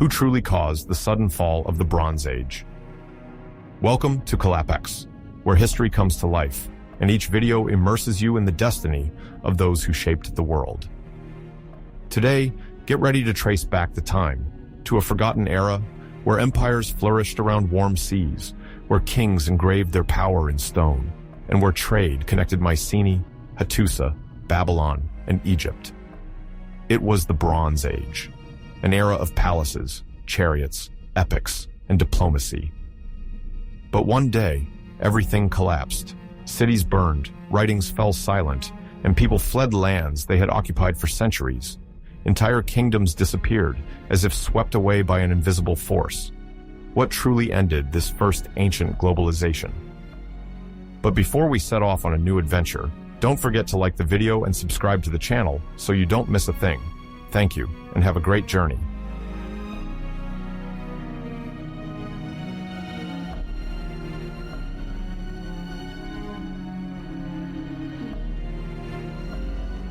Who truly caused the sudden fall of the Bronze Age? Welcome to CollapX, where history comes to life, and each video immerses you in the destiny of those who shaped the world. Today, get ready to trace back the time to a forgotten era where empires flourished around warm seas, where kings engraved their power in stone, and where trade connected Mycenae, Hattusa, Babylon, and Egypt. It was the Bronze Age, an era of palaces, chariots, epics, and diplomacy. But one day, everything collapsed. Cities burned, writings fell silent, and people fled lands they had occupied for centuries. Entire kingdoms disappeared, as if swept away by an invisible force. What truly ended this first ancient globalization? But before we set off on a new adventure, don't forget to like the video and subscribe to the channel so you don't miss a thing. Thank you, and have a great journey.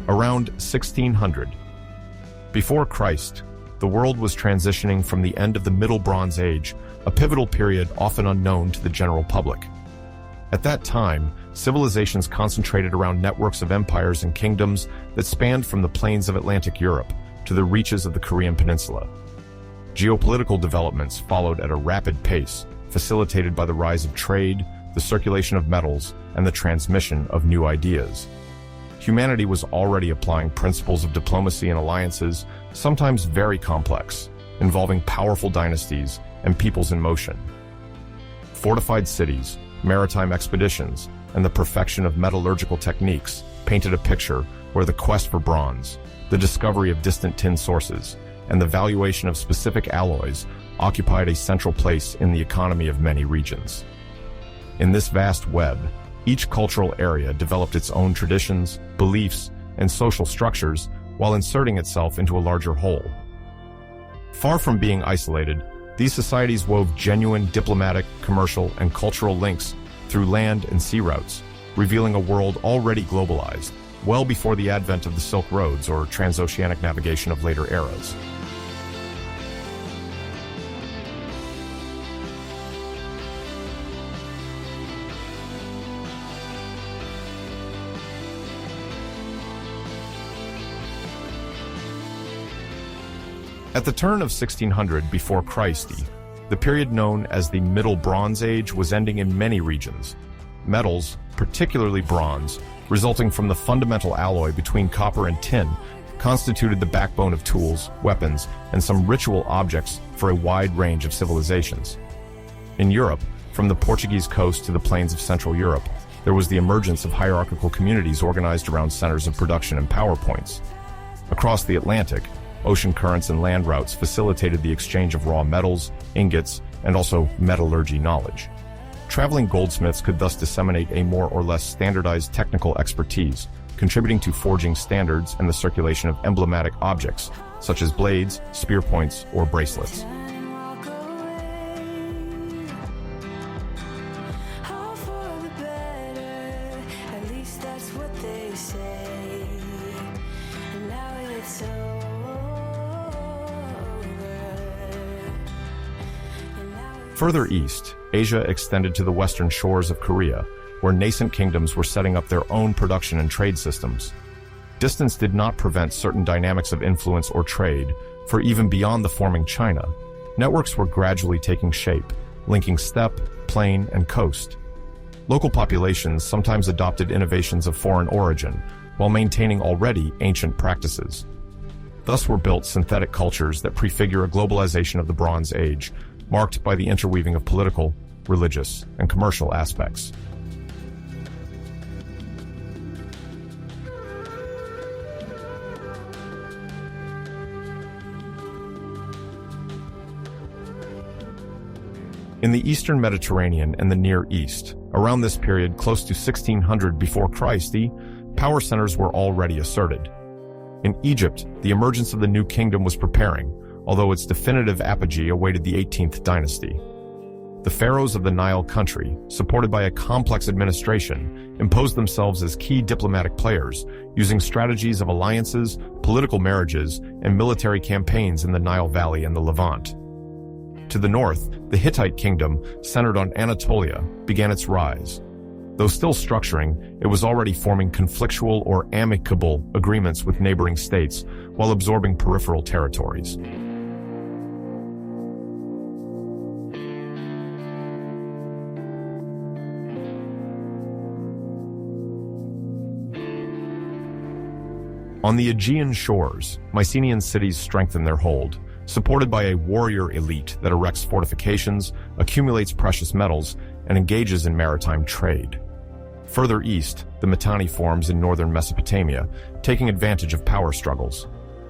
Around 1600. Before Christ, the world was transitioning from the end of the Middle Bronze Age, a pivotal period often unknown to the general public. At that time, civilizations concentrated around networks of empires and kingdoms that spanned from the plains of Atlantic Europe to the reaches of the Korean Peninsula. Geopolitical developments followed at a rapid pace, facilitated by the rise of trade, the circulation of metals, and the transmission of new ideas. Humanity was already applying principles of diplomacy and alliances, sometimes very complex, involving powerful dynasties and peoples in motion. Fortified cities, maritime expeditions, and the perfection of metallurgical techniques painted a picture where the quest for bronze, the discovery of distant tin sources, and the valuation of specific alloys occupied a central place in the economy of many regions. In this vast web, each cultural area developed its own traditions, beliefs, and social structures while inserting itself into a larger whole. Far from being isolated, these societies wove genuine diplomatic, commercial, and cultural links through land and sea routes, revealing a world already globalized, well before the advent of the Silk Roads or transoceanic navigation of later eras. At the turn of 1600 before Christ, the period known as the Middle Bronze Age was ending in many regions. Metals, particularly bronze, resulting from the fundamental alloy between copper and tin, constituted the backbone of tools, weapons, and some ritual objects for a wide range of civilizations. In Europe, from the Portuguese coast to the plains of Central Europe, there was the emergence of hierarchical communities organized around centers of production and power points. Across the Atlantic, ocean currents and land routes facilitated the exchange of raw metals, ingots, and also metallurgy knowledge. Traveling goldsmiths could thus disseminate a more or less standardized technical expertise, contributing to forging standards and the circulation of emblematic objects, such as blades, spear points, or bracelets. Further east, Asia extended to the western shores of Korea, where nascent kingdoms were setting up their own production and trade systems. Distance did not prevent certain dynamics of influence or trade, for even beyond the forming China, networks were gradually taking shape, linking steppe, plain, and coast. Local populations sometimes adopted innovations of foreign origin, while maintaining already ancient practices. Thus were built synthetic cultures that prefigure a globalization of the Bronze Age, marked by the interweaving of political, religious, and commercial aspects. In the Eastern Mediterranean and the Near East, around this period close to 1600 before Christ, power centers were already asserted. In Egypt, the emergence of the new kingdom was preparing, although its definitive apogee awaited the 18th dynasty. The pharaohs of the Nile country, supported by a complex administration, imposed themselves as key diplomatic players, using strategies of alliances, political marriages, and military campaigns in the Nile Valley and the Levant. To the north, the Hittite kingdom, centered on Anatolia, began its rise. Though still structuring, it was already forming conflictual or amicable agreements with neighboring states while absorbing peripheral territories. On the Aegean shores, Mycenaean cities strengthened their hold, supported by a warrior elite that erects fortifications, accumulates precious metals, and engages in maritime trade. Further east, the Mitanni forms in northern Mesopotamia, taking advantage of power struggles.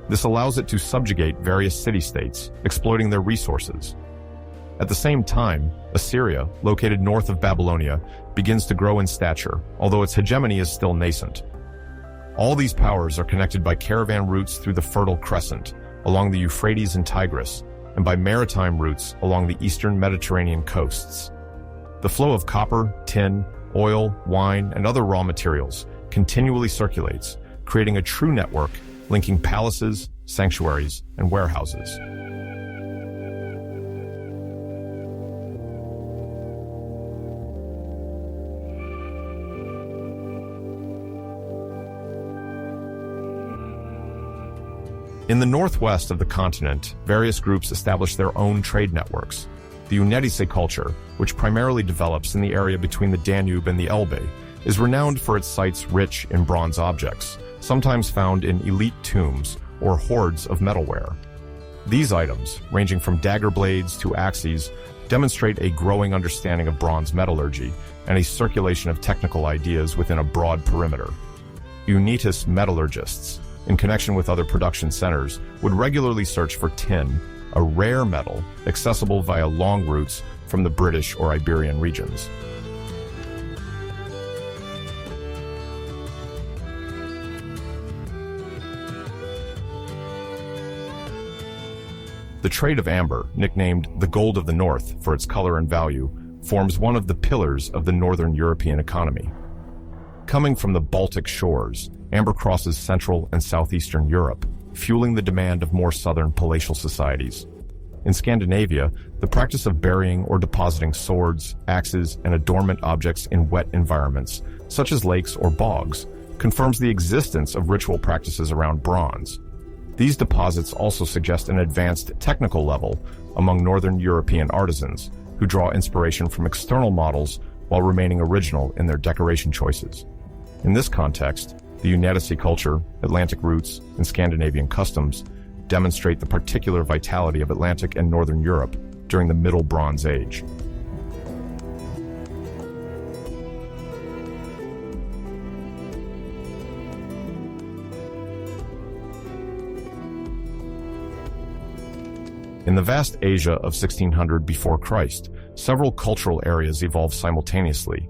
This allows it to subjugate various city-states, exploiting their resources. At the same time, Assyria, located north of Babylonia, begins to grow in stature, although its hegemony is still nascent. All these powers are connected by caravan routes through the Fertile Crescent, along the Euphrates and Tigris, and by maritime routes along the eastern Mediterranean coasts. The flow of copper, tin, oil, wine, and other raw materials continually circulates, creating a true network linking palaces, sanctuaries, and warehouses. In the northwest of the continent, various groups established their own trade networks. The Unetice culture, which primarily develops in the area between the Danube and the Elbe, is renowned for its sites rich in bronze objects, sometimes found in elite tombs or hoards of metalware. These items, ranging from dagger blades to axes, demonstrate a growing understanding of bronze metallurgy and a circulation of technical ideas within a broad perimeter. Unetice metallurgists, in connection with other production centers, would regularly search for tin, a rare metal accessible via long routes from the British or Iberian regions. The trade of amber, nicknamed the gold of the north for its color and value, forms one of the pillars of the northern European economy. Coming from the Baltic shores, amber crosses Central and Southeastern Europe, fueling the demand of more southern palatial societies. In Scandinavia, the practice of burying or depositing swords, axes, and adornment objects in wet environments, such as lakes or bogs, confirms the existence of ritual practices around bronze. These deposits also suggest an advanced technical level among northern European artisans, who draw inspiration from external models while remaining original in their decoration choices. In this context, the Unetice culture, Atlantic roots, and Scandinavian customs demonstrate the particular vitality of Atlantic and Northern Europe during the Middle Bronze Age. In the vast Asia of 1600 before Christ, several cultural areas evolved simultaneously.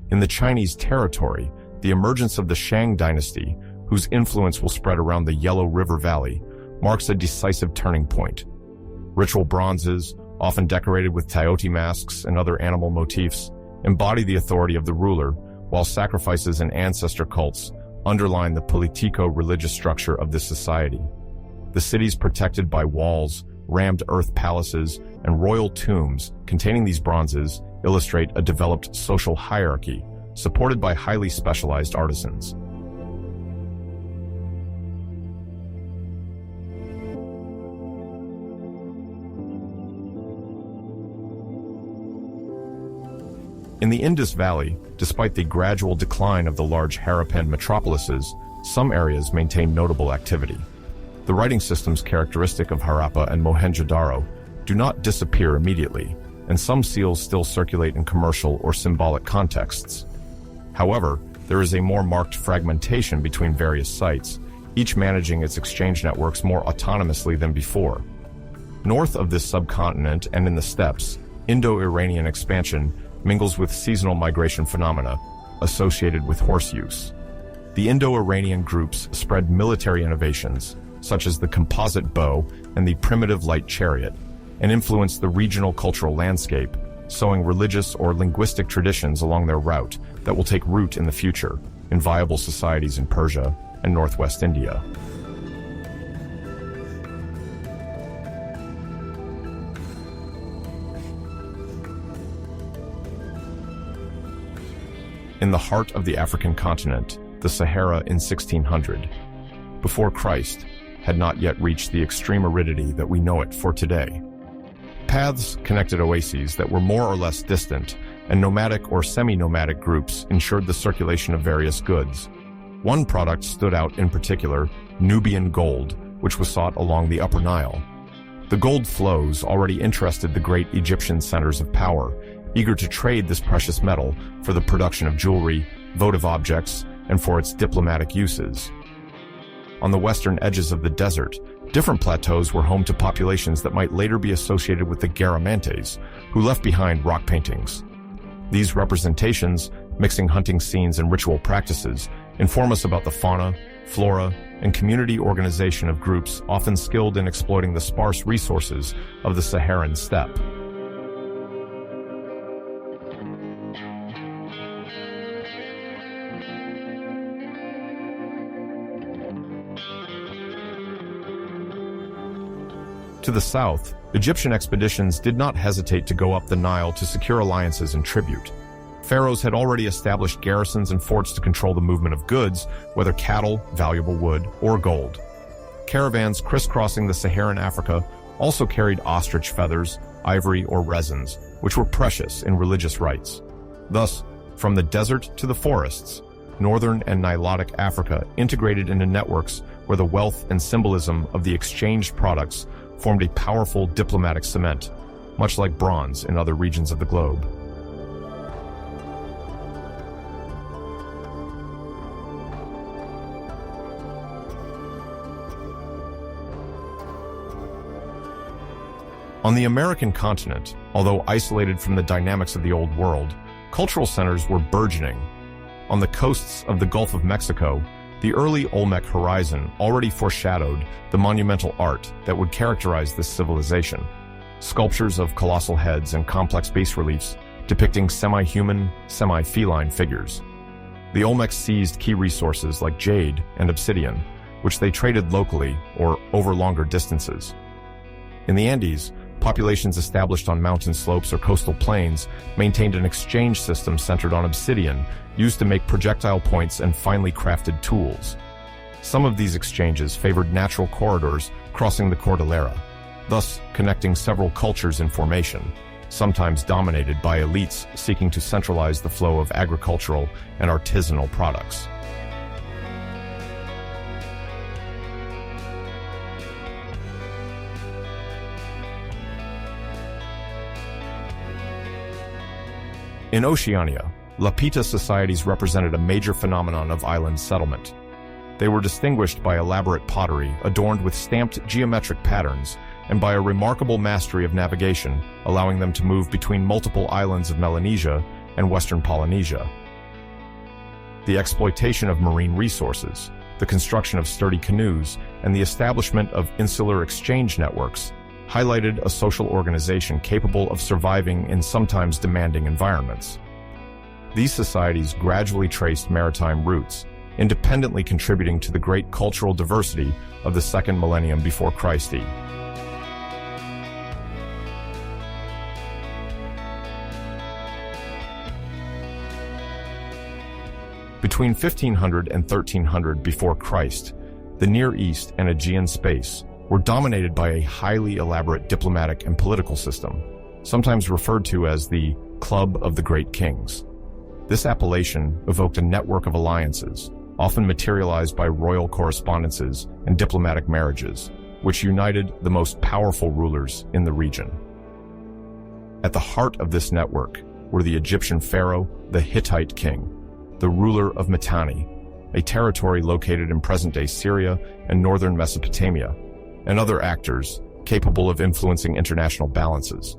In the Chinese territory, the emergence of the Shang dynasty, whose influence will spread around the Yellow River Valley, marks a decisive turning point. Ritual bronzes, often decorated with Tayoti masks and other animal motifs, embody the authority of the ruler, while sacrifices and ancestor cults underline the politico-religious structure of this society. The cities protected by walls, rammed earth palaces, and royal tombs containing these bronzes illustrate a developed social hierarchy, supported by highly specialized artisans. In the Indus Valley, despite the gradual decline of the large Harappan metropolises, some areas maintain notable activity. The writing systems characteristic of Harappa and Mohenjo-daro do not disappear immediately, and some seals still circulate in commercial or symbolic contexts. However, there is a more marked fragmentation between various sites, each managing its exchange networks more autonomously than before. North of this subcontinent and in the steppes, Indo-Iranian expansion mingles with seasonal migration phenomena associated with horse use. The Indo-Iranian groups spread military innovations, such as the composite bow and the primitive light chariot, and influenced the regional cultural landscape, sowing religious or linguistic traditions along their route that will take root in the future in viable societies in Persia and northwest India. in the heart of the African continent, the Sahara in 1600, before Christ, had not yet reached the extreme aridity that we know it for today. Paths connected oases that were more or less distant, and nomadic or semi-nomadic groups ensured the circulation of various goods. One product stood out in particular, Nubian gold, which was sought along the Upper Nile. The gold flows already interested the great Egyptian centers of power, eager to trade this precious metal for the production of jewelry, votive objects, and for its diplomatic uses. On the western edges of the desert, different plateaus were home to populations that might later be associated with the Garamantes, who left behind rock paintings. These representations, mixing hunting scenes and ritual practices, inform us about the fauna, flora, and community organization of groups often skilled in exploiting the sparse resources of the Saharan steppe. To the south, Egyptian expeditions did not hesitate to go up the Nile to secure alliances and tribute. Pharaohs had already established garrisons and forts to control the movement of goods, whether cattle, valuable wood, or gold. Caravans crisscrossing the Saharan Africa also carried ostrich feathers, ivory, or resins, which were precious in religious rites. Thus, from the desert to the forests, northern and Nilotic Africa integrated into networks where the wealth and symbolism of the exchanged products formed a powerful diplomatic cement, much like bronze in other regions of the globe. On the American continent, although isolated from the dynamics of the Old World, cultural centers were burgeoning. On the coasts of the Gulf of Mexico, the early Olmec horizon already foreshadowed the monumental art that would characterize this civilization. Sculptures of colossal heads and complex bas-reliefs depicting semi-human, semi-feline figures. The Olmecs seized key resources like jade and obsidian, which they traded locally or over longer distances. In the Andes, populations established on mountain slopes or coastal plains maintained an exchange system centered on obsidian, used to make projectile points and finely crafted tools. Some of these exchanges favored natural corridors crossing the Cordillera, thus connecting several cultures in formation, sometimes dominated by elites seeking to centralize the flow of agricultural and artisanal products. In Oceania, Lapita societies represented a major phenomenon of island settlement. They were distinguished by elaborate pottery adorned with stamped geometric patterns and by a remarkable mastery of navigation, allowing them to move between multiple islands of Melanesia and Western Polynesia. The exploitation of marine resources, the construction of sturdy canoes, and the establishment of insular exchange networks highlighted a social organization capable of surviving in sometimes demanding environments. These societies gradually traced maritime routes, independently contributing to the great cultural diversity of the second millennium before Christ. Between 1500 and 1300 before Christ, the Near East and Aegean space were dominated by a highly elaborate diplomatic and political system, sometimes referred to as the Club of the Great Kings. This appellation evoked a network of alliances, often materialized by royal correspondences and diplomatic marriages, which united the most powerful rulers in the region. At the heart of this network were the Egyptian pharaoh, the Hittite king, the ruler of Mitanni, a territory located in present-day Syria and northern Mesopotamia, and other actors capable of influencing international balances.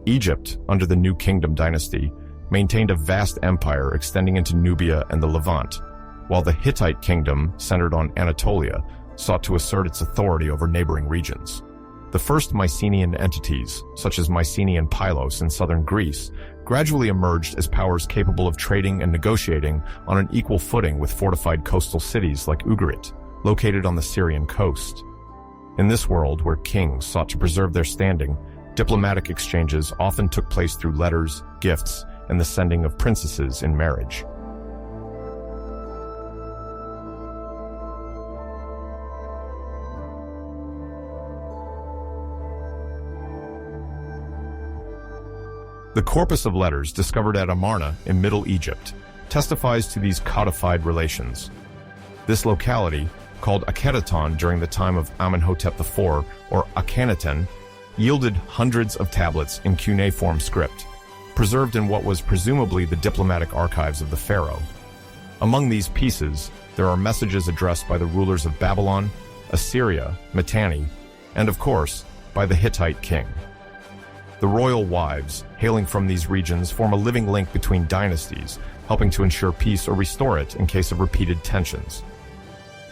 Egypt, under the New Kingdom dynasty, maintained a vast empire extending into Nubia and the Levant, while the Hittite kingdom, centered on Anatolia, sought to assert its authority over neighboring regions. The first Mycenaean entities, such as Mycenaean Pylos in southern Greece, gradually emerged as powers capable of trading and negotiating on an equal footing with fortified coastal cities like Ugarit, located on the Syrian coast. In this world, where kings sought to preserve their standing, diplomatic exchanges often took place through letters, gifts, and the sending of princesses in marriage. The corpus of letters discovered at Amarna in Middle Egypt testifies to these codified relations. This locality, called Akhenaton during the time of Amenhotep IV, or Akhenaten, yielded hundreds of tablets in cuneiform script, preserved in what was presumably the diplomatic archives of the pharaoh. Among these pieces, there are messages addressed by the rulers of Babylon, Assyria, Mitanni, and of course, by the Hittite king. The royal wives, hailing from these regions, form a living link between dynasties, helping to ensure peace or restore it in case of repeated tensions.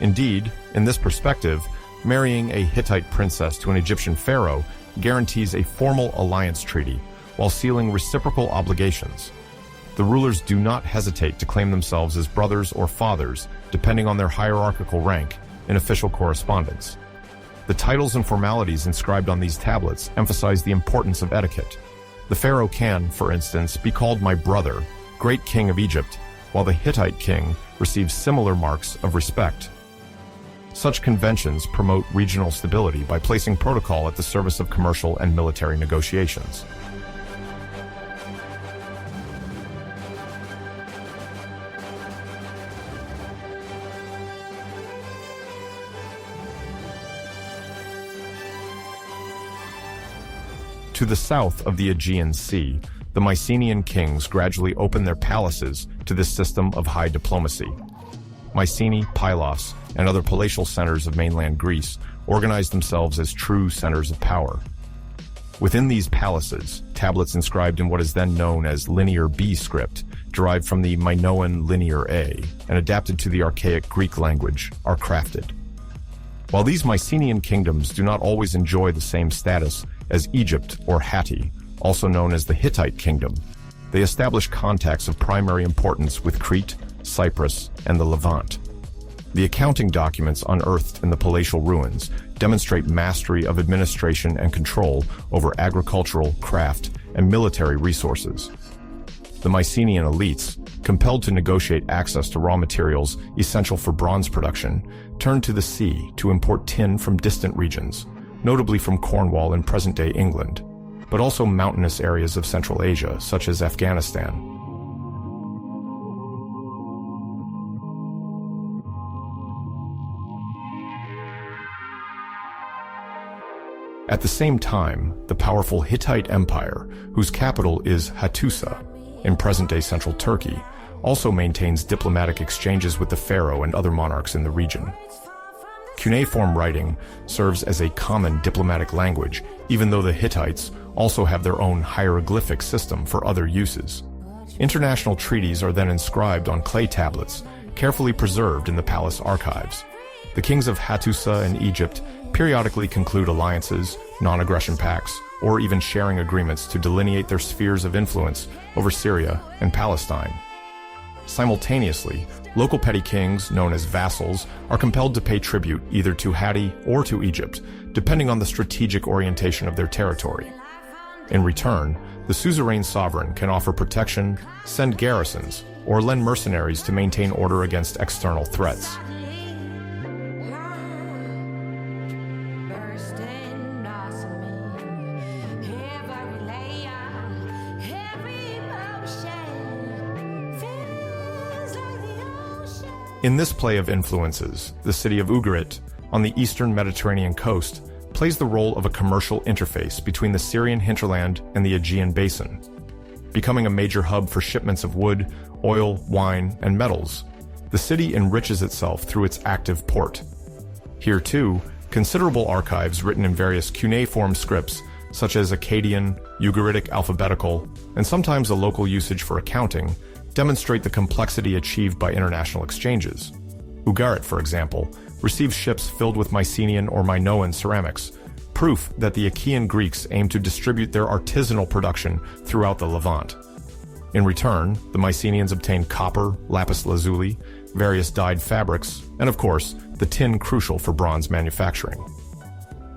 Indeed, in this perspective, marrying a Hittite princess to an Egyptian pharaoh guarantees a formal alliance treaty while sealing reciprocal obligations. The rulers do not hesitate to claim themselves as brothers or fathers, depending on their hierarchical rank, in official correspondence. The titles and formalities inscribed on these tablets emphasize the importance of etiquette. The pharaoh can, for instance, be called my brother, great king of Egypt, while the Hittite king receives similar marks of respect. Such conventions promote regional stability by placing protocol at the service of commercial and military negotiations. To the south of the Aegean Sea, the Mycenaean kings gradually opened their palaces to this system of high diplomacy. Mycenae, Pylos, and other palatial centers of mainland Greece organized themselves as true centers of power. Within these palaces, tablets inscribed in what is then known as Linear B script, derived from the Minoan Linear A and adapted to the archaic Greek language, are crafted. While these Mycenaean kingdoms do not always enjoy the same status as Egypt or Hatti, also known as the Hittite kingdom, they establish contacts of primary importance with Crete, Cyprus, and the Levant. The accounting documents unearthed in the palatial ruins demonstrate mastery of administration and control over agricultural, craft, and military resources. The Mycenaean elites, compelled to negotiate access to raw materials essential for bronze production, turned to the sea to import tin from distant regions, notably from Cornwall in present-day England, but also mountainous areas of Central Asia, such as Afghanistan. At the same time, the powerful Hittite Empire, whose capital is Hattusa, in present-day central Turkey, also maintains diplomatic exchanges with the pharaoh and other monarchs in the region. Cuneiform writing serves as a common diplomatic language, even though the Hittites also have their own hieroglyphic system for other uses. International treaties are then inscribed on clay tablets, carefully preserved in the palace archives. The kings of Hattusa and Egypt periodically conclude alliances, non-aggression pacts, or even sharing agreements to delineate their spheres of influence over Syria and Palestine. Simultaneously, local petty kings, known as vassals, are compelled to pay tribute either to Hatti or to Egypt, depending on the strategic orientation of their territory. In return, the suzerain sovereign can offer protection, send garrisons, or lend mercenaries to maintain order against external threats. In this play of influences, the city of Ugarit, on the eastern Mediterranean coast, plays the role of a commercial interface between the Syrian hinterland and the Aegean basin, becoming a major hub for shipments of wood, oil, wine, and metals. The city enriches itself through its active port. Here, too, considerable archives written in various cuneiform scripts, such as Akkadian, Ugaritic alphabetical, and sometimes a local usage for accounting, demonstrate the complexity achieved by international exchanges. Ugarit, for example, receives ships filled with Mycenaean or Minoan ceramics, proof that the Achaean Greeks aimed to distribute their artisanal production throughout the Levant. In return, the Mycenaeans obtained copper, lapis lazuli, various dyed fabrics, and of course, the tin crucial for bronze manufacturing.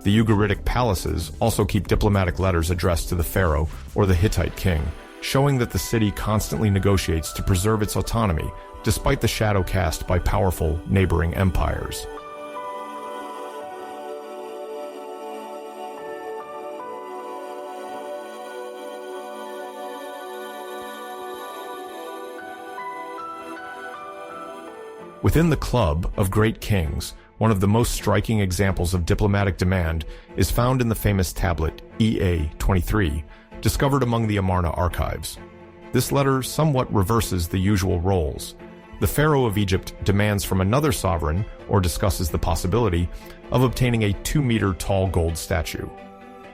The Ugaritic palaces also keep diplomatic letters addressed to the pharaoh or the Hittite king, showing that the city constantly negotiates to preserve its autonomy despite the shadow cast by powerful neighboring empires. Within the Club of Great Kings, one of the most striking examples of diplomatic demand is found in the famous tablet EA-23, discovered among the Amarna archives. This letter somewhat reverses the usual roles. The Pharaoh of Egypt demands from another sovereign, or discusses the possibility, of obtaining a 2-meter-tall gold statue.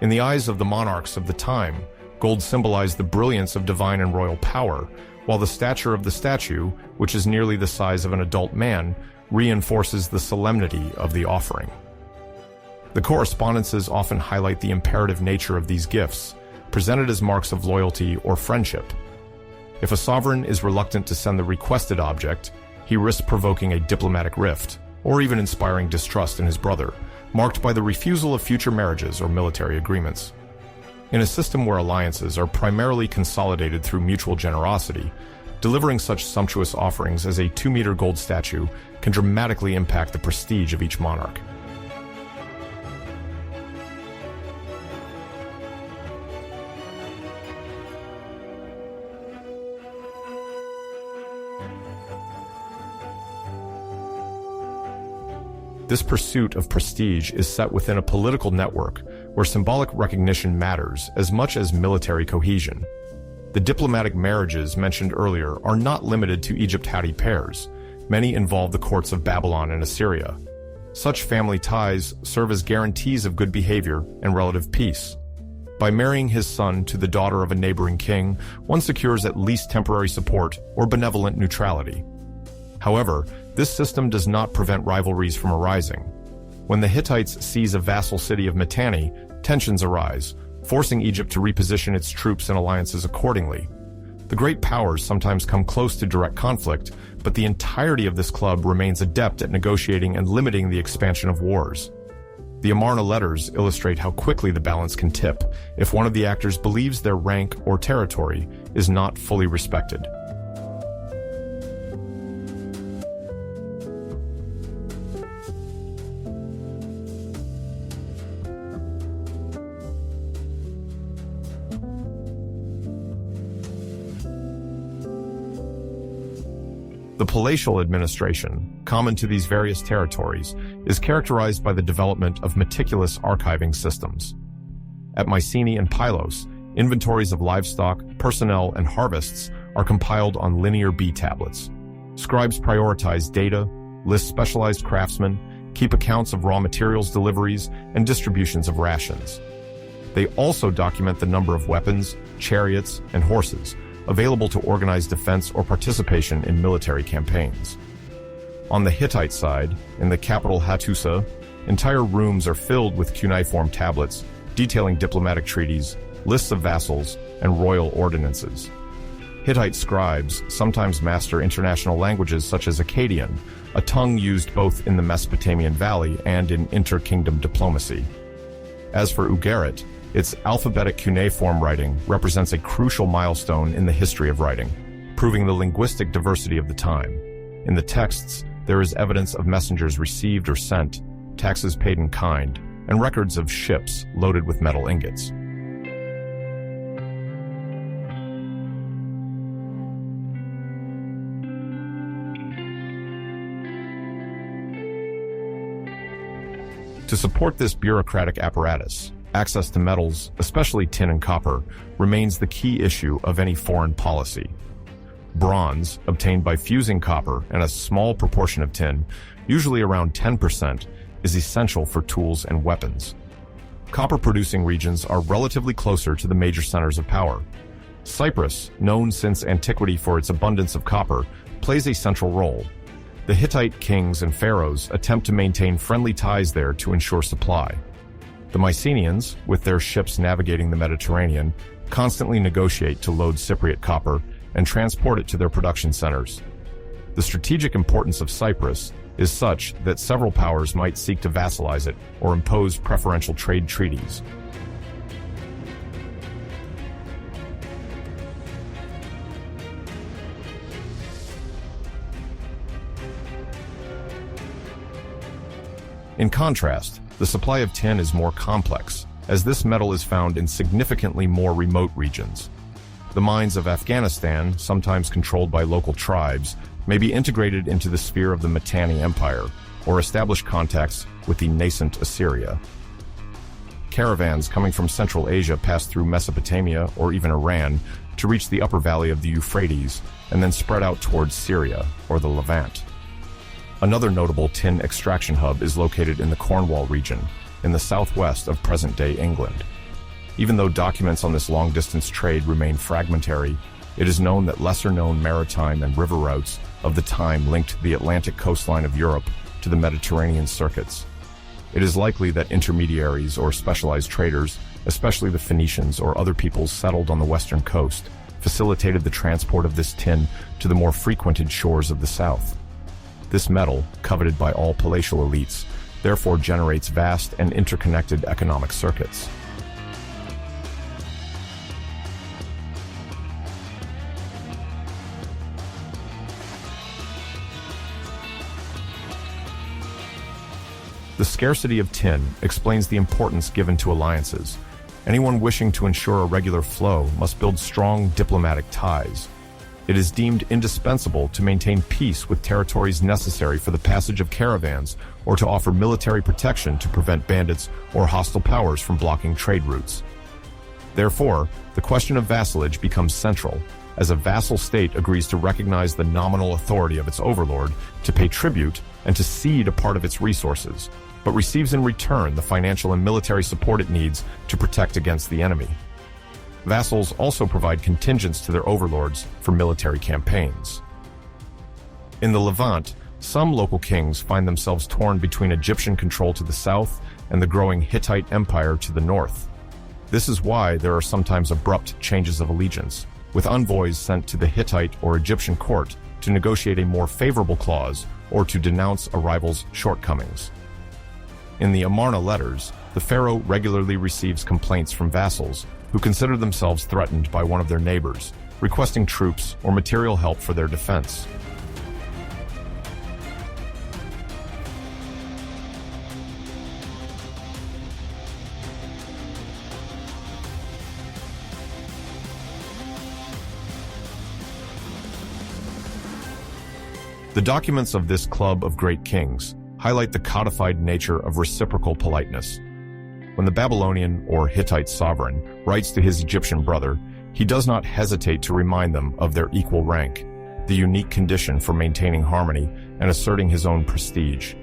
In the eyes of the monarchs of the time, gold symbolized the brilliance of divine and royal power, while the stature of the statue, which is nearly the size of an adult man, reinforces the solemnity of the offering. The correspondences often highlight the imperative nature of these gifts, presented as marks of loyalty or friendship. If a sovereign is reluctant to send the requested object, he risks provoking a diplomatic rift, or even inspiring distrust in his brother, marked by the refusal of future marriages or military agreements. In a system where alliances are primarily consolidated through mutual generosity, delivering such sumptuous offerings as a 2-meter gold statue can dramatically impact the prestige of each monarch. This pursuit of prestige is set within a political network where symbolic recognition matters as much as military cohesion. The diplomatic marriages mentioned earlier are not limited to Egypt-Hatti pairs. Many involve the courts of Babylon and Assyria. Such family ties serve as guarantees of good behavior and relative peace. By marrying his son to the daughter of a neighboring king, one secures at least temporary support or benevolent neutrality. However, this system does not prevent rivalries from arising. When the Hittites seize a vassal city of Mitanni, tensions arise, forcing Egypt to reposition its troops and alliances accordingly. The great powers sometimes come close to direct conflict, but the entirety of this club remains adept at negotiating and limiting the expansion of wars. The Amarna letters illustrate how quickly the balance can tip if one of the actors believes their rank or territory is not fully respected. The palatial administration, common to these various territories, is characterized by the development of meticulous archiving systems. At Mycenae and Pylos, inventories of livestock, personnel, and harvests are compiled on linear B tablets. Scribes prioritize data, list specialized craftsmen, keep accounts of raw materials deliveries, and distributions of rations. They also document the number of weapons, chariots, and horses available to organize defense or participation in military campaigns. On the Hittite side, in the capital Hattusa, entire rooms are filled with cuneiform tablets detailing diplomatic treaties, lists of vassals, and royal ordinances. Hittite scribes sometimes master international languages such as Akkadian, a tongue used both in the Mesopotamian Valley and in inter-kingdom diplomacy. As for Ugarit, its alphabetic cuneiform writing represents a crucial milestone in the history of writing, proving the linguistic diversity of the time. In the texts, there is evidence of messengers received or sent, taxes paid in kind, and records of ships loaded with metal ingots. To support this bureaucratic apparatus, access to metals, especially tin and copper, remains the key issue of any foreign policy. Bronze, obtained by fusing copper and a small proportion of tin, usually around 10%, is essential for tools and weapons. Copper-producing regions are relatively closer to the major centers of power. Cyprus, known since antiquity for its abundance of copper, plays a central role. The Hittite kings and pharaohs attempt to maintain friendly ties there to ensure supply. The Mycenaeans, with their ships navigating the Mediterranean, constantly negotiate to load Cypriot copper and transport it to their production centers. The strategic importance of Cyprus is such that several powers might seek to vassalize it or impose preferential trade treaties. In contrast, the supply of tin is more complex, as this metal is found in significantly more remote regions. The mines of Afghanistan, sometimes controlled by local tribes, may be integrated into the sphere of the Mitanni Empire or establish contacts with the nascent Assyria. Caravans coming from Central Asia passed through Mesopotamia or even Iran to reach the upper valley of the Euphrates and then spread out towards Syria or the Levant. Another notable tin extraction hub is located in the Cornwall region, in the southwest of present-day England. Even though documents on this long-distance trade remain fragmentary, it is known that lesser-known maritime and river routes of the time linked the Atlantic coastline of Europe to the Mediterranean circuits. It is likely that intermediaries or specialized traders, especially the Phoenicians or other peoples settled on the western coast, facilitated the transport of this tin to the more frequented shores of the south. This metal, coveted by all palatial elites, therefore generates vast and interconnected economic circuits. The scarcity of tin explains the importance given to alliances. Anyone wishing to ensure a regular flow must build strong diplomatic ties. It is deemed indispensable to maintain peace with territories necessary for the passage of caravans or to offer military protection to prevent bandits or hostile powers from blocking trade routes. Therefore, the question of vassalage becomes central, as a vassal state agrees to recognize the nominal authority of its overlord, to pay tribute, and to cede a part of its resources, but receives in return the financial and military support it needs to protect against the enemy. Vassals also provide contingents to their overlords for military campaigns. In the Levant, some local kings find themselves torn between Egyptian control to the south and the growing Hittite Empire to the north. This is why there are sometimes abrupt changes of allegiance, with envoys sent to the Hittite or Egyptian court to negotiate a more favorable clause or to denounce a rival's shortcomings. In the Amarna letters, the pharaoh regularly receives complaints from vassals who consider themselves threatened by one of their neighbors, requesting troops or material help for their defense. The documents of this club of great kings highlight the codified nature of reciprocal politeness. When the Babylonian or Hittite sovereign writes to his Egyptian brother, he does not hesitate to remind them of their equal rank, the unique condition for maintaining harmony and asserting his own prestige.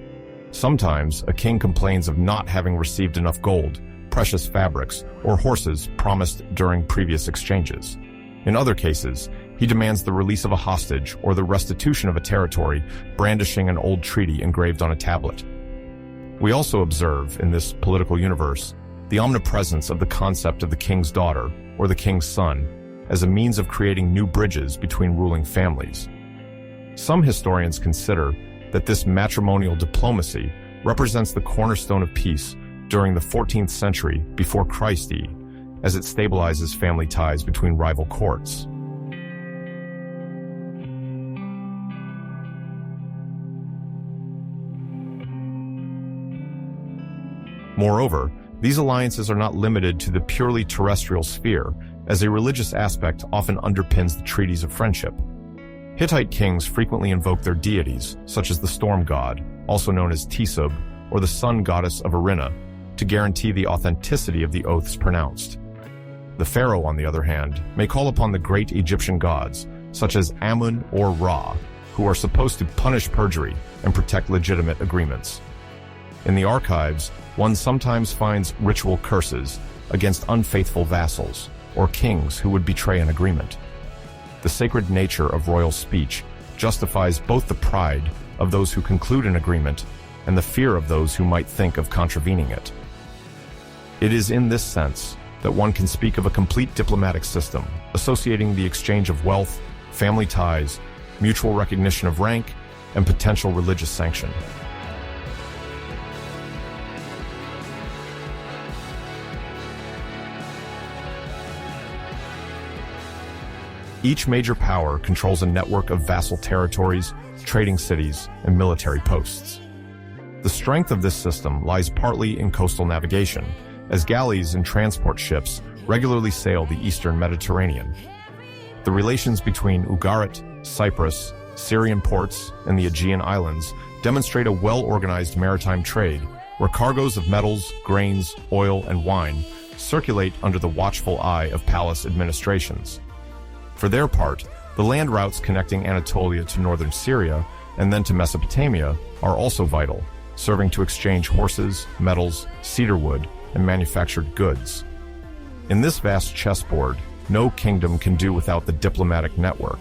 Sometimes, a king complains of not having received enough gold, precious fabrics, or horses promised during previous exchanges. In other cases, he demands the release of a hostage or the restitution of a territory, brandishing an old treaty engraved on a tablet. We also observe, in this political universe, the omnipresence of the concept of the king's daughter, or the king's son, as a means of creating new bridges between ruling families. Some historians consider that this matrimonial diplomacy represents the cornerstone of peace during the 14th century before Christ, as it stabilizes family ties between rival courts. Moreover, these alliances are not limited to the purely terrestrial sphere, as a religious aspect often underpins the treaties of friendship. Hittite kings frequently invoke their deities, such as the storm god, also known as Tisub, or the sun goddess of Irina, to guarantee the authenticity of the oaths pronounced. The pharaoh, on the other hand, may call upon the great Egyptian gods, such as Amun or Ra, who are supposed to punish perjury and protect legitimate agreements. In the archives, one sometimes finds ritual curses against unfaithful vassals or kings who would betray an agreement. The sacred nature of royal speech justifies both the pride of those who conclude an agreement and the fear of those who might think of contravening it. It is in this sense that one can speak of a complete diplomatic system, associating the exchange of wealth, family ties, mutual recognition of rank, and potential religious sanction. Each major power controls a network of vassal territories, trading cities, and military posts. The strength of this system lies partly in coastal navigation, as galleys and transport ships regularly sail the eastern Mediterranean. The relations between Ugarit, Cyprus, Syrian ports and the Aegean islands demonstrate a well-organized maritime trade where cargoes of metals, grains, oil, and wine circulate under the watchful eye of palace administrations. For their part, the land routes connecting Anatolia to northern Syria and then to Mesopotamia are also vital, serving to exchange horses, metals, cedar wood, and manufactured goods. In this vast chessboard, no kingdom can do without the diplomatic network.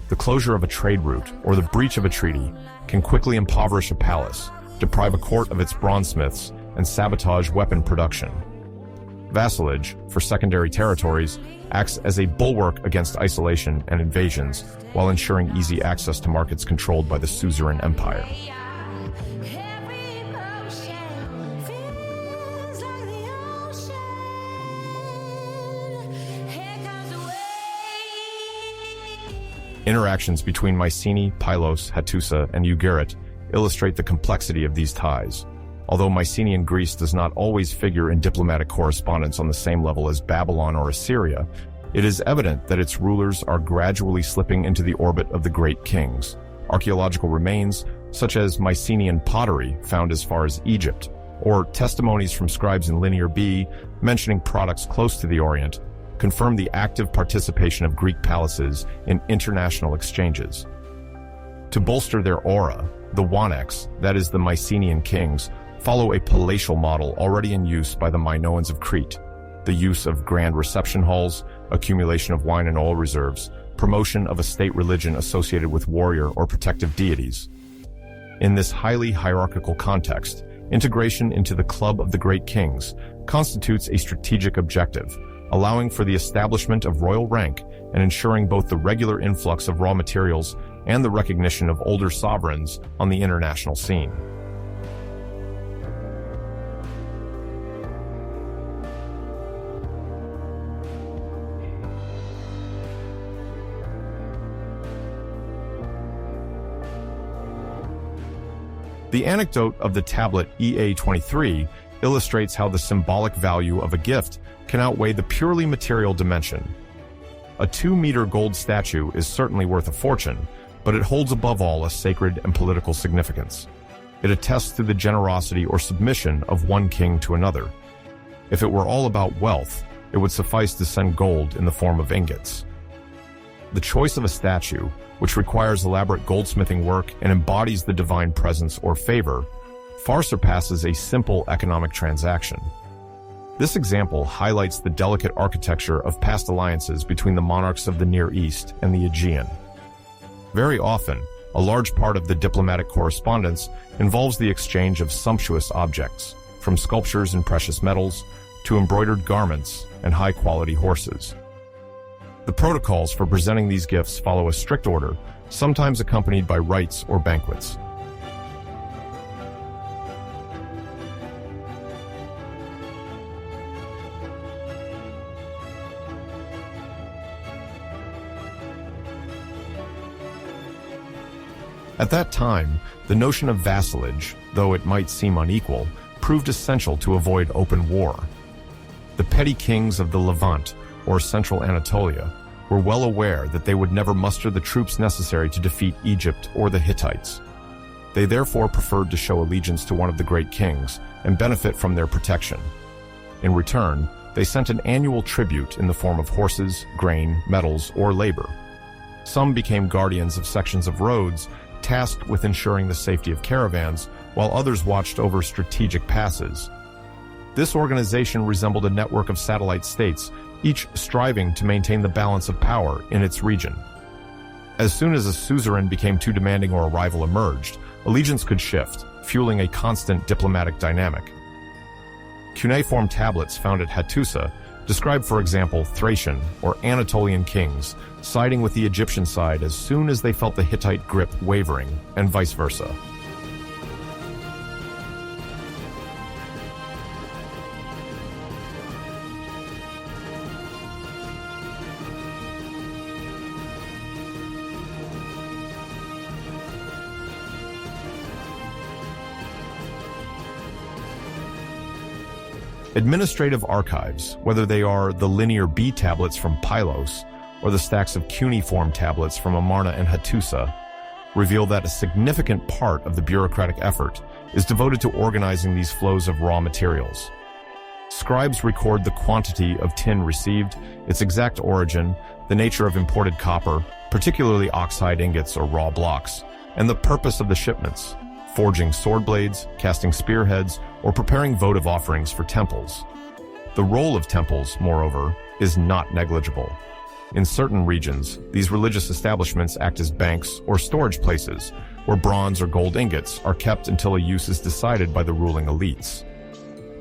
The closure of a trade route or the breach of a treaty can quickly impoverish a palace, deprive a court of its bronzesmiths, and sabotage weapon production. Vassalage, for secondary territories, acts as a bulwark against isolation and invasions, while ensuring easy access to markets controlled by the suzerain empire. Interactions between Mycenae, Pylos, Hattusa, and Ugarit illustrate the complexity of these ties. Although Mycenaean Greece does not always figure in diplomatic correspondence on the same level as Babylon or Assyria, it is evident that its rulers are gradually slipping into the orbit of the great kings. Archaeological remains, such as Mycenaean pottery found as far as Egypt, or testimonies from scribes in Linear B mentioning products close to the Orient, confirm the active participation of Greek palaces in international exchanges. To bolster their aura, the Waneks, that is the Mycenaean kings, follow a palatial model already in use by the Minoans of Crete: the use of grand reception halls, accumulation of wine and oil reserves, promotion of a state religion associated with warrior or protective deities. In this highly hierarchical context, integration into the Club of the Great Kings constitutes a strategic objective, allowing for the establishment of royal rank and ensuring both the regular influx of raw materials and the recognition of older sovereigns on the international scene. The anecdote of the tablet EA23 illustrates how the symbolic value of a gift can outweigh the purely material dimension. A 2-meter gold statue is certainly worth a fortune, but it holds above all a sacred and political significance. It attests to the generosity or submission of one king to another. If it were all about wealth, it would suffice to send gold in the form of ingots. The choice of a statue, which requires elaborate goldsmithing work and embodies the divine presence or favor, far surpasses a simple economic transaction. This example highlights the delicate architecture of past alliances between the monarchs of the Near East and the Aegean. Very often, a large part of the diplomatic correspondence involves the exchange of sumptuous objects, from sculptures and precious metals to embroidered garments and high-quality horses. The protocols for presenting these gifts follow a strict order, sometimes accompanied by rites or banquets. At that time, the notion of vassalage, though it might seem unequal, proved essential to avoid open war. The petty kings of the Levant, or Central Anatolia, were well aware that they would never muster the troops necessary to defeat Egypt or the Hittites. They therefore preferred to show allegiance to one of the great kings and benefit from their protection. In return, they sent an annual tribute in the form of horses, grain, metals, or labor. Some became guardians of sections of roads, tasked with ensuring the safety of caravans, while others watched over strategic passes. This organization resembled a network of satellite states, each striving to maintain the balance of power in its region. As soon as a suzerain became too demanding or a rival emerged, allegiance could shift, fueling a constant diplomatic dynamic. Cuneiform tablets found at Hattusa describe, for example, Thracian or Anatolian kings siding with the Egyptian side as soon as they felt the Hittite grip wavering, and vice versa. Administrative archives, whether they are the Linear B tablets from Pylos or the stacks of cuneiform tablets from Amarna and Hattusa, reveal that a significant part of the bureaucratic effort is devoted to organizing these flows of raw materials. Scribes record the quantity of tin received, its exact origin, the nature of imported copper, particularly oxide ingots or raw blocks, and the purpose of the shipments, forging sword blades, casting spearheads, or preparing votive offerings for temples. The role of temples, moreover, is not negligible. In certain regions, these religious establishments act as banks or storage places, where bronze or gold ingots are kept until a use is decided by the ruling elites.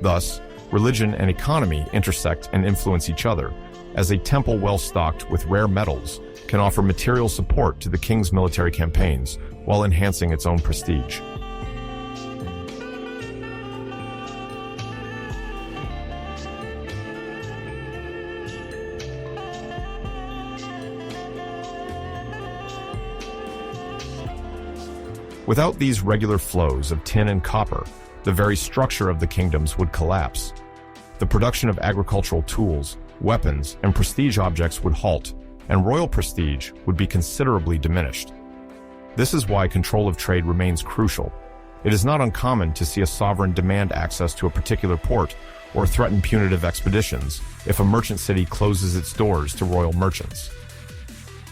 Thus, religion and economy intersect and influence each other, as a temple well-stocked with rare metals can offer material support to the king's military campaigns while enhancing its own prestige. Without these regular flows of tin and copper, the very structure of the kingdoms would collapse. The production of agricultural tools, weapons, and prestige objects would halt, and royal prestige would be considerably diminished. This is why control of trade remains crucial. It is not uncommon to see a sovereign demand access to a particular port or threaten punitive expeditions if a merchant city closes its doors to royal merchants.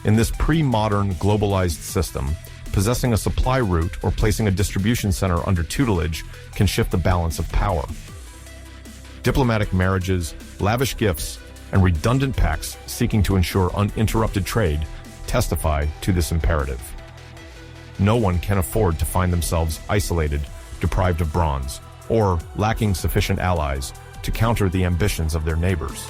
In this pre-modern, globalized system, possessing a supply route or placing a distribution center under tutelage can shift the balance of power. Diplomatic marriages, lavish gifts, and redundant pacts seeking to ensure uninterrupted trade testify to this imperative. No one can afford to find themselves isolated, deprived of bronze, or lacking sufficient allies to counter the ambitions of their neighbors.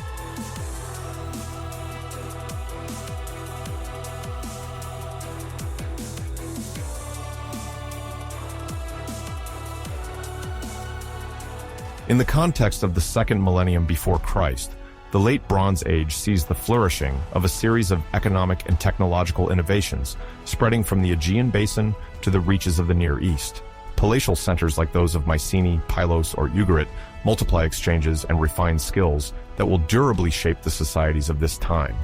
In the context of the second millennium before Christ, the late Bronze Age sees the flourishing of a series of economic and technological innovations spreading from the Aegean basin to the reaches of the Near East. Palatial centers like those of Mycenae, Pylos, or Ugarit multiply exchanges and refine skills that will durably shape the societies of this time.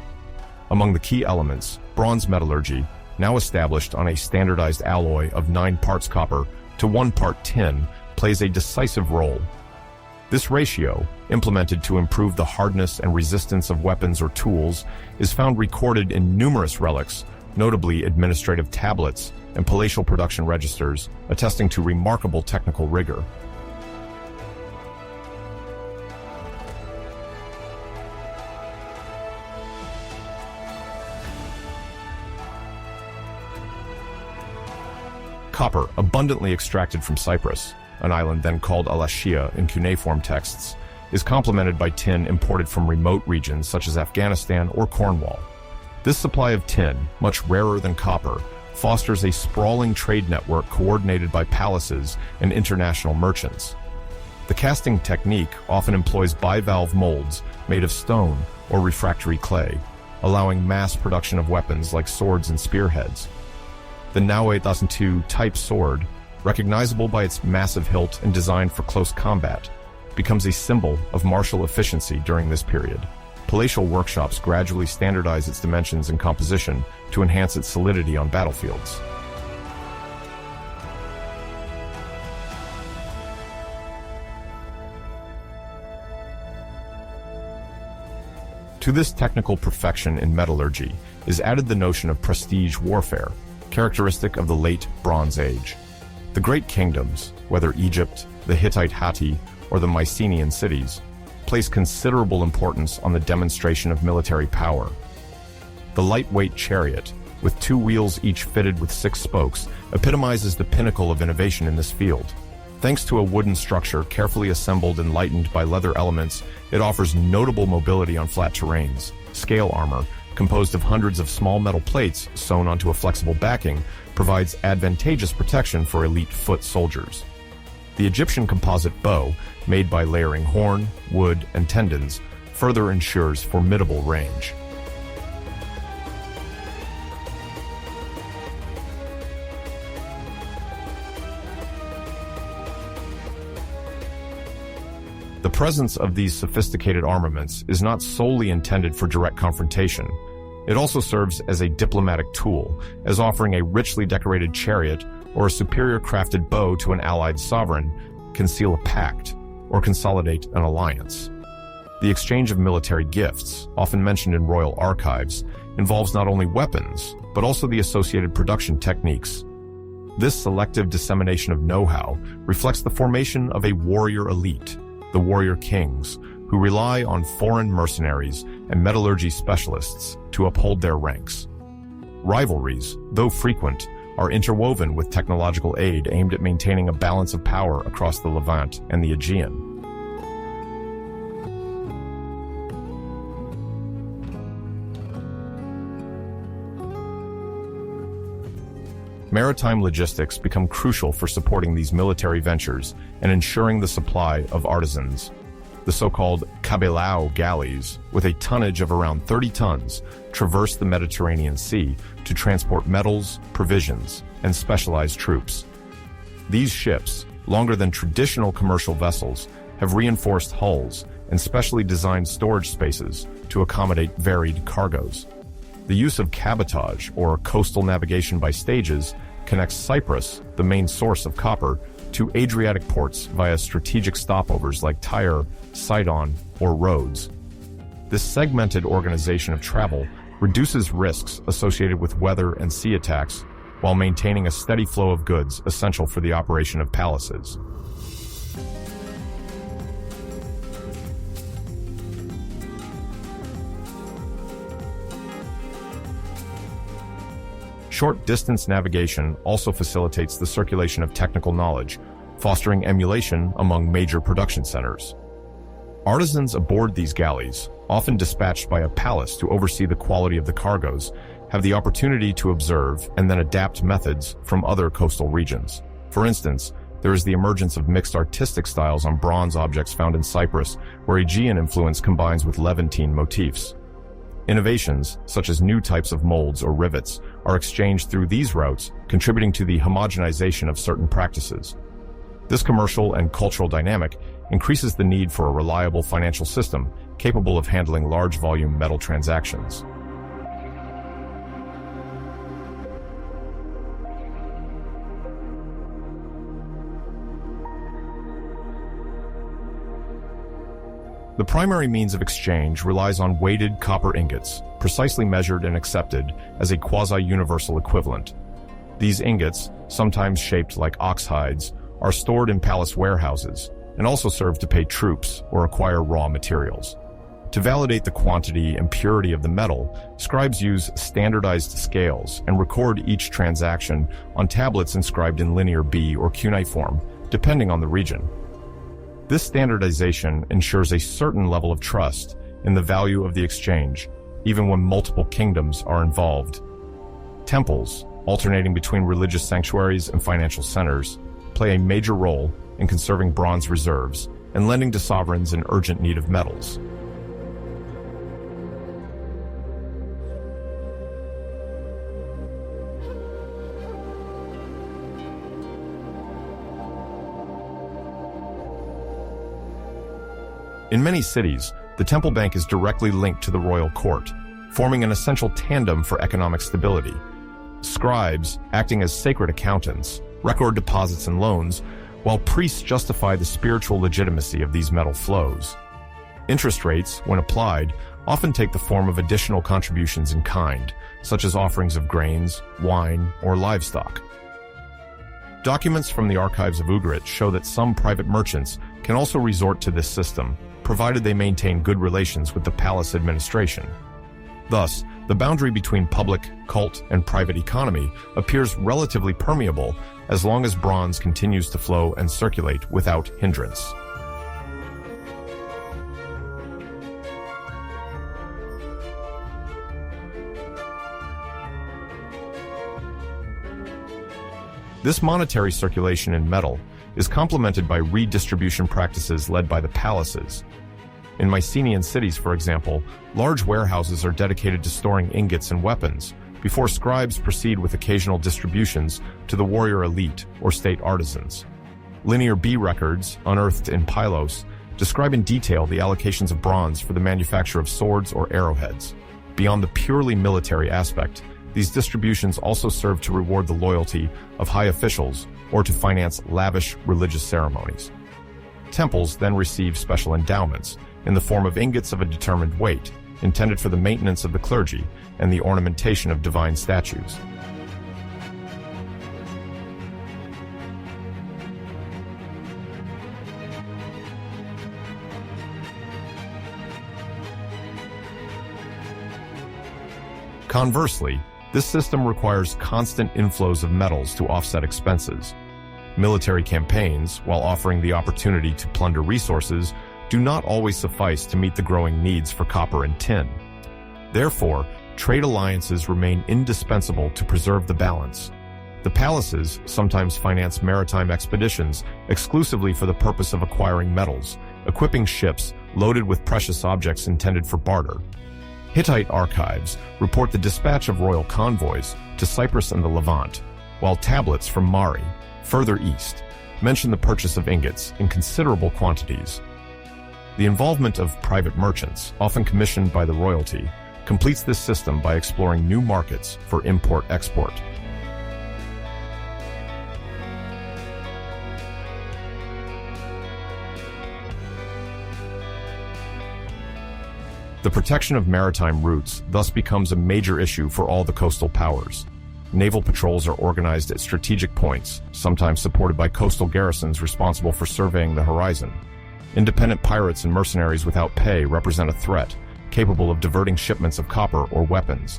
Among the key elements, bronze metallurgy, now established on a standardized alloy of 9 parts copper to 1 part tin, plays a decisive role. This ratio, implemented to improve the hardness and resistance of weapons or tools, is found recorded in numerous relics, notably administrative tablets and palatial production registers, attesting to remarkable technical rigor. Copper, abundantly extracted from Cyprus, an island then called Alashia in cuneiform texts, is complemented by tin imported from remote regions such as Afghanistan or Cornwall. This supply of tin, much rarer than copper, fosters a sprawling trade network coordinated by palaces and international merchants. The casting technique often employs bivalve molds made of stone or refractory clay, allowing mass production of weapons like swords and spearheads. The Naue 2002 type sword, recognizable by its massive hilt and designed for close combat, becomes a symbol of martial efficiency during this period. Palatial workshops gradually standardize its dimensions and composition to enhance its solidity on battlefields. To this technical perfection in metallurgy is added the notion of prestige warfare, characteristic of the late Bronze Age. The great kingdoms, whether Egypt, the Hittite Hatti, or the Mycenaean cities, place considerable importance on the demonstration of military power. The lightweight chariot, with 2 wheels each fitted with 6 spokes, epitomizes the pinnacle of innovation in this field. Thanks to a wooden structure carefully assembled and lightened by leather elements, it offers notable mobility on flat terrains. Scale armor, composed of hundreds of small metal plates sewn onto a flexible backing, provides advantageous protection for elite foot soldiers. The Egyptian composite bow, made by layering horn, wood, and tendons, further ensures formidable range. The presence of these sophisticated armaments is not solely intended for direct confrontation. It also serves as a diplomatic tool, as offering a richly decorated chariot or a superior crafted bow to an allied sovereign can seal a pact or consolidate an alliance. The exchange of military gifts, often mentioned in royal archives, involves not only weapons, but also the associated production techniques. This selective dissemination of know-how reflects the formation of a warrior elite, the warrior kings, who rely on foreign mercenaries and metallurgy specialists to uphold their ranks. Rivalries, though frequent, are interwoven with technological aid aimed at maintaining a balance of power across the Levant and the Aegean. Maritime logistics become crucial for supporting these military ventures and ensuring the supply of artisans. The so-called cabelao galleys, with a tonnage of around 30 tons, traverse the Mediterranean Sea to transport metals, provisions, and specialized troops. These ships, longer than traditional commercial vessels, have reinforced hulls and specially designed storage spaces to accommodate varied cargoes. The use of cabotage, or coastal navigation by stages, connects Cyprus, the main source of copper, to Adriatic ports via strategic stopovers like Tyre, Sidon, or Rhodes. This segmented organization of travel reduces risks associated with weather and sea attacks while maintaining a steady flow of goods essential for the operation of palaces. Short-distance navigation also facilitates the circulation of technical knowledge, fostering emulation among major production centers. Artisans aboard these galleys, often dispatched by a palace to oversee the quality of the cargoes, have the opportunity to observe and then adapt methods from other coastal regions. For instance, there is the emergence of mixed artistic styles on bronze objects found in Cyprus, where Aegean influence combines with Levantine motifs. Innovations, such as new types of molds or rivets, are exchanged through these routes, contributing to the homogenization of certain practices. This commercial and cultural dynamic increases the need for a reliable financial system capable of handling large-volume metal transactions. The primary means of exchange relies on weighted copper ingots, precisely measured and accepted as a quasi-universal equivalent. These ingots, sometimes shaped like ox hides, are stored in palace warehouses and also serve to pay troops or acquire raw materials. To validate the quantity and purity of the metal, scribes use standardized scales and record each transaction on tablets inscribed in linear B or cuneiform, depending on the region. This standardization ensures a certain level of trust in the value of the exchange, even when multiple kingdoms are involved. Temples, alternating between religious sanctuaries and financial centers, play a major role in conserving bronze reserves and lending to sovereigns in urgent need of metals. In many cities, the temple bank is directly linked to the royal court, forming an essential tandem for economic stability. Scribes, acting as sacred accountants, record deposits and loans, while priests justify the spiritual legitimacy of these metal flows. Interest rates, when applied, often take the form of additional contributions in kind, such as offerings of grains, wine, or livestock. Documents from the archives of Ugarit show that some private merchants can also resort to this system, provided they maintain good relations with the palace administration. Thus, the boundary between public, cult, and private economy appears relatively permeable as long as bronze continues to flow and circulate without hindrance. This monetary circulation in metal is complemented by redistribution practices led by the palaces. In Mycenaean cities, for example, large warehouses are dedicated to storing ingots and weapons, before scribes proceed with occasional distributions to the warrior elite or state artisans. Linear B records, unearthed in Pylos, describe in detail the allocations of bronze for the manufacture of swords or arrowheads. Beyond the purely military aspect, these distributions also serve to reward the loyalty of high officials or to finance lavish religious ceremonies. Temples then receive special endowments in the form of ingots of a determined weight, intended for the maintenance of the clergy and the ornamentation of divine statues. Conversely, this system requires constant inflows of metals to offset expenses. Military campaigns, while offering the opportunity to plunder resources, do not always suffice to meet the growing needs for copper and tin. Therefore, trade alliances remain indispensable to preserve the balance. The palaces sometimes finance maritime expeditions exclusively for the purpose of acquiring metals, equipping ships loaded with precious objects intended for barter. Hittite archives report the dispatch of royal convoys to Cyprus and the Levant, while tablets from Mari, further east, mention the purchase of ingots in considerable quantities. The involvement of private merchants, often commissioned by the royalty, completes this system by exploring new markets for import-export. The protection of maritime routes thus becomes a major issue for all the coastal powers. Naval patrols are organized at strategic points, sometimes supported by coastal garrisons responsible for surveying the horizon. Independent pirates and mercenaries without pay represent a threat, capable of diverting shipments of copper or weapons.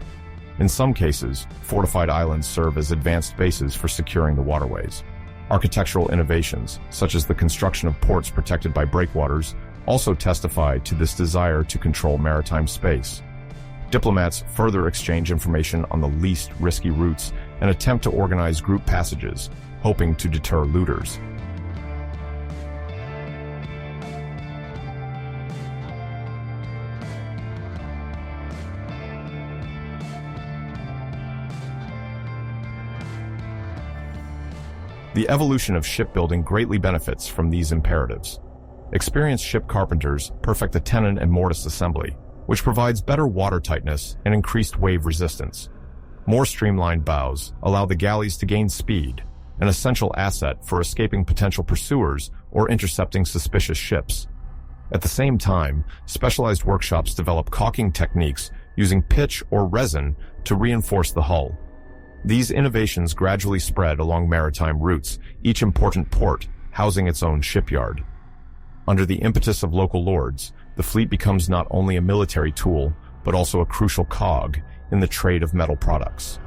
In some cases, fortified islands serve as advanced bases for securing the waterways. Architectural innovations, such as the construction of ports protected by breakwaters, also testify to this desire to control maritime space. Diplomats further exchange information on the least risky routes and attempt to organize group passages, hoping to deter looters. The evolution of shipbuilding greatly benefits from these imperatives. Experienced ship carpenters perfect the tenon and mortise assembly, which provides better water tightness and increased wave resistance. More streamlined bows allow the galleys to gain speed, an essential asset for escaping potential pursuers or intercepting suspicious ships. At the same time, specialized workshops develop caulking techniques using pitch or resin to reinforce the hull. These innovations gradually spread along maritime routes, each important port housing its own shipyard. Under the impetus of local lords, the fleet becomes not only a military tool, but also a crucial cog in the trade of metal products.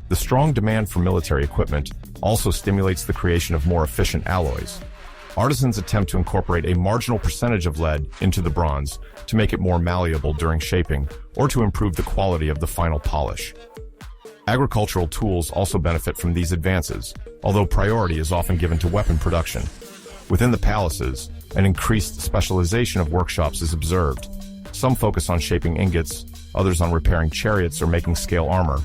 The strong demand for military equipment also stimulates the creation of more efficient alloys. Artisans attempt to incorporate a marginal percentage of lead into the bronze to make it more malleable during shaping or to improve the quality of the final polish. Agricultural tools also benefit from these advances, although priority is often given to weapon production. Within the palaces, an increased specialization of workshops is observed. Some focus on shaping ingots, others on repairing chariots or making scale armor.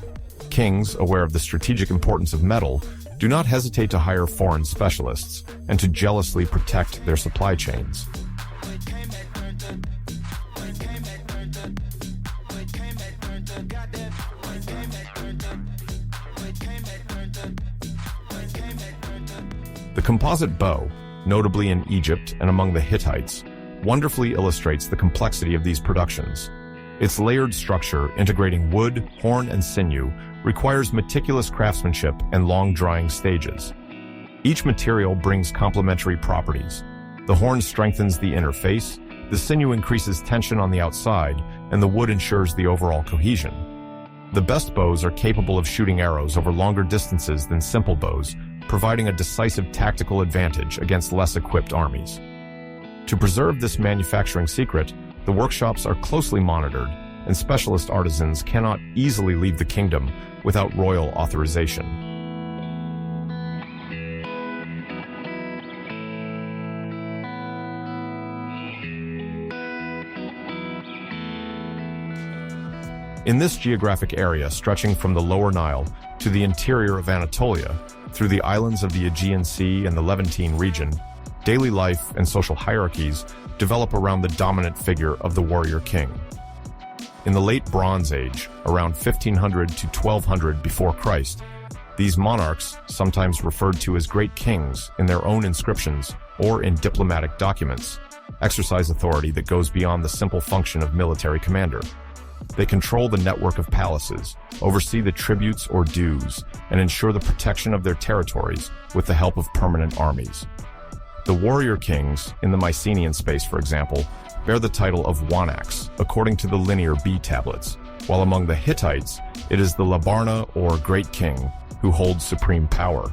Kings, aware of the strategic importance of metal, do not hesitate to hire foreign specialists and to jealously protect their supply chains. The composite bow, notably in Egypt and among the Hittites, wonderfully illustrates the complexity of these productions. Its layered structure, integrating wood, horn, and sinew, requires meticulous craftsmanship and long drying stages. Each material brings complementary properties. The horn strengthens the inner face, the sinew increases tension on the outside, and the wood ensures the overall cohesion. The best bows are capable of shooting arrows over longer distances than simple bows, providing a decisive tactical advantage against less equipped armies. To preserve this manufacturing secret, the workshops are closely monitored, and specialist artisans cannot easily leave the kingdom without royal authorization. In this geographic area, stretching from the lower Nile to the interior of Anatolia, through the islands of the Aegean Sea and the Levantine region, daily life and social hierarchies develop around the dominant figure of the warrior king. In the late Bronze Age, around 1500 to 1200 before Christ, these monarchs, sometimes referred to as great kings in their own inscriptions or in diplomatic documents, exercise authority that goes beyond the simple function of military commander. They control the network of palaces, oversee the tributes or dues, and ensure the protection of their territories with the help of permanent armies. The warrior kings, in the Mycenaean space for example, bear the title of Wanax, according to the linear B tablets, while among the Hittites, it is the Labarna or Great King who holds supreme power.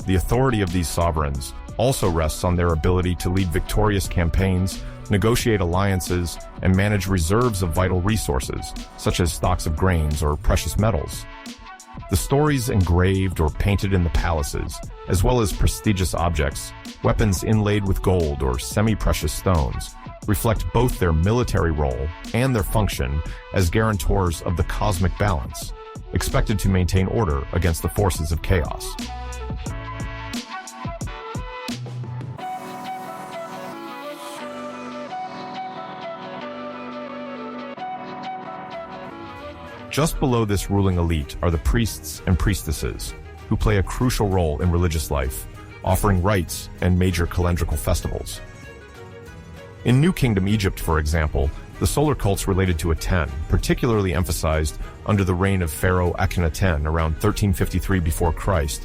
The authority of these sovereigns also rests on their ability to lead victorious campaigns, negotiate alliances, and manage reserves of vital resources, such as stocks of grains or precious metals. The stories engraved or painted in the palaces, as well as prestigious objects, weapons inlaid with gold or semi-precious stones, reflect both their military role and their function as guarantors of the cosmic balance, expected to maintain order against the forces of chaos. Just below this ruling elite are the priests and priestesses, who play a crucial role in religious life, offering rites and major calendrical festivals. In New Kingdom Egypt, for example, the solar cults related to Aten, particularly emphasized under the reign of Pharaoh Akhenaten around 1353 before Christ,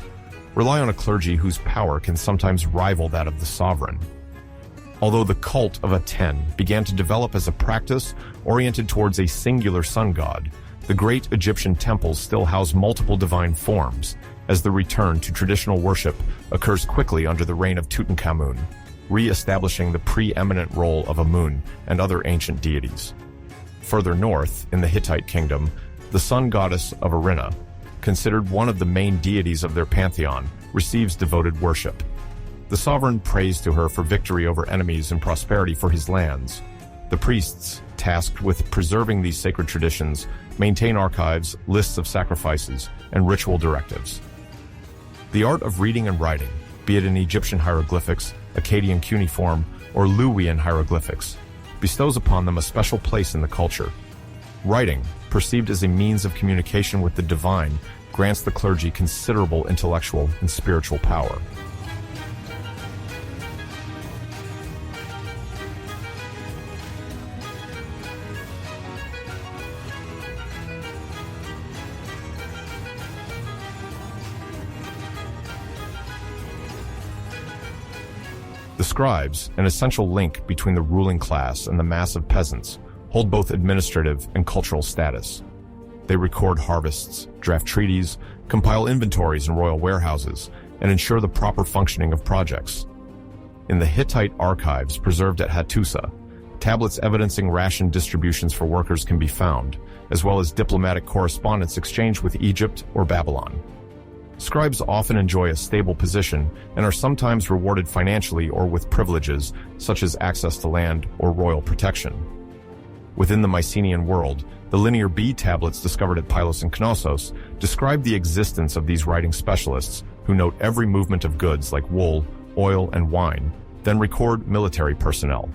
rely on a clergy whose power can sometimes rival that of the sovereign. Although the cult of Aten began to develop as a practice oriented towards a singular sun god, the great Egyptian temples still house multiple divine forms, as the return to traditional worship occurs quickly under the reign of Tutankhamun, re-establishing the preeminent role of Amun and other ancient deities. Further north, in the Hittite kingdom, the sun goddess of Irina, considered one of the main deities of their pantheon, receives devoted worship. The sovereign prays to her for victory over enemies and prosperity for his lands. The priests, tasked with preserving these sacred traditions, maintain archives, lists of sacrifices, and ritual directives. The art of reading and writing, be it in Egyptian hieroglyphics, Akkadian cuneiform, or Luwian hieroglyphics, bestows upon them a special place in the culture. Writing, perceived as a means of communication with the divine, grants the clergy considerable intellectual and spiritual power. The scribes, an essential link between the ruling class and the mass of peasants, hold both administrative and cultural status. They record harvests, draft treaties, compile inventories in royal warehouses, and ensure the proper functioning of projects. In the Hittite archives preserved at Hattusa, tablets evidencing ration distributions for workers can be found, as well as diplomatic correspondence exchanged with Egypt or Babylon. Scribes often enjoy a stable position and are sometimes rewarded financially or with privileges such as access to land or royal protection. Within the Mycenaean world, the linear B tablets discovered at Pylos and Knossos describe the existence of these writing specialists who note every movement of goods like wool, oil, and wine, then record military personnel.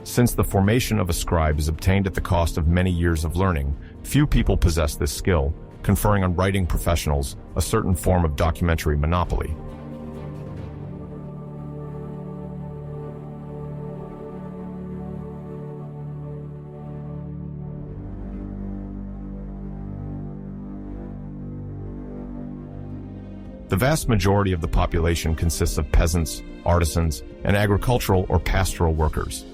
Since the formation of a scribe is obtained at the cost of many years of learning, few people possess this skill, conferring on writing professionals a certain form of documentary monopoly. The vast majority of the population consists of peasants, artisans, and agricultural or pastoral workers.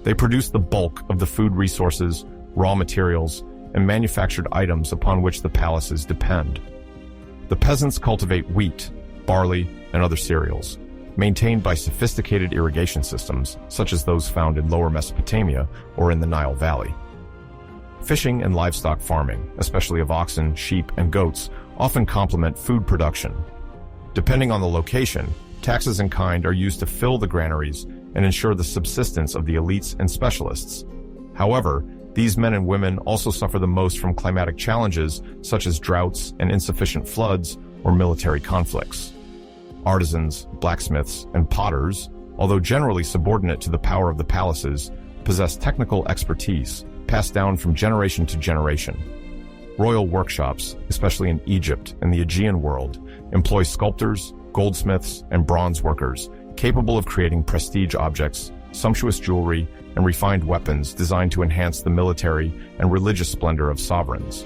They produce the bulk of the food resources, raw materials, and manufactured items upon which the palaces depend. The peasants cultivate wheat, barley, and other cereals, maintained by sophisticated irrigation systems, such as those found in lower Mesopotamia or in the Nile Valley. Fishing and livestock farming, especially of oxen, sheep, and goats, often complement food production. Depending on the location, taxes in kind are used to fill the granaries and ensure the subsistence of the elites and specialists. However, These men and women also suffer the most from climatic challenges such as droughts and insufficient floods or military conflicts. Artisans, blacksmiths, and potters, although generally subordinate to the power of the palaces, possess technical expertise passed down from generation to generation. Royal workshops, especially in Egypt and the Aegean world, employ sculptors, goldsmiths, and bronze workers capable of creating prestige objects, sumptuous jewelry, and refined weapons designed to enhance the military and religious splendor of sovereigns.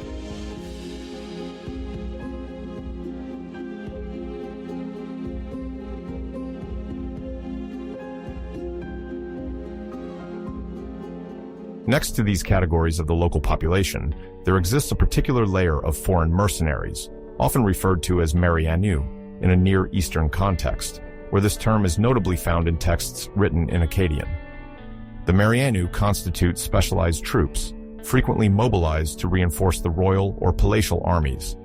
Next to these categories of the local population, there exists a particular layer of foreign mercenaries, often referred to as Marianu in a Near Eastern context, where this term is notably found in texts written in Akkadian. The Marianu constitute specialized troops, frequently mobilized to reinforce the royal or palatial armies.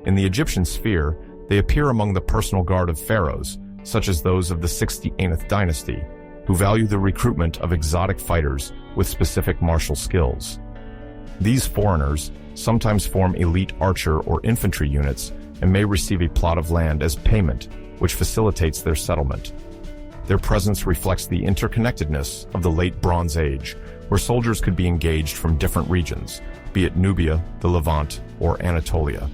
In the Egyptian sphere, they appear among the personal guard of pharaohs, such as those of the 68th dynasty, who value the recruitment of exotic fighters with specific martial skills. These foreigners sometimes form elite archer or infantry units and may receive a plot of land as payment, which facilitates their settlement. Their presence reflects the interconnectedness of the late Bronze Age, where soldiers could be engaged from different regions, be it Nubia, the Levant, or Anatolia.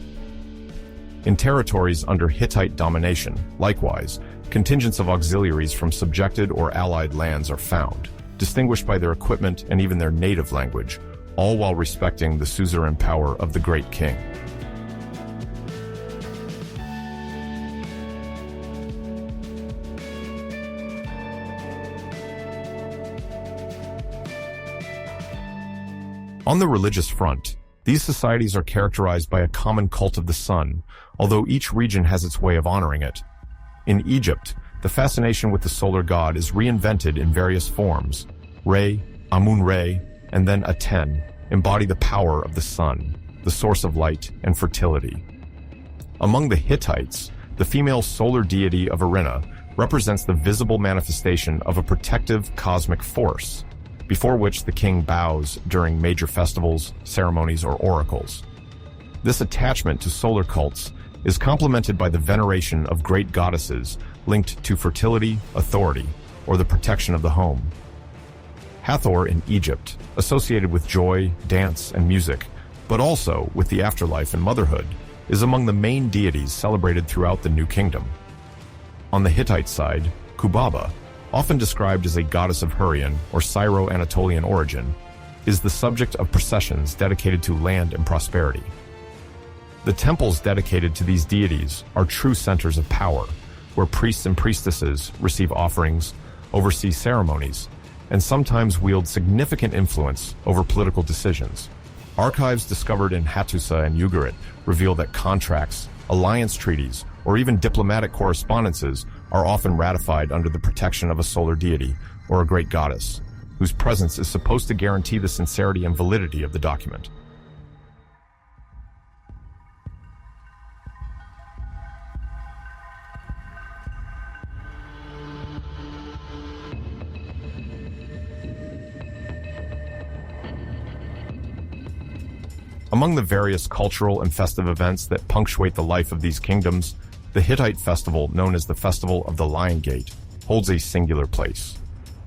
In territories under Hittite domination, likewise, contingents of auxiliaries from subjected or allied lands are found, distinguished by their equipment and even their native language, all while respecting the suzerain power of the great king. On the religious front, these societies are characterized by a common cult of the sun, although each region has its way of honoring it. In Egypt, the fascination with the solar god is reinvented in various forms. Re, Amun-Re, and then Aten embody the power of the sun, the source of light and fertility. Among the Hittites, the female solar deity of Irina represents the visible manifestation of a protective cosmic force, before which the king bows during major festivals, ceremonies, or oracles. This attachment to solar cults is complemented by the veneration of great goddesses linked to fertility, authority, or the protection of the home. Hathor in Egypt, associated with joy, dance, and music, but also with the afterlife and motherhood, is among the main deities celebrated throughout the New Kingdom. On the Hittite side, Kubaba, often described as a goddess of Hurrian or Syro-Anatolian origin, is the subject of processions dedicated to land and prosperity. The temples dedicated to these deities are true centers of power, where priests and priestesses receive offerings, oversee ceremonies, and sometimes wield significant influence over political decisions. Archives discovered in Hattusa and Ugarit reveal that contracts, alliance treaties, or even diplomatic correspondences are often ratified under the protection of a solar deity or a great goddess, whose presence is supposed to guarantee the sincerity and validity of the document. Among the various cultural and festive events that punctuate the life of these kingdoms, the Hittite festival, known as the Festival of the Lion Gate, holds a singular place.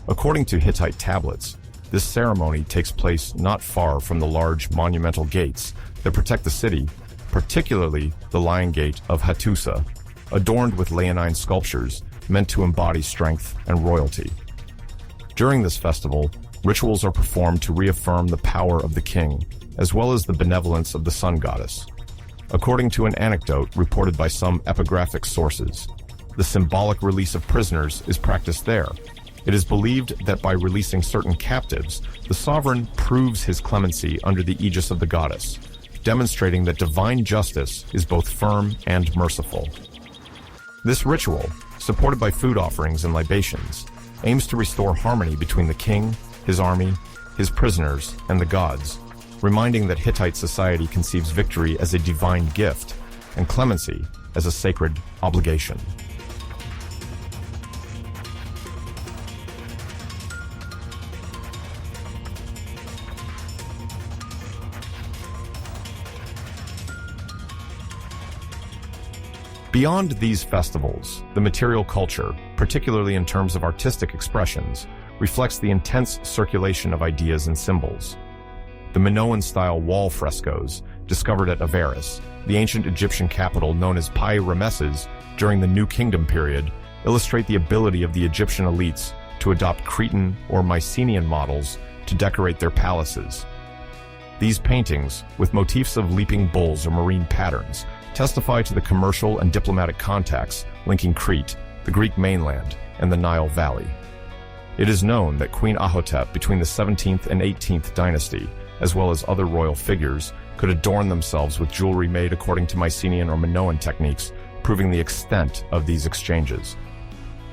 According to Hittite tablets, this ceremony takes place not far from the large monumental gates that protect the city, particularly the Lion Gate of Hattusa, adorned with leonine sculptures meant to embody strength and royalty. During this festival, rituals are performed to reaffirm the power of the king, as well as the benevolence of the sun goddess. According to an anecdote reported by some epigraphic sources, the symbolic release of prisoners is practiced there. It is believed that by releasing certain captives, the sovereign proves his clemency under the aegis of the goddess, demonstrating that divine justice is both firm and merciful. This ritual, supported by food offerings and libations, aims to restore harmony between the king, his army, his prisoners, and the gods, reminding that Hittite society conceives victory as a divine gift and clemency as a sacred obligation. Beyond these festivals, the material culture, particularly in terms of artistic expressions, reflects the intense circulation of ideas and symbols. The Minoan-style wall frescoes, discovered at Avaris, the ancient Egyptian capital known as Pi-Rameses during the New Kingdom period, illustrate the ability of the Egyptian elites to adopt Cretan or Mycenaean models to decorate their palaces. These paintings, with motifs of leaping bulls or marine patterns, testify to the commercial and diplomatic contacts linking Crete, the Greek mainland, and the Nile Valley. It is known that Queen Ahotep between the 17th and 18th dynasty, as well as other royal figures, could adorn themselves with jewelry made according to Mycenaean or Minoan techniques, proving the extent of these exchanges.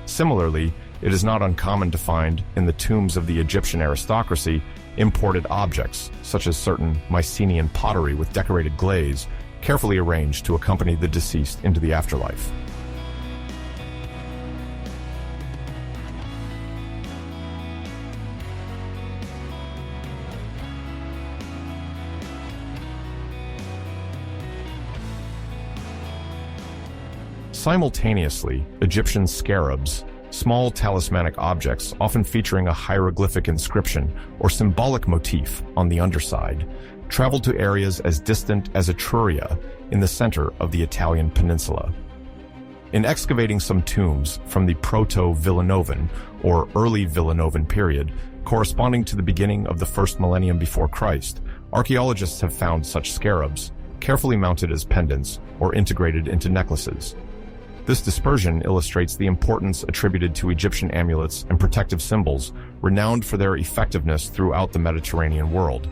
Similarly, it is not uncommon to find in the tombs of the Egyptian aristocracy imported objects, such as certain Mycenaean pottery with decorated glaze, carefully arranged to accompany the deceased into the afterlife. Simultaneously, Egyptian scarabs, small talismanic objects often featuring a hieroglyphic inscription or symbolic motif on the underside, traveled to areas as distant as Etruria in the center of the Italian peninsula. In excavating some tombs from the Proto-Villanovan or early Villanovan period, corresponding to the beginning of the first millennium before Christ, archaeologists have found such scarabs, carefully mounted as pendants or integrated into necklaces. This dispersion illustrates the importance attributed to Egyptian amulets and protective symbols, renowned for their effectiveness throughout the Mediterranean world.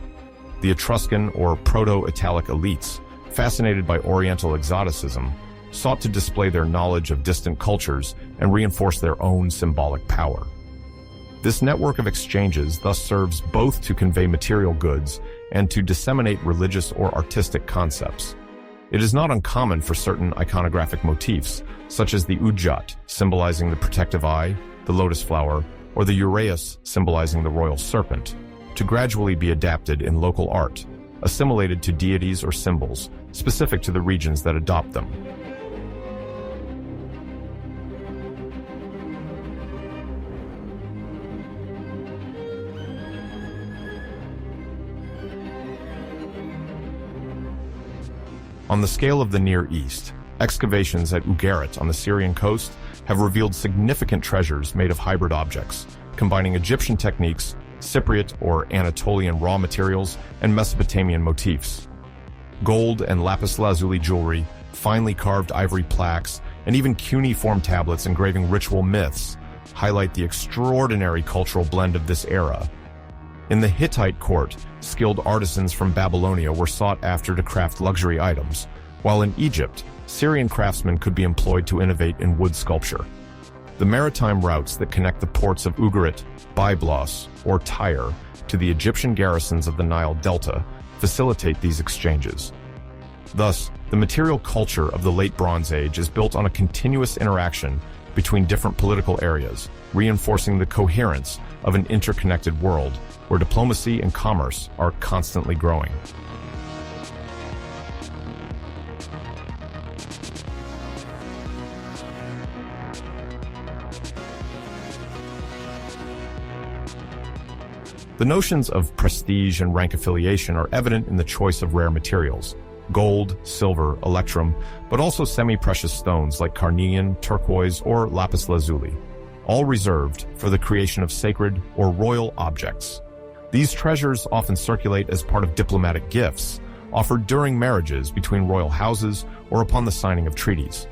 The Etruscan or Proto-Italic elites, fascinated by Oriental exoticism, sought to display their knowledge of distant cultures and reinforce their own symbolic power. This network of exchanges thus serves both to convey material goods and to disseminate religious or artistic concepts. It is not uncommon for certain iconographic motifs, such as the ujat, symbolizing the protective eye, the lotus flower, or the uraeus, symbolizing the royal serpent, to gradually be adapted in local art, assimilated to deities or symbols, specific to the regions that adopt them. On the scale of the Near East, excavations at Ugarit on the Syrian coast have revealed significant treasures made of hybrid objects, combining Egyptian techniques, Cypriot or Anatolian raw materials, and Mesopotamian motifs. Gold and lapis lazuli jewelry, finely carved ivory plaques, and even cuneiform tablets engraving ritual myths highlight the extraordinary cultural blend of this era. In the Hittite court, skilled artisans from Babylonia were sought after to craft luxury items, while in Egypt, Syrian craftsmen could be employed to innovate in wood sculpture. The maritime routes that connect the ports of Ugarit, Byblos, or Tyre to the Egyptian garrisons of the Nile Delta facilitate these exchanges. Thus, the material culture of the Late Bronze Age is built on a continuous interaction between different political areas, reinforcing the coherence of an interconnected world where diplomacy and commerce are constantly growing. The notions of prestige and rank affiliation are evident in the choice of rare materials: gold, silver, electrum, but also semi-precious stones like carnelian, turquoise, or lapis lazuli, all reserved for the creation of sacred or royal objects. These treasures often circulate as part of diplomatic gifts, offered during marriages between royal houses or upon the signing of treaties.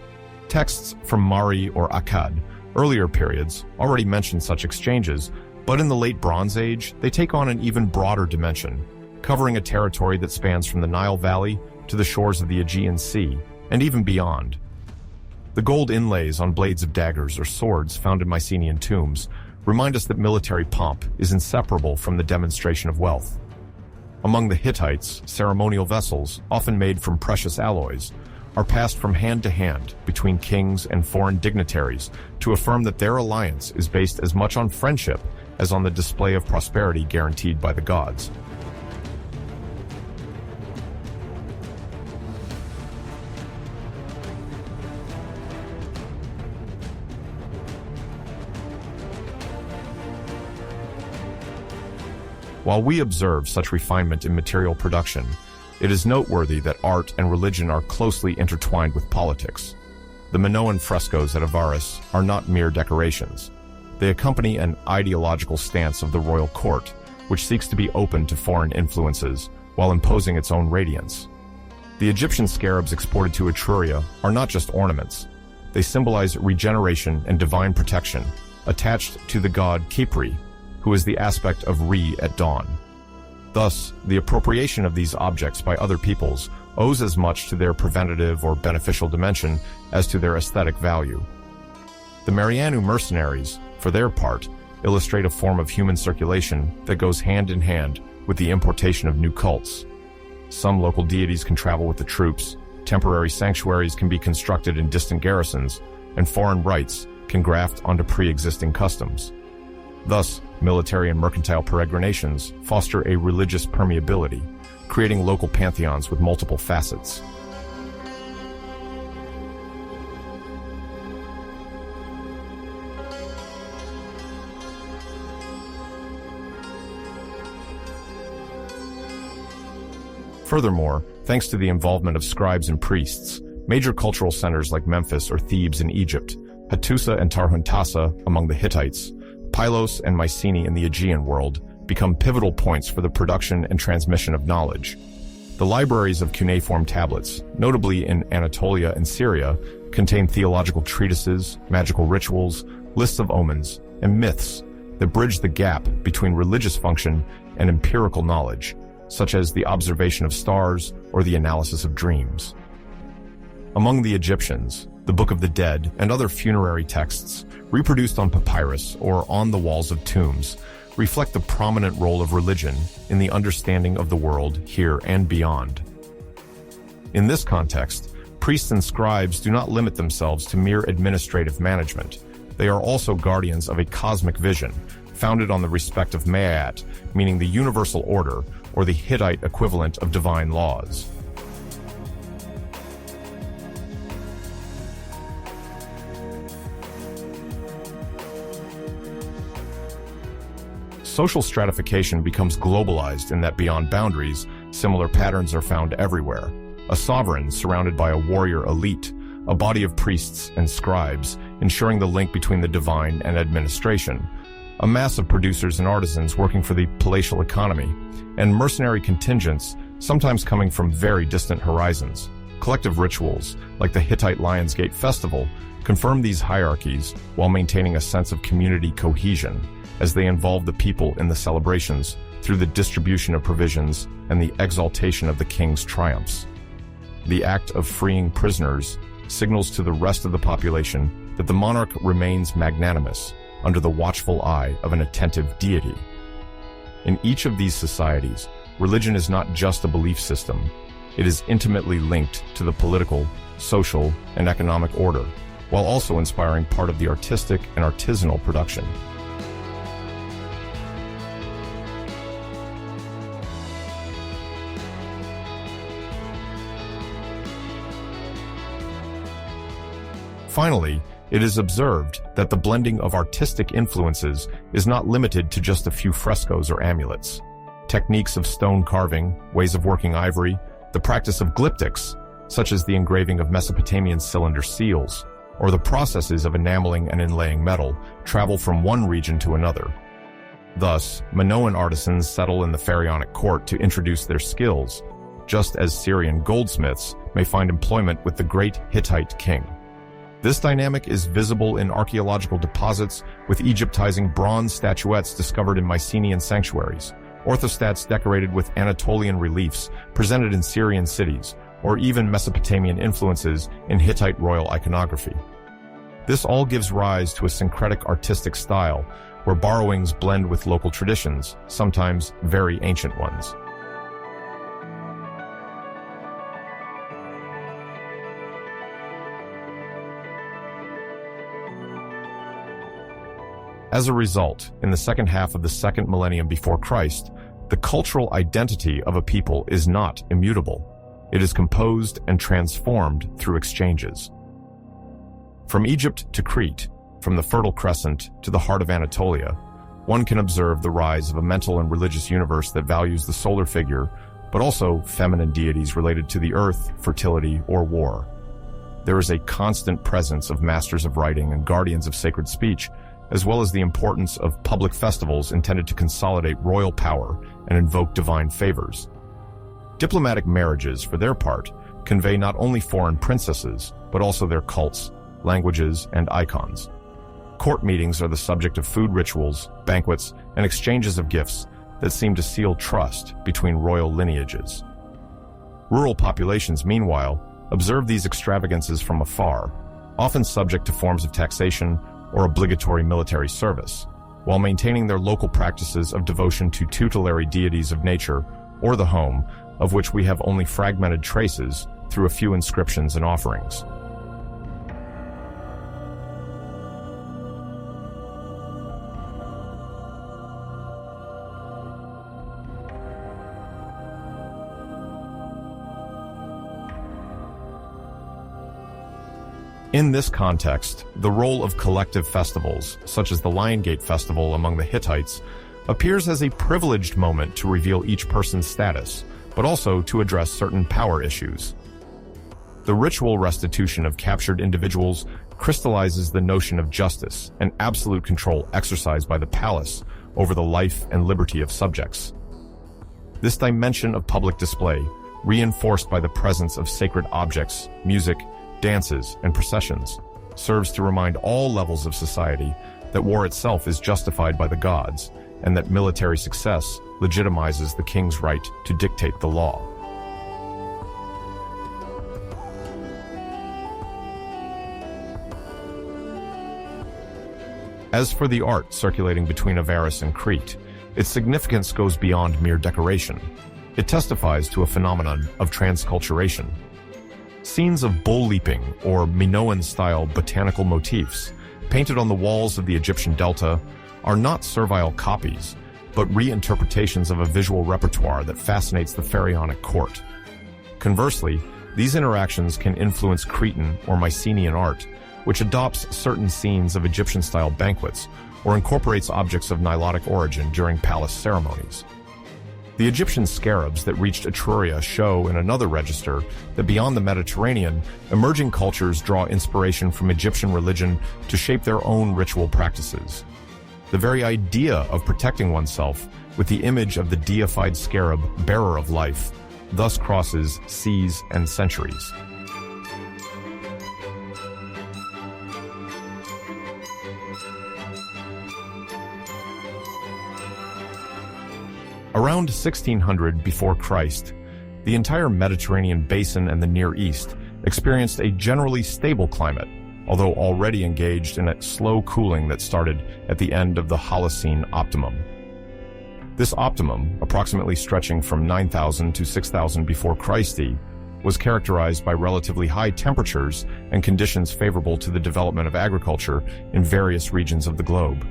Texts from Mari or Akkad, earlier periods, already mention such exchanges, but in the Late Bronze Age, they take on an even broader dimension, covering a territory that spans from the Nile Valley to the shores of the Aegean Sea, and even beyond. The gold inlays on blades of daggers or swords found in Mycenaean tombs remind us that military pomp is inseparable from the demonstration of wealth. Among the Hittites, ceremonial vessels, often made from precious alloys, are passed from hand to hand between kings and foreign dignitaries to affirm that their alliance is based as much on friendship as on the display of prosperity guaranteed by the gods. While we observe such refinement in material production, it is noteworthy that art and religion are closely intertwined with politics. The Minoan frescoes at Avaris are not mere decorations. They accompany an ideological stance of the royal court, which seeks to be open to foreign influences while imposing its own radiance. The Egyptian scarabs exported to Etruria are not just ornaments. They symbolize regeneration and divine protection, attached to the god Khepri, who is the aspect of Re at dawn. Thus, the appropriation of these objects by other peoples owes as much to their preventative or beneficial dimension as to their aesthetic value. The Marianu mercenaries, for their part, illustrate a form of human circulation that goes hand in hand with the importation of new cults. Some local deities can travel with the troops, temporary sanctuaries can be constructed in distant garrisons, and foreign rites can graft onto pre-existing customs. Thus, military and mercantile peregrinations foster a religious permeability, creating local pantheons with multiple facets. Furthermore, thanks to the involvement of scribes and priests, major cultural centers like Memphis or Thebes in Egypt, Hattusa and Tarhuntassa among the Hittites, Pylos and Mycenae in the Aegean world become pivotal points for the production and transmission of knowledge. The libraries of cuneiform tablets, notably in Anatolia and Syria, contain theological treatises, magical rituals, lists of omens, and myths that bridge the gap between religious function and empirical knowledge, such as the observation of stars or the analysis of dreams. Among the Egyptians, the Book of the Dead and other funerary texts, reproduced on papyrus or on the walls of tombs, reflect the prominent role of religion in the understanding of the world here and beyond. In this context, priests and scribes do not limit themselves to mere administrative management. They are also guardians of a cosmic vision, founded on the respect of Ma'at, meaning the universal order, or the Hittite equivalent of divine laws. Social stratification becomes globalized in that beyond boundaries, similar patterns are found everywhere. A sovereign surrounded by a warrior elite, a body of priests and scribes, ensuring the link between the divine and administration, a mass of producers and artisans working for the palatial economy, and mercenary contingents, sometimes coming from very distant horizons. Collective rituals, like the Hittite Lion's Gate Festival, confirm these hierarchies while maintaining a sense of community cohesion, as they involve the people in the celebrations through the distribution of provisions and the exaltation of the king's triumphs. The act of freeing prisoners signals to the rest of the population that the monarch remains magnanimous under the watchful eye of an attentive deity. In each of these societies, religion is not just a belief system. It is intimately linked to the political, social, and economic order, while also inspiring part of the artistic and artisanal production. Finally, it is observed that the blending of artistic influences is not limited to just a few frescoes or amulets. Techniques of stone carving, ways of working ivory, the practice of glyptics, such as the engraving of Mesopotamian cylinder seals, or the processes of enameling and inlaying metal, travel from one region to another. Thus, Minoan artisans settle in the pharaonic court to introduce their skills, just as Syrian goldsmiths may find employment with the great Hittite king. This dynamic is visible in archaeological deposits with Egyptizing bronze statuettes discovered in Mycenaean sanctuaries, orthostats decorated with Anatolian reliefs presented in Syrian cities, or even Mesopotamian influences in Hittite royal iconography. This all gives rise to a syncretic artistic style where borrowings blend with local traditions, sometimes very ancient ones. As a result, in the second half of the second millennium before Christ, the cultural identity of a people is not immutable. It is composed and transformed through exchanges. From Egypt to Crete, from the Fertile Crescent to the heart of Anatolia, one can observe the rise of a mental and religious universe that values the solar figure, but also feminine deities related to the earth, fertility, or war. There is a constant presence of masters of writing and guardians of sacred speech, as well as the importance of public festivals intended to consolidate royal power and invoke divine favors. Diplomatic marriages, for their part, convey not only foreign princesses, but also their cults, languages, and icons. Court meetings are the subject of food rituals, banquets, and exchanges of gifts that seem to seal trust between royal lineages. Rural populations, meanwhile, observe these extravagances from afar, often subject to forms of taxation or obligatory military service, while maintaining their local practices of devotion to tutelary deities of nature or the home, of which we have only fragmented traces through a few inscriptions and offerings. In this context, the role of collective festivals, such as the Lion Gate Festival among the Hittites, appears as a privileged moment to reveal each person's status, but also to address certain power issues. The ritual restitution of captured individuals crystallizes the notion of justice and absolute control exercised by the palace over the life and liberty of subjects. This dimension of public display, reinforced by the presence of sacred objects, music, dances, and processions, serves to remind all levels of society that war itself is justified by the gods, and that military success legitimizes the king's right to dictate the law. As for the art circulating between Avaris and Crete, its significance goes beyond mere decoration. It testifies to a phenomenon of transculturation. Scenes of bull leaping or Minoan-style botanical motifs painted on the walls of the Egyptian delta are not servile copies, but reinterpretations of a visual repertoire that fascinates the pharaonic court. Conversely, these interactions can influence Cretan or Mycenaean art, which adopts certain scenes of Egyptian-style banquets or incorporates objects of Nilotic origin during palace ceremonies. The Egyptian scarabs that reached Etruria show in another register that beyond the Mediterranean, emerging cultures draw inspiration from Egyptian religion to shape their own ritual practices. The very idea of protecting oneself with the image of the deified scarab, bearer of life, thus crosses seas and centuries. Around 1600 before Christ, the entire Mediterranean basin and the Near East experienced a generally stable climate, although already engaged in a slow cooling that started at the end of the Holocene optimum. This optimum, approximately stretching from 9000 to 6000 before Christi, was characterized by relatively high temperatures and conditions favorable to the development of agriculture in various regions of the globe.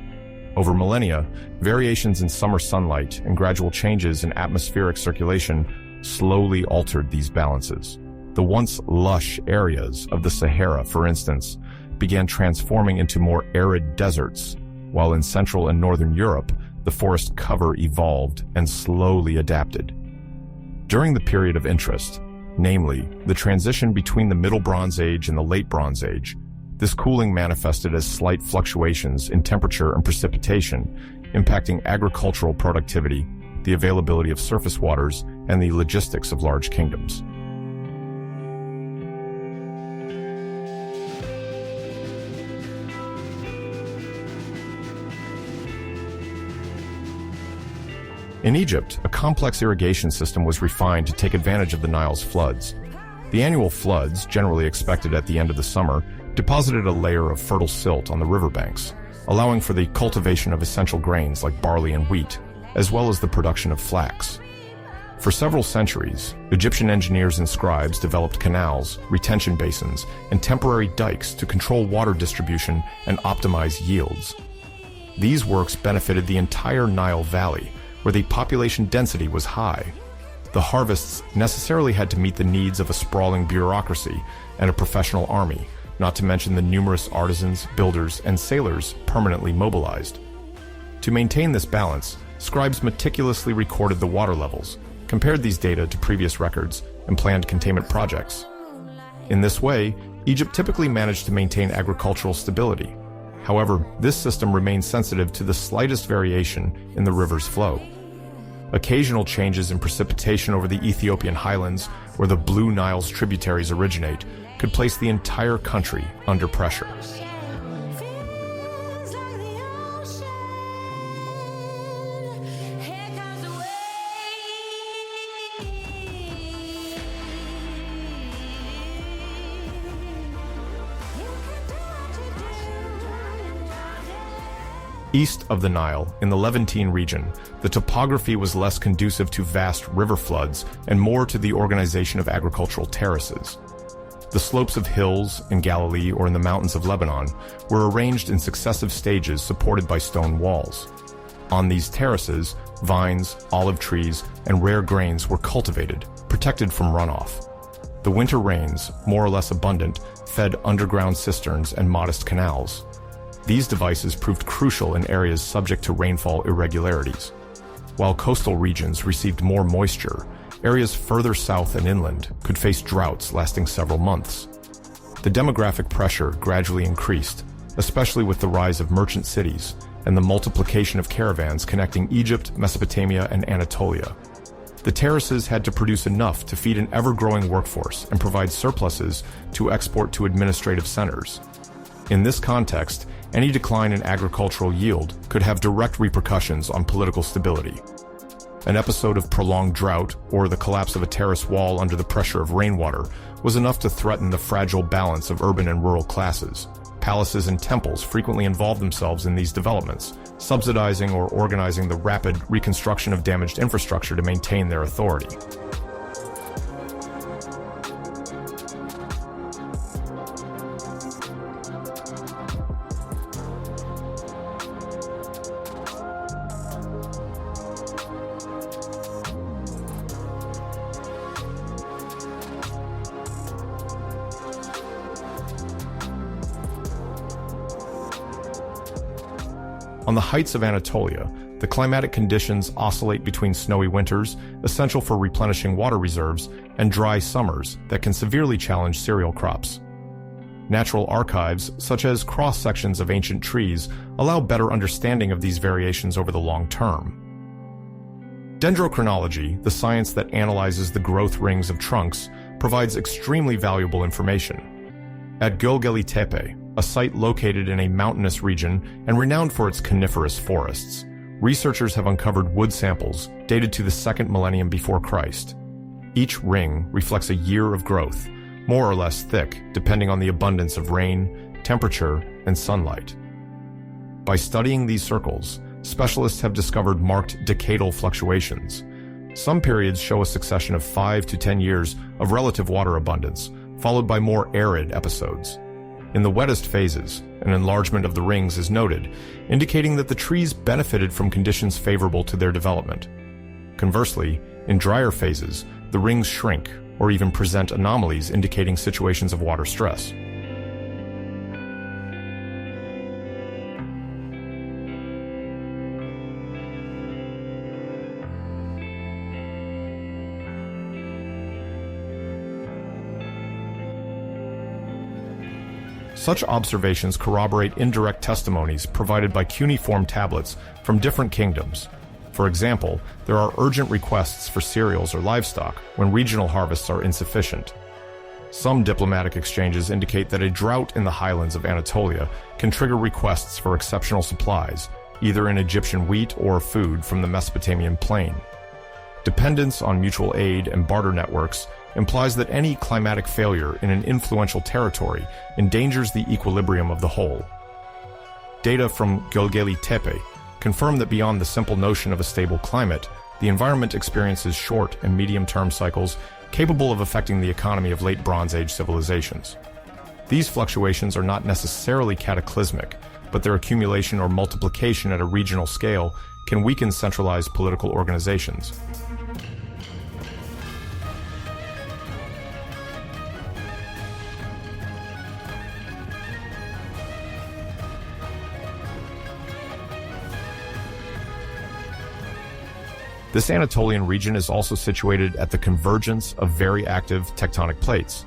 Over millennia, variations in summer sunlight and gradual changes in atmospheric circulation slowly altered these balances. The once lush areas of the Sahara, for instance, began transforming into more arid deserts, while in Central and Northern Europe, the forest cover evolved and slowly adapted. During the period of interest, namely, the transition between the Middle Bronze Age and the Late Bronze Age, this cooling manifested as slight fluctuations in temperature and precipitation, impacting agricultural productivity, the availability of surface waters, and the logistics of large kingdoms. In Egypt, a complex irrigation system was refined to take advantage of the Nile's floods. The annual floods, generally expected at the end of the summer, deposited a layer of fertile silt on the riverbanks, allowing for the cultivation of essential grains like barley and wheat, as well as the production of flax. For several centuries, Egyptian engineers and scribes developed canals, retention basins, and temporary dikes to control water distribution and optimize yields. These works benefited the entire Nile Valley, where the population density was high. The harvests necessarily had to meet the needs of a sprawling bureaucracy and a professional army, not to mention the numerous artisans, builders, and sailors permanently mobilized. To maintain this balance, scribes meticulously recorded the water levels, compared these data to previous records, and planned containment projects. In this way, Egypt typically managed to maintain agricultural stability. However, this system remained sensitive to the slightest variation in the river's flow. Occasional changes in precipitation over the Ethiopian highlands, where the Blue Nile's tributaries originate, could place the entire country under pressure. East of the Nile, in the Levantine region, the topography was less conducive to vast river floods and more to the organization of agricultural terraces. The slopes of hills in Galilee or in the mountains of Lebanon were arranged in successive stages supported by stone walls. On these terraces, vines, olive trees, and rare grains were cultivated, protected from runoff. The winter rains, more or less abundant, fed underground cisterns and modest canals. These devices proved crucial in areas subject to rainfall irregularities. While coastal regions received more moisture, areas further south and inland could face droughts lasting several months. The demographic pressure gradually increased, especially with the rise of merchant cities and the multiplication of caravans connecting Egypt, Mesopotamia, and Anatolia. The terraces had to produce enough to feed an ever-growing workforce and provide surpluses to export to administrative centers. In this context, any decline in agricultural yield could have direct repercussions on political stability. An episode of prolonged drought, or the collapse of a terrace wall under the pressure of rainwater, was enough to threaten the fragile balance of urban and rural classes. Palaces and temples frequently involved themselves in these developments, subsidizing or organizing the rapid reconstruction of damaged infrastructure to maintain their authority. On the heights of Anatolia, the climatic conditions oscillate between snowy winters, essential for replenishing water reserves, and dry summers that can severely challenge cereal crops. Natural archives, such as cross-sections of ancient trees, allow better understanding of these variations over the long term. Dendrochronology, the science that analyzes the growth rings of trunks, provides extremely valuable information. At Gölgeli Tepe, a site located in a mountainous region and renowned for its coniferous forests, researchers have uncovered wood samples dated to the 2nd millennium before Christ. Each ring reflects a year of growth, more or less thick, depending on the abundance of rain, temperature, and sunlight. By studying these circles, specialists have discovered marked decadal fluctuations. Some periods show a succession of 5 to 10 years of relative water abundance, followed by more arid episodes. In the wettest phases, an enlargement of the rings is noted, indicating that the trees benefited from conditions favorable to their development. Conversely, in drier phases, the rings shrink or even present anomalies indicating situations of water stress. Such observations corroborate indirect testimonies provided by cuneiform tablets from different kingdoms. For example, there are urgent requests for cereals or livestock when regional harvests are insufficient. Some diplomatic exchanges indicate that a drought in the highlands of Anatolia can trigger requests for exceptional supplies, either in Egyptian wheat or food from the Mesopotamian plain. Dependence on mutual aid and barter networks implies that any climatic failure in an influential territory endangers the equilibrium of the whole. Data from Gölgeli Tepe confirm that beyond the simple notion of a stable climate, the environment experiences short and medium-term cycles capable of affecting the economy of late Bronze Age civilizations. These fluctuations are not necessarily cataclysmic, but their accumulation or multiplication at a regional scale can weaken centralized political organizations. This Anatolian region is also situated at the convergence of very active tectonic plates.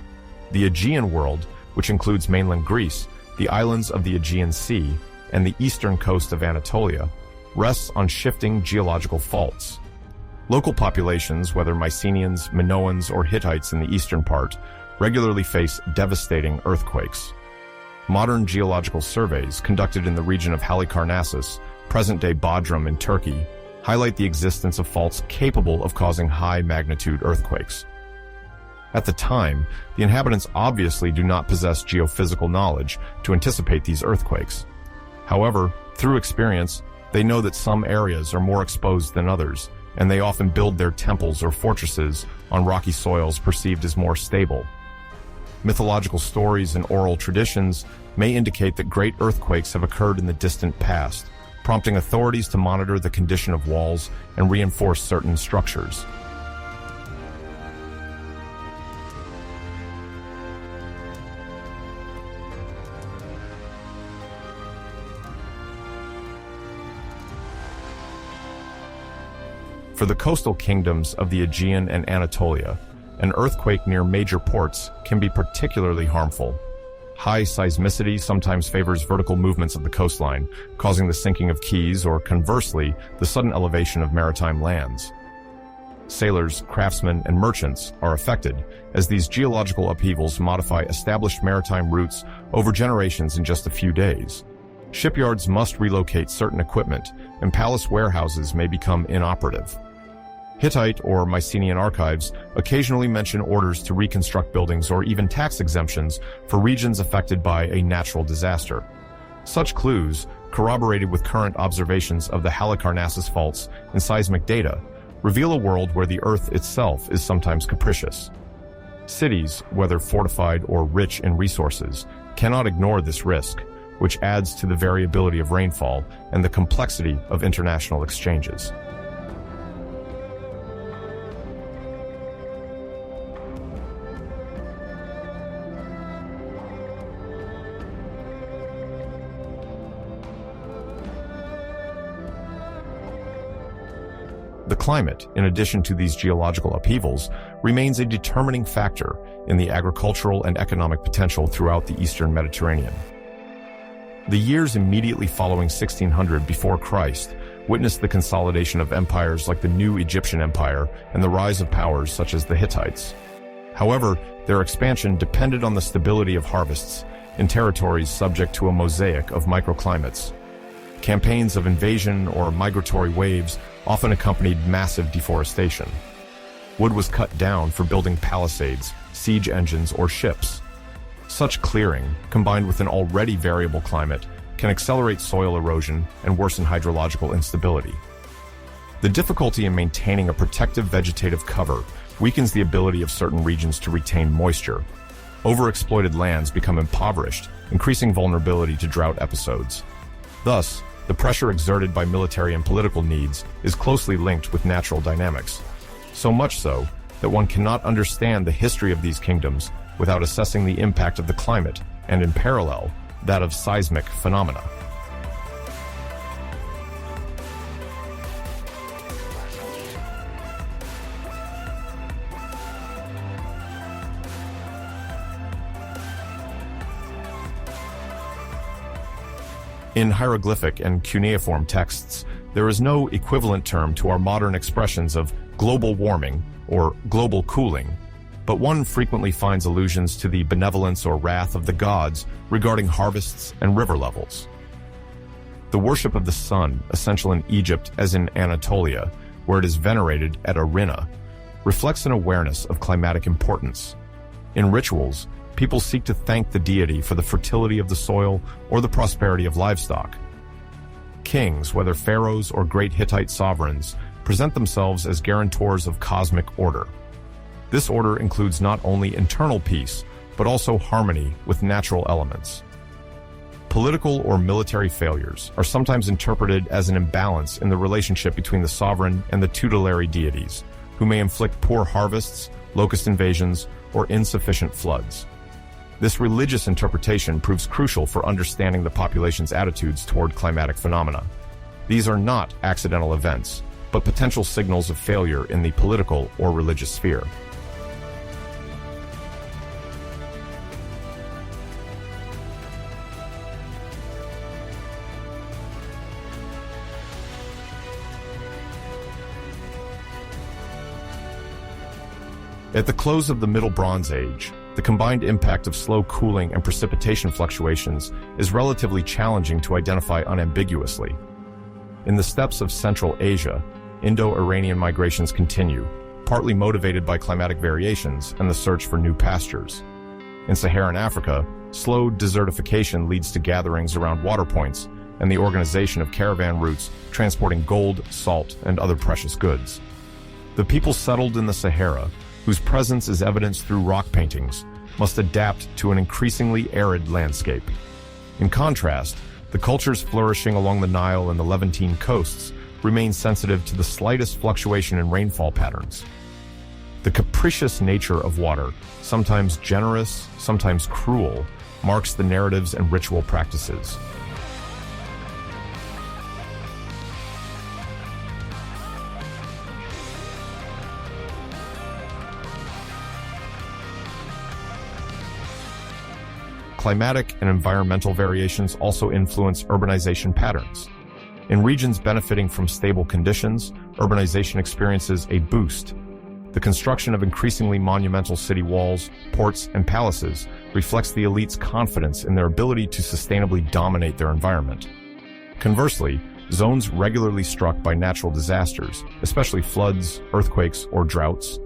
The Aegean world, which includes mainland Greece, the islands of the Aegean Sea, and the eastern coast of Anatolia, rests on shifting geological faults. Local populations, whether Mycenaeans, Minoans, or Hittites in the eastern part, regularly face devastating earthquakes. Modern geological surveys conducted in the region of Halicarnassus, present-day Bodrum in Turkey, highlight the existence of faults capable of causing high-magnitude earthquakes. At the time, the inhabitants obviously do not possess geophysical knowledge to anticipate these earthquakes. However, through experience, they know that some areas are more exposed than others, and they often build their temples or fortresses on rocky soils perceived as more stable. Mythological stories and oral traditions may indicate that great earthquakes have occurred in the distant past, prompting authorities to monitor the condition of walls and reinforce certain structures. For the coastal kingdoms of the Aegean and Anatolia, an earthquake near major ports can be particularly harmful. High seismicity sometimes favors vertical movements of the coastline, causing the sinking of quays or, conversely, the sudden elevation of maritime lands. Sailors, craftsmen, and merchants are affected, as these geological upheavals modify established maritime routes over generations in just a few days. Shipyards must relocate certain equipment, and palace warehouses may become inoperative. Hittite or Mycenaean archives occasionally mention orders to reconstruct buildings or even tax exemptions for regions affected by a natural disaster. Such clues, corroborated with current observations of the Halicarnassus faults and seismic data, reveal a world where the Earth itself is sometimes capricious. Cities, whether fortified or rich in resources, cannot ignore this risk, which adds to the variability of rainfall and the complexity of international exchanges. The climate, in addition to these geological upheavals, remains a determining factor in the agricultural and economic potential throughout the eastern Mediterranean. The years immediately following 1600 before Christ witnessed the consolidation of empires like the new Egyptian Empire and the rise of powers such as the Hittites. However, their expansion depended on the stability of harvests in territories subject to a mosaic of microclimates. Campaigns of invasion or migratory waves often accompanied massive deforestation. Wood was cut down for building palisades, siege engines, or ships. Such clearing, combined with an already variable climate, can accelerate soil erosion and worsen hydrological instability. The difficulty in maintaining a protective vegetative cover weakens the ability of certain regions to retain moisture. Overexploited lands become impoverished, increasing vulnerability to drought episodes. Thus, the pressure exerted by military and political needs is closely linked with natural dynamics. So much so that one cannot understand the history of these kingdoms without assessing the impact of the climate and, in parallel, that of seismic phenomena. In hieroglyphic and cuneiform texts, there is no equivalent term to our modern expressions of global warming or global cooling, but one frequently finds allusions to the benevolence or wrath of the gods regarding harvests and river levels. The worship of the sun, essential in Egypt as in Anatolia, where it is venerated at Arina, reflects an awareness of climatic importance. In rituals, people seek to thank the deity for the fertility of the soil or the prosperity of livestock. Kings, whether pharaohs or great Hittite sovereigns, present themselves as guarantors of cosmic order. This order includes not only internal peace, but also harmony with natural elements. Political or military failures are sometimes interpreted as an imbalance in the relationship between the sovereign and the tutelary deities, who may inflict poor harvests, locust invasions, or insufficient floods. This religious interpretation proves crucial for understanding the population's attitudes toward climatic phenomena. These are not accidental events. but potential signals of failure in the political or religious sphere. At the close of the Middle Bronze Age, the combined impact of slow cooling and precipitation fluctuations is relatively challenging to identify unambiguously. In the steppes of Central Asia, Indo-Iranian migrations continue, partly motivated by climatic variations and the search for new pastures. In Saharan Africa, slow desertification leads to gatherings around water points and the organization of caravan routes transporting gold, salt, and other precious goods. The people settled in the Sahara, whose presence is evidenced through rock paintings, must adapt to an increasingly arid landscape. In contrast, the cultures flourishing along the Nile and the Levantine coasts remain sensitive to the slightest fluctuation in rainfall patterns. The capricious nature of water, sometimes generous, sometimes cruel, marks the narratives and ritual practices. Climatic and environmental variations also influence urbanization patterns. In regions benefiting from stable conditions, urbanization experiences a boost. The construction of increasingly monumental city walls, ports, and palaces reflects the elite's confidence in their ability to sustainably dominate their environment. Conversely, zones regularly struck by natural disasters, especially floods, earthquakes, or droughts,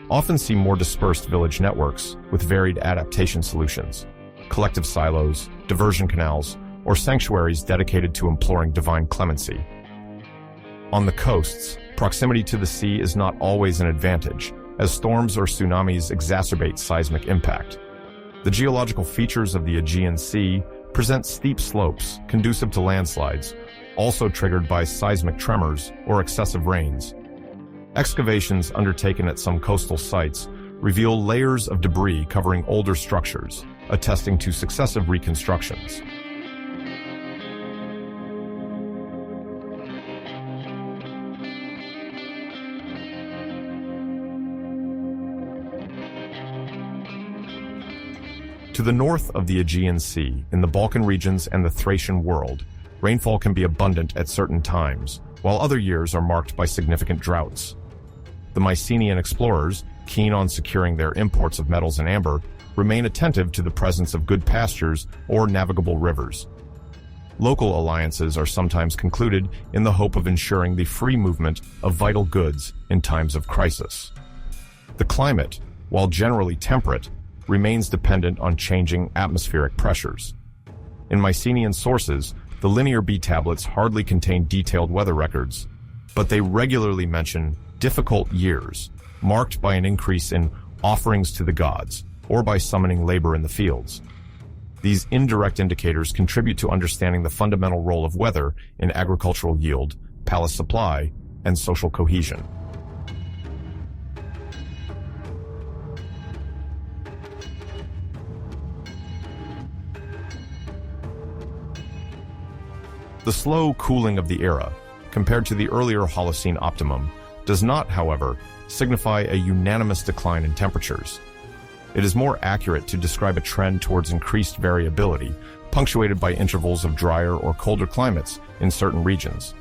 often see more dispersed village networks with varied adaptation solutions. Collective silos, diversion canals, or sanctuaries dedicated to imploring divine clemency. On the coasts, proximity to the sea is not always an advantage, as storms or tsunamis exacerbate seismic impact. The geological features of the Aegean Sea present steep slopes conducive to landslides, also triggered by seismic tremors or excessive rains. Excavations undertaken at some coastal sites reveal layers of debris covering older structures, attesting to successive reconstructions. To the north of the Aegean Sea, in the Balkan regions and the Thracian world, rainfall can be abundant at certain times, while other years are marked by significant droughts. The Mycenaean explorers, keen on securing their imports of metals and amber, remain attentive to the presence of good pastures or navigable rivers. Local alliances are sometimes concluded in the hope of ensuring the free movement of vital goods in times of crisis. The climate, while generally temperate, remains dependent on changing atmospheric pressures. In Mycenaean sources, the Linear B tablets hardly contain detailed weather records, but they regularly mention difficult years, marked by an increase in offerings to the gods, or by summoning labor in the fields. These indirect indicators contribute to understanding the fundamental role of weather in agricultural yield, palace supply, and social cohesion. The slow cooling of the era, compared to the earlier Holocene optimum, does not, however, signify a unanimous decline in temperatures. It is more accurate to describe a trend towards increased variability, punctuated by intervals of drier or colder climates in certain regions.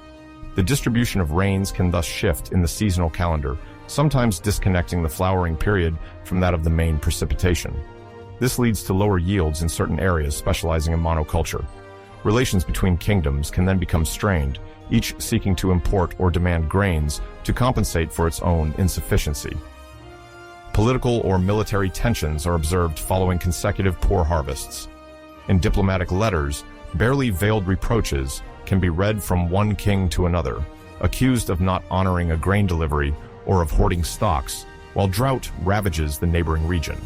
The distribution of rains can thus shift in the seasonal calendar, sometimes disconnecting the flowering period from that of the main precipitation. This leads to lower yields in certain areas specializing in monoculture. Relations between kingdoms can then become strained, each seeking to import or demand grains to compensate for its own insufficiency. Political or military tensions are observed following consecutive poor harvests. In diplomatic letters, barely veiled reproaches can be read from one king to another, accused of not honoring a grain delivery or of hoarding stocks, while drought ravages the neighboring region.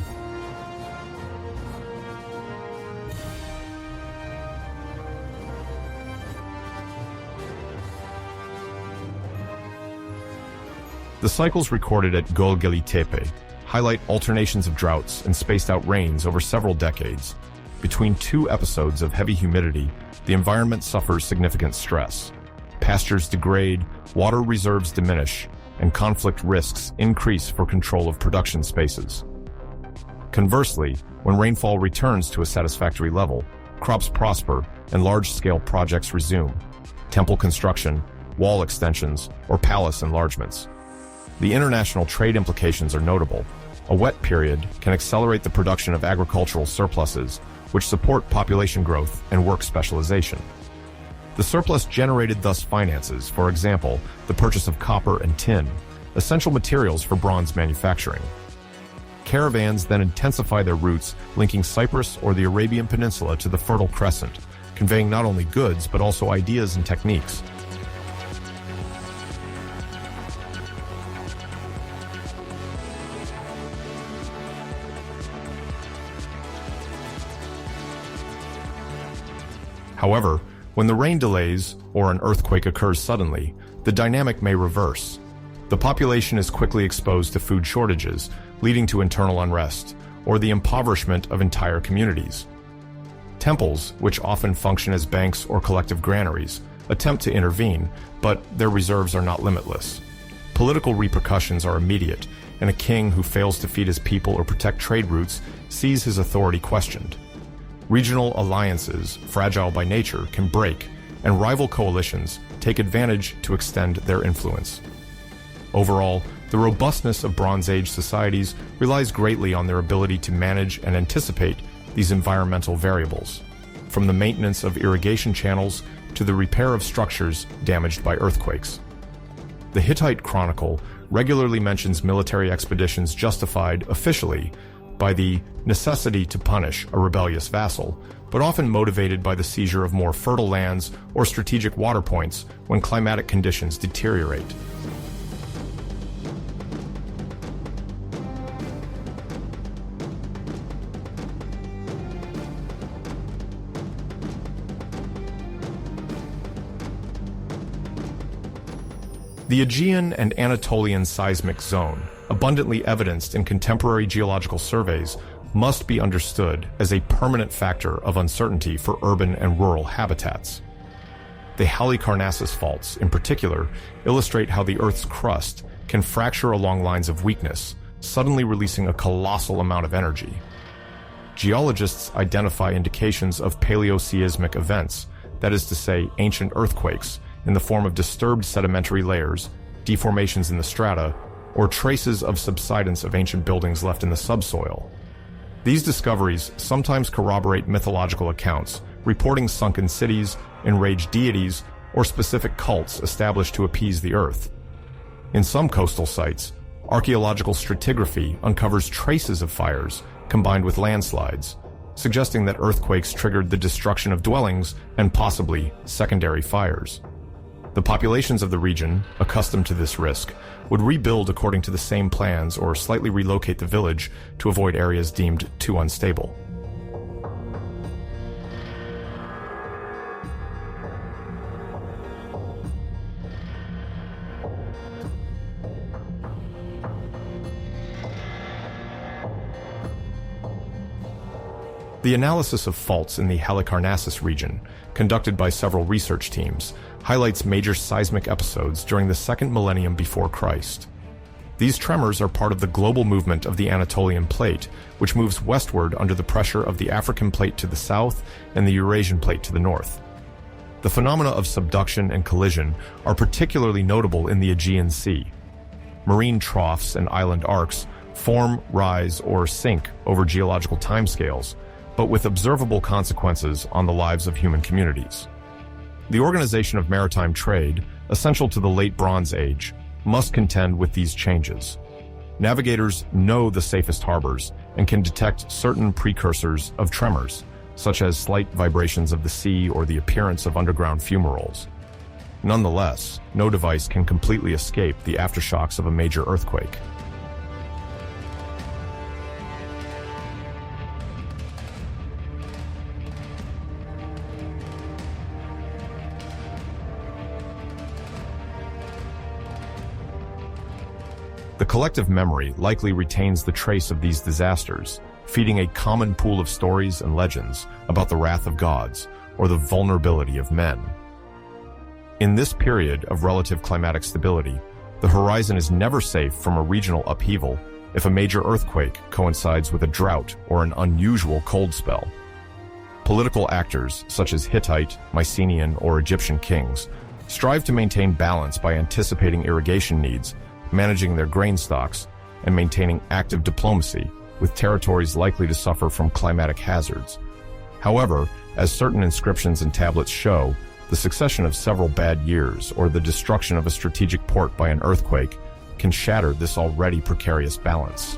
The cycles recorded at Gölgeli Tepe highlight alternations of droughts and spaced-out rains over several decades. Between two episodes of heavy humidity, the environment suffers significant stress. pastures degrade, water reserves diminish, and conflict risks increase for control of production spaces. Conversely, when rainfall returns to a satisfactory level, crops prosper and large-scale projects resume: temple construction, wall extensions, or palace enlargements. The international trade implications are notable. A wet period can accelerate the production of agricultural surpluses, which support population growth and work specialization. The surplus generated thus finances, for example, the purchase of copper and tin, essential materials for bronze manufacturing. Caravans then intensify their routes, linking Cyprus or the Arabian Peninsula to the Fertile Crescent, conveying not only goods but also ideas and techniques. However, when the rain delays or an earthquake occurs suddenly, the dynamic may reverse. The population is quickly exposed to food shortages, leading to internal unrest, or the impoverishment of entire communities. Temples, which often function as banks or collective granaries, attempt to intervene, but their reserves are not limitless. Political repercussions are immediate, and a king who fails to feed his people or protect trade routes sees his authority questioned. Regional alliances, fragile by nature, can break, and rival coalitions take advantage to extend their influence. Overall, the robustness of Bronze Age societies relies greatly on their ability to manage and anticipate these environmental variables, from the maintenance of irrigation channels to the repair of structures damaged by earthquakes. The Hittite Chronicle regularly mentions military expeditions justified officially by the necessity to punish a rebellious vassal, but often motivated by the seizure of more fertile lands or strategic water points when climatic conditions deteriorate. The Aegean and Anatolian seismic zone, abundantly evidenced in contemporary geological surveys, must be understood as a permanent factor of uncertainty for urban and rural habitats. The Halicarnassus faults, in particular, illustrate how the Earth's crust can fracture along lines of weakness, suddenly releasing a colossal amount of energy. Geologists identify indications of paleoseismic events, that is to say, ancient earthquakes, in the form of disturbed sedimentary layers, deformations in the strata, or traces of subsidence of ancient buildings left in the subsoil. These discoveries sometimes corroborate mythological accounts, reporting sunken cities, enraged deities, or specific cults established to appease the earth. In some coastal sites, archaeological stratigraphy uncovers traces of fires combined with landslides, suggesting that earthquakes triggered the destruction of dwellings and possibly secondary fires. The populations of the region, accustomed to this risk, would rebuild according to the same plans or slightly relocate the village to avoid areas deemed too unstable. The analysis of faults in the Halicarnassus region, conducted by several research teams, highlights major seismic episodes during the second millennium before Christ. These tremors are part of the global movement of the Anatolian Plate, which moves westward under the pressure of the African Plate to the south and the Eurasian Plate to the north. The phenomena of subduction and collision are particularly notable in the Aegean Sea. Marine troughs and island arcs form, rise, or sink over geological timescales, but with observable consequences on the lives of human communities. The organization of maritime trade, essential to the late Bronze Age, must contend with these changes. Navigators know the safest harbors and can detect certain precursors of tremors, such as slight vibrations of the sea or the appearance of underground fumaroles. Nonetheless, no device can completely escape the aftershocks of a major earthquake. The collective memory likely retains the trace of these disasters, feeding a common pool of stories and legends about the wrath of gods or the vulnerability of men. In this period of relative climatic stability, the horizon is never safe from a regional upheaval if a major earthquake coincides with a drought or an unusual cold spell. Political actors, such as Hittite, Mycenaean, or Egyptian kings, strive to maintain balance by anticipating irrigation needs, managing their grain stocks, and maintaining active diplomacy with territories likely to suffer from climatic hazards. However, as certain inscriptions and tablets show, the succession of several bad years or the destruction of a strategic port by an earthquake can shatter this already precarious balance.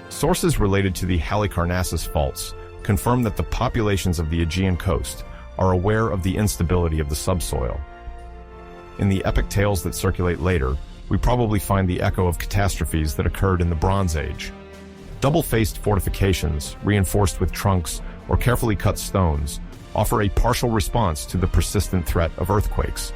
Sources related to the Halicarnassus faults confirm that the populations of the Aegean coast are aware of the instability of the subsoil. In the epic tales that circulate later, we probably find the echo of catastrophes that occurred in the Bronze Age. Double-faced fortifications, reinforced with trunks or carefully cut stones, offer a partial response to the persistent threat of earthquakes.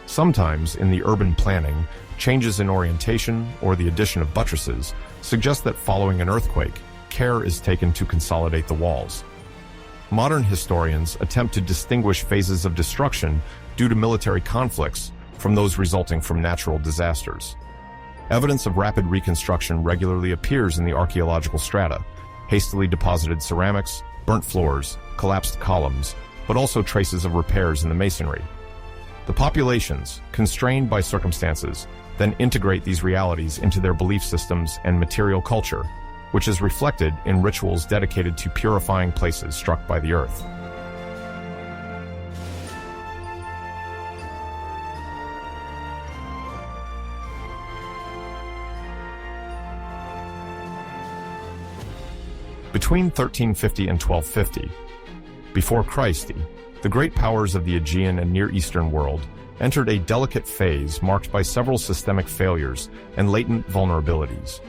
Sometimes, in the urban planning, changes in orientation or the addition of buttresses suggest that following an earthquake, care is taken to consolidate the walls. Modern historians attempt to distinguish phases of destruction due to military conflicts from those resulting from natural disasters. Evidence of rapid reconstruction regularly appears in the archaeological strata: hastily deposited ceramics, burnt floors, collapsed columns, but also traces of repairs in the masonry. The populations, constrained by circumstances, then integrate these realities into their belief systems and material culture, which is reflected in rituals dedicated to purifying places struck by the earth. Between 1350 and 1250, before Christ, the great powers of the Aegean and Near Eastern world entered a delicate phase marked by several systemic failures and latent vulnerabilities.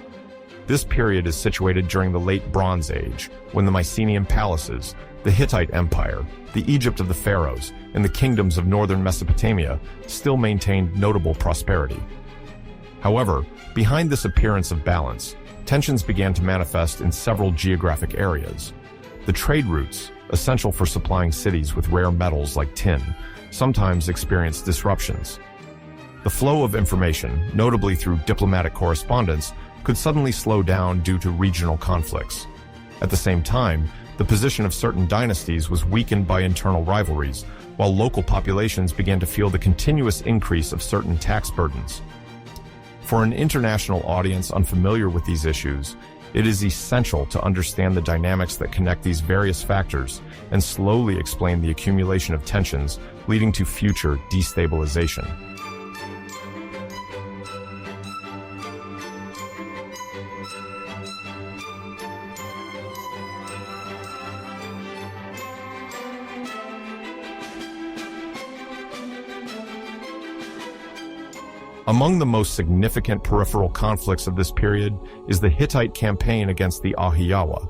This period is situated during the Late Bronze Age, when the Mycenaean palaces, the Hittite Empire, the Egypt of the Pharaohs, and the kingdoms of northern Mesopotamia still maintained notable prosperity. However, behind this appearance of balance, tensions began to manifest in several geographic areas. The trade routes, essential for supplying cities with rare metals like tin, sometimes experienced disruptions. The flow of information, notably through diplomatic correspondence, could suddenly slow down due to regional conflicts. At the same time, the position of certain dynasties was weakened by internal rivalries, while local populations began to feel the continuous increase of certain tax burdens. For an international audience unfamiliar with these issues, it is essential to understand the dynamics that connect these various factors and slowly explain the accumulation of tensions leading to future destabilization. Among the most significant peripheral conflicts of this period is the Hittite campaign against the Ahiyawa.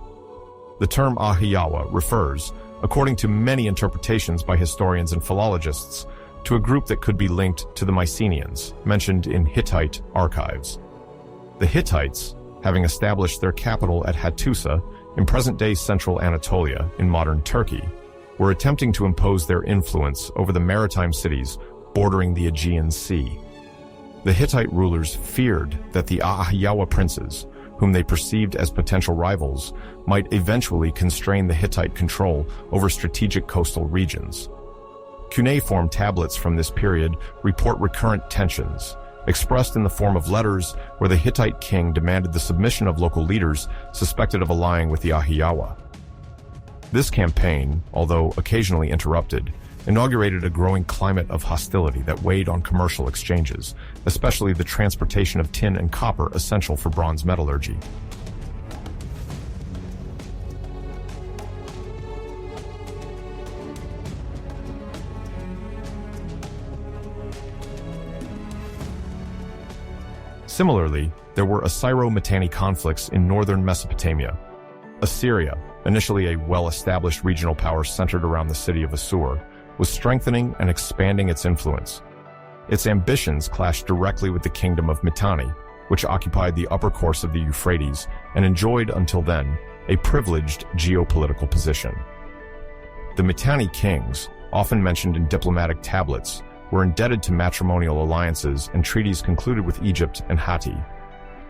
The term Ahiyawa refers, according to many interpretations by historians and philologists, to a group that could be linked to the Mycenaeans, mentioned in Hittite archives. The Hittites, having established their capital at Hattusa in present-day central Anatolia in modern Turkey, were attempting to impose their influence over the maritime cities bordering the Aegean Sea. The Hittite rulers feared that the Ahiyawa princes, whom they perceived as potential rivals, might eventually constrain the Hittite control over strategic coastal regions. Cuneiform tablets from this period report recurrent tensions, expressed in the form of letters where the Hittite king demanded the submission of local leaders suspected of allying with the Ahiyawa. This campaign, although occasionally interrupted, inaugurated a growing climate of hostility that weighed on commercial exchanges, especially the transportation of tin and copper essential for bronze metallurgy. Similarly, there were Assyro-Mitanni conflicts in northern Mesopotamia. Assyria, initially a well-established regional power centered around the city of Assur, was strengthening and expanding its influence. its ambitions clashed directly with the kingdom of Mitanni, which occupied the upper course of the Euphrates and enjoyed, until then, a privileged geopolitical position. The Mitanni kings, often mentioned in diplomatic tablets, were indebted to matrimonial alliances and treaties concluded with Egypt and Hatti.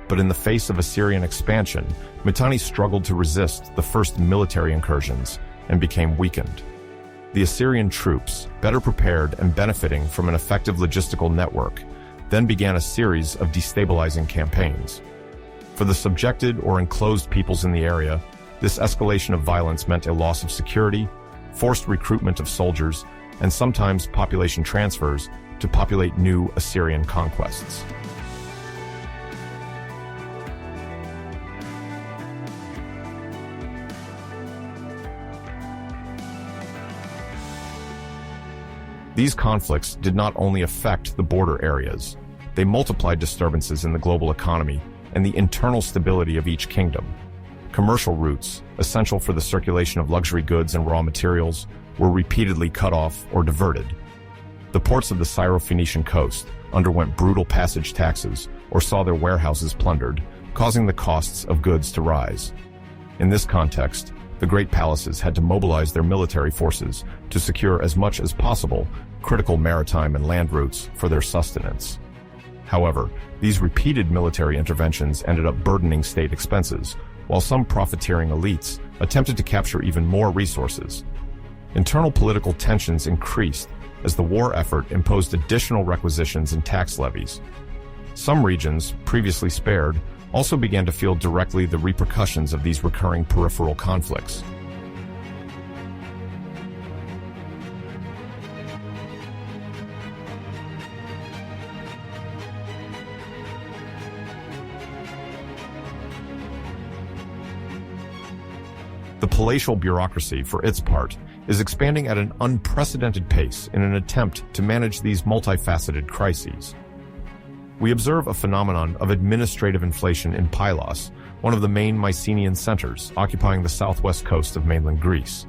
But in the face of Assyrian expansion, Mitanni struggled to resist the first military incursions and became weakened. The Assyrian troops, better prepared and benefiting from an effective logistical network, then began a series of destabilizing campaigns. For the subjected or enclosed peoples in the area, this escalation of violence meant a loss of security, forced recruitment of soldiers, and sometimes population transfers to populate new Assyrian conquests. These conflicts did not only affect the border areas, they multiplied disturbances in the global economy and the internal stability of each kingdom. Commercial routes, essential for the circulation of luxury goods and raw materials, were repeatedly cut off or diverted. The ports of the Syro-Phoenician coast underwent brutal passage taxes or saw their warehouses plundered, causing the costs of goods to rise. In this context, the great palaces had to mobilize their military forces to secure as much as possible critical maritime and land routes for their sustenance. However, these repeated military interventions ended up burdening state expenses, while some profiteering elites attempted to capture even more resources. Internal political tensions increased as the war effort imposed additional requisitions and tax levies. Some regions, previously spared, also began to feel directly the repercussions of these recurring peripheral conflicts. The palatial bureaucracy, for its part, is expanding at an unprecedented pace in an attempt to manage these multifaceted crises. We observe a phenomenon of administrative inflation in Pylos, one of the main Mycenaean centers occupying the southwest coast of mainland Greece.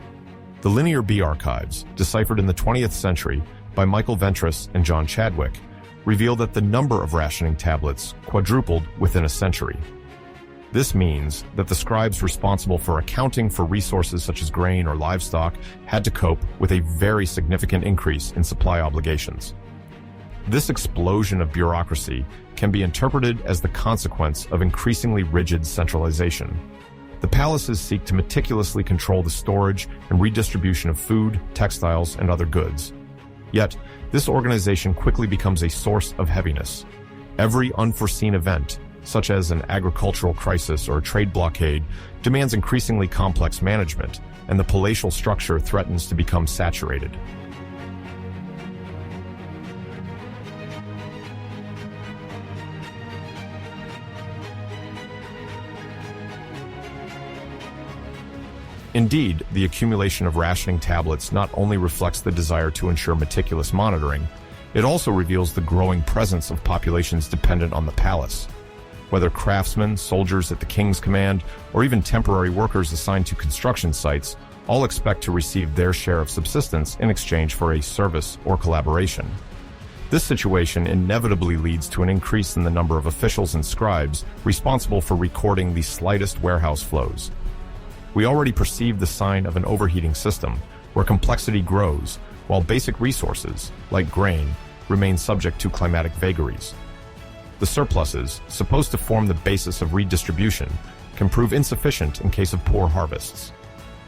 The Linear B archives, deciphered in the 20th century by Michael Ventris and John Chadwick, reveal that the number of rationing tablets quadrupled within a century. This means that the scribes responsible for accounting for resources such as grain or livestock had to cope with a very significant increase in supply obligations. This explosion of bureaucracy can be interpreted as the consequence of increasingly rigid centralization. The palaces seek to meticulously control the storage and redistribution of food, textiles, and other goods. Yet, this organization quickly becomes a source of heaviness. Every unforeseen event, such as an agricultural crisis or a trade blockade, demands increasingly complex management, and the palatial structure threatens to become saturated. Indeed, the accumulation of rationing tablets not only reflects the desire to ensure meticulous monitoring, it also reveals the growing presence of populations dependent on the palace. Whether craftsmen, soldiers at the king's command, or even temporary workers assigned to construction sites, all expect to receive their share of subsistence in exchange for a service or collaboration. This situation inevitably leads to an increase in the number of officials and scribes responsible for recording the slightest warehouse flows. We already perceive the sign of an overheating system, where complexity grows, while basic resources, like grain, remain subject to climatic vagaries. The surpluses, supposed to form the basis of redistribution, can prove insufficient in case of poor harvests.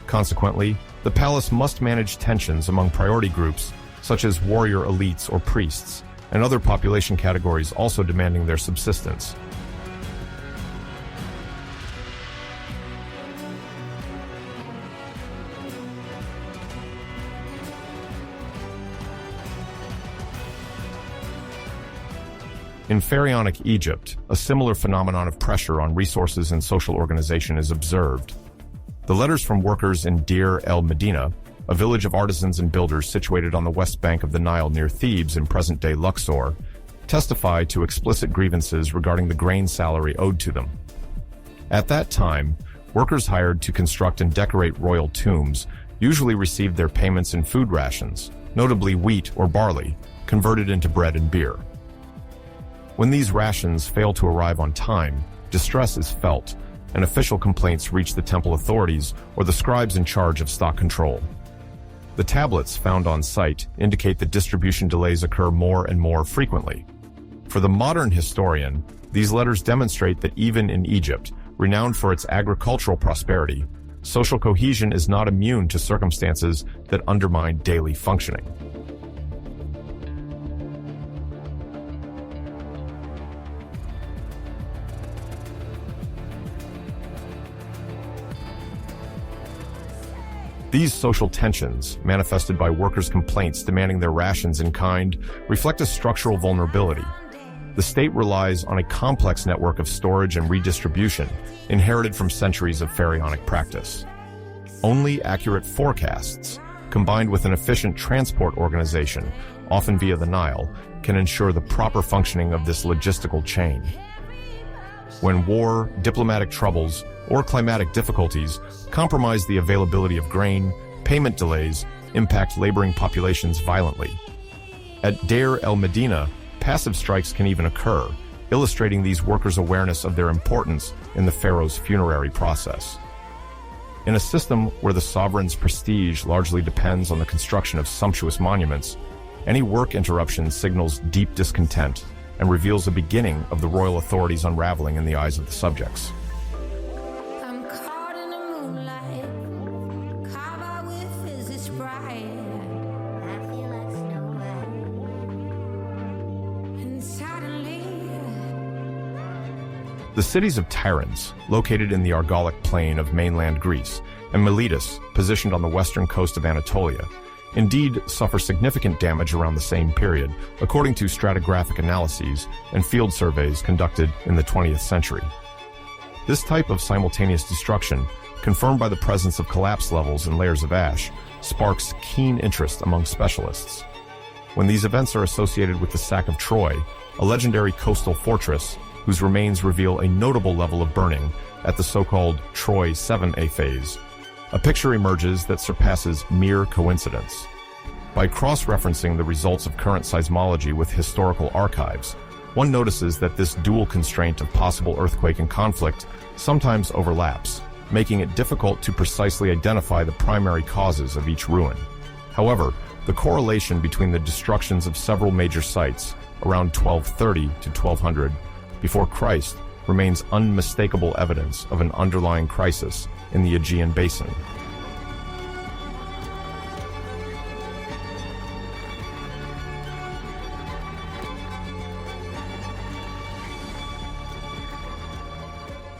Consequently, the palace must manage tensions among priority groups, such as warrior elites or priests, and other population categories also demanding their subsistence. In pharaonic Egypt, a similar phenomenon of pressure on resources and social organization is observed. The letters from workers in Deir el-Medina, a village of artisans and builders situated on the west bank of the Nile near Thebes in present-day Luxor, testify to explicit grievances regarding the grain salary owed to them. At that time, workers hired to construct and decorate royal tombs usually received their payments in food rations, notably wheat or barley, converted into bread and beer. When these rations fail to arrive on time, distress is felt, and official complaints reach the temple authorities or the scribes in charge of stock control. The tablets found on site indicate that distribution delays occur more and more frequently. For the modern historian, these letters demonstrate that even in Egypt, renowned for its agricultural prosperity, social cohesion is not immune to circumstances that undermine daily functioning. These social tensions, manifested by workers' complaints demanding their rations in kind, reflect a structural vulnerability. The state relies on a complex network of storage and redistribution, inherited from centuries of pharaonic practice. Only accurate forecasts, combined with an efficient transport organization, often via the Nile, can ensure the proper functioning of this logistical chain. When war, diplomatic troubles, or climatic difficulties compromise the availability of grain, payment delays impact laboring populations violently. At Deir el-Medina, passive strikes can even occur, illustrating these workers' awareness of their importance in the pharaoh's funerary process. In a system where the sovereign's prestige largely depends on the construction of sumptuous monuments, any work interruption signals deep discontent and reveals the beginning of the royal authorities unraveling in the eyes of the subjects. The cities of Tiryns, located in the Argolic plain of mainland Greece, and Miletus, positioned on the western coast of Anatolia, indeed suffer significant damage around the same period, according to stratigraphic analyses and field surveys conducted in the 20th century. This type of simultaneous destruction, confirmed by the presence of collapse levels and layers of ash, sparks keen interest among specialists. When these events are associated with the sack of Troy, a legendary coastal fortress whose remains reveal a notable level of burning at the so-called Troy 7A phase, a picture emerges that surpasses mere coincidence. By cross-referencing the results of current seismology with historical archives, one notices that this dual constraint of possible earthquake and conflict sometimes overlaps, making it difficult to precisely identify the primary causes of each ruin. However, the correlation between the destructions of several major sites around 1230 to 1200 before Christ remains unmistakable evidence of an underlying crisis in the Aegean basin.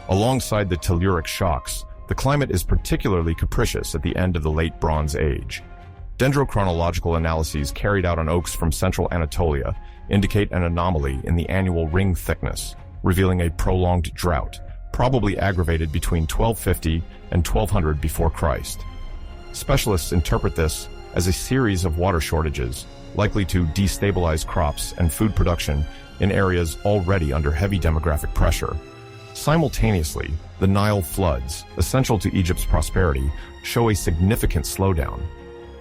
Alongside the telluric shocks, the climate is particularly capricious at the end of the Late Bronze Age. Dendrochronological analyses carried out on oaks from central Anatolia indicate an anomaly in the annual ring thickness, revealing a prolonged drought, probably aggravated between 1250 and 1200 before Christ. Specialists interpret this as a series of water shortages, likely to destabilize crops and food production in areas already under heavy demographic pressure. Simultaneously, the Nile floods, essential to Egypt's prosperity, show a significant slowdown.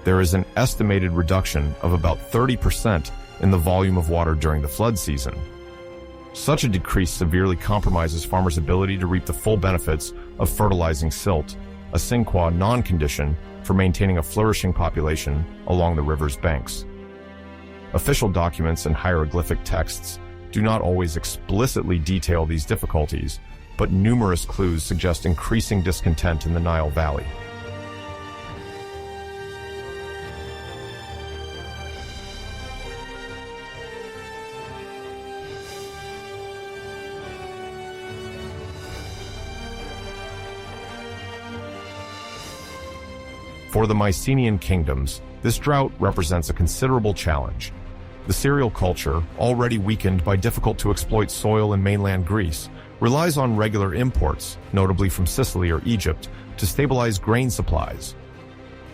There is an estimated reduction of about 30% in the volume of water during the flood season. Such a decrease severely compromises farmers' ability to reap the full benefits of fertilizing silt, a sine qua non condition for maintaining a flourishing population along the river's banks. Official documents and hieroglyphic texts do not always explicitly detail these difficulties, but numerous clues suggest increasing discontent in the Nile Valley. For the Mycenaean kingdoms, this drought represents a considerable challenge. The cereal culture, already weakened by difficult-to-exploit soil in mainland Greece, relies on regular imports, notably from Sicily or Egypt, to stabilize grain supplies.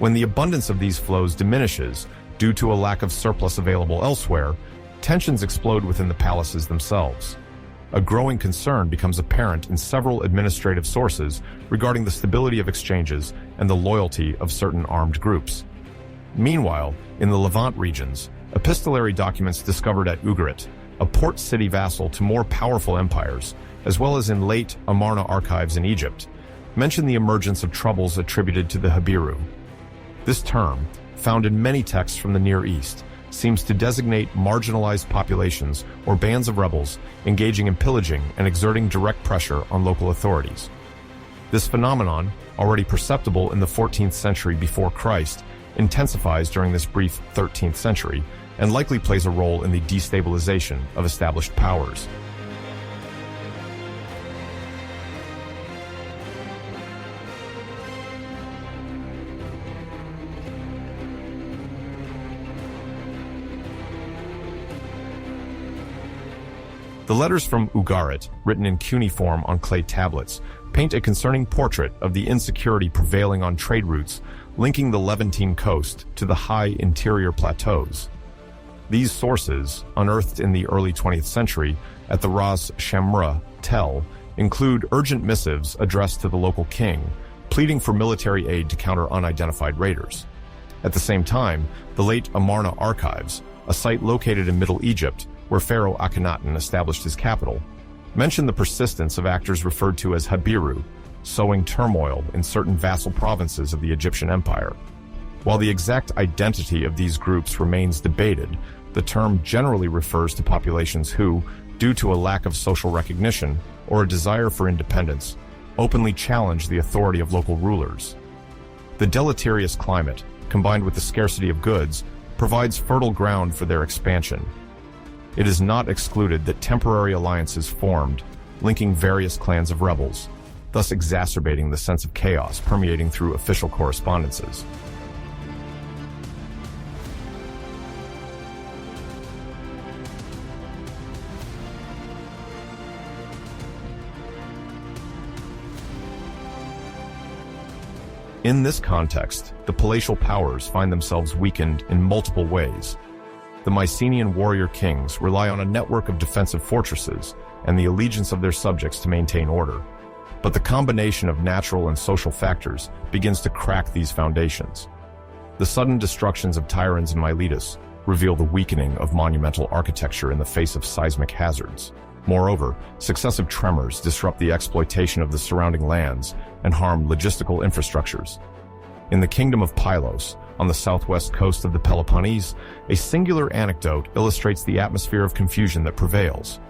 When the abundance of these flows diminishes due to a lack of surplus available elsewhere, tensions explode within the palaces themselves. A growing concern becomes apparent in several administrative sources regarding the stability of exchanges and the loyalty of certain armed groups. Meanwhile, in the Levant regions, Epistolary documents discovered at Ugarit, a port city vassal to more powerful empires, as well as in late Amarna archives in Egypt, mention the emergence of troubles attributed to the Habiru. This term, found in many texts from the Near East, seems to designate marginalized populations or bands of rebels engaging in pillaging and exerting direct pressure on local authorities. This phenomenon, already perceptible in the 14th century before Christ, intensifies during this brief 13th century and likely plays a role in the destabilization of established powers. The letters from Ugarit, written in cuneiform on clay tablets, paint a concerning portrait of the insecurity prevailing on trade routes linking the Levantine coast to the high interior plateaus. These sources, unearthed in the early 20th century at the Ras Shamra Tell, include urgent missives addressed to the local king, pleading for military aid to counter unidentified raiders. At the same time, the late Amarna archives, a site located in Middle Egypt where Pharaoh Akhenaten established his capital, mention the persistence of actors referred to as Habiru, sowing turmoil in certain vassal provinces of the Egyptian Empire. While the exact identity of these groups remains debated, the term generally refers to populations who, due to a lack of social recognition or a desire for independence, openly challenge the authority of local rulers. The deleterious climate, combined with the scarcity of goods, provides fertile ground for their expansion. It is not excluded that temporary alliances formed, linking various clans of rebels, thus exacerbating the sense of chaos permeating through official correspondences. In this context, the palatial powers find themselves weakened in multiple ways. The Mycenaean warrior kings rely on a network of defensive fortresses and the allegiance of their subjects to maintain order. But the combination of natural and social factors begins to crack these foundations. The sudden destructions of Tiryns and Miletus reveal the weakening of monumental architecture in the face of seismic hazards. Moreover, successive tremors disrupt the exploitation of the surrounding lands and harm logistical infrastructures. In the kingdom of Pylos, on the southwest coast of the Peloponnese, a singular anecdote illustrates the atmosphere of confusion that prevails.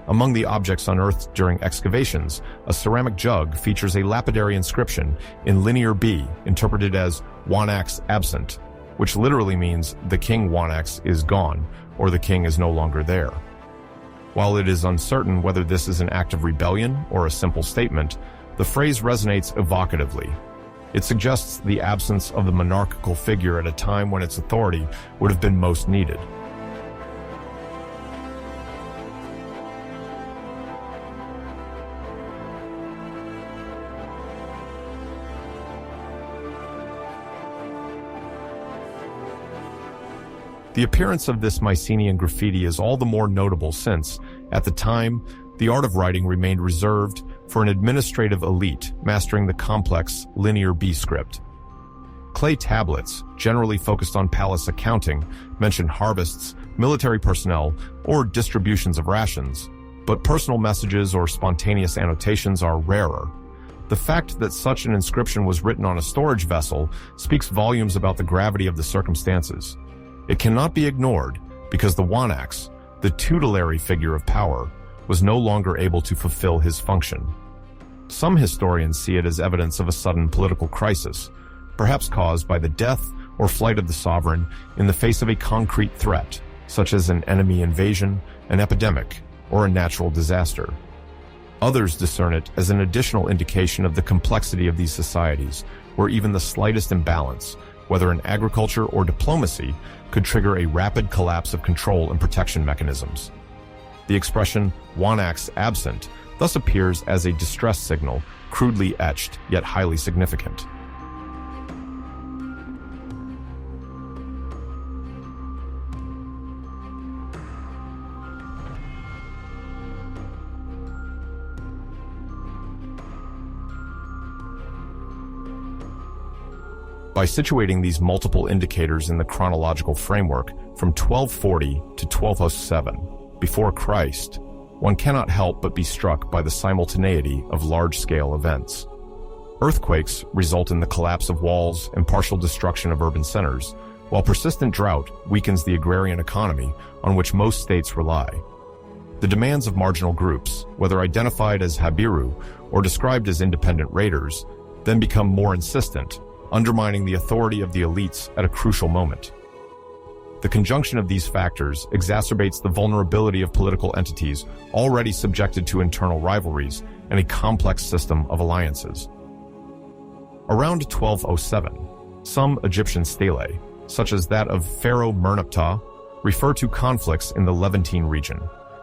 Among the objects unearthed during excavations, a ceramic jug features a lapidary inscription in Linear B, interpreted as Wanax absent, which literally means the king Wanax is gone, or the king is no longer there. While it is uncertain whether this is an act of rebellion or a simple statement, the phrase resonates evocatively. It suggests the absence of the monarchical figure at a time when its authority would have been most needed. The appearance of this Mycenaean graffiti is all the more notable since, at the time, the art of writing remained reserved for an administrative elite mastering the complex Linear B script. Clay tablets, generally focused on palace accounting, mention harvests, military personnel, or distributions of rations, but personal messages or spontaneous annotations are rarer. The fact that such an inscription was written on a storage vessel speaks volumes about the gravity of the circumstances. It cannot be ignored because the Wanax, the tutelary figure of power, was no longer able to fulfill his function. Some historians see it as evidence of a sudden political crisis, perhaps caused by the death or flight of the sovereign in the face of a concrete threat, such as an enemy invasion, an epidemic, or a natural disaster. Others discern it as an additional indication of the complexity of these societies, where even the slightest imbalance, whether in agriculture or diplomacy, could trigger a rapid collapse of control and protection mechanisms. The expression Wanax absent thus appears as a distress signal, crudely etched yet highly significant. By situating these multiple indicators in the chronological framework from 1240 to 1207 before Christ, one cannot help but be struck by the simultaneity of large-scale events. Earthquakes result in the collapse of walls and partial destruction of urban centers, while persistent drought weakens the agrarian economy on which most states rely. The demands of marginal groups, whether identified as Habiru or described as independent raiders, then become more insistent, undermining the authority of the elites at a crucial moment. The conjunction of these factors exacerbates the vulnerability of political entities already subjected to internal rivalries and a complex system of alliances. Around 1207, some Egyptian stelae, such as that of Pharaoh Merneptah, refer to conflicts in the Levantine region,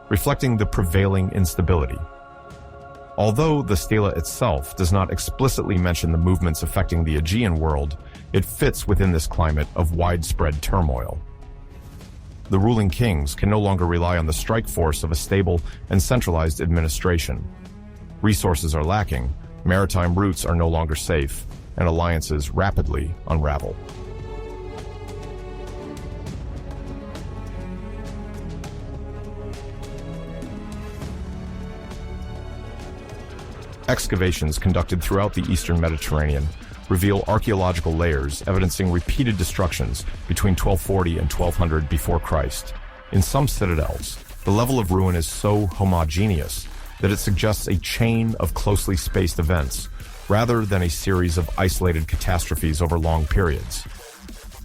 reflecting the prevailing instability. Although the stela itself does not explicitly mention the movements affecting the Aegean world, it fits within this climate of widespread turmoil. The ruling kings can no longer rely on the strike force of a stable and centralized administration. Resources are lacking, maritime routes are no longer safe, and alliances rapidly unravel. Excavations conducted throughout the eastern Mediterranean reveal archaeological layers evidencing repeated destructions between 1240 and 1200 before Christ. In some citadels, the level of ruin is so homogeneous that it suggests a chain of closely spaced events, rather than a series of isolated catastrophes over long periods.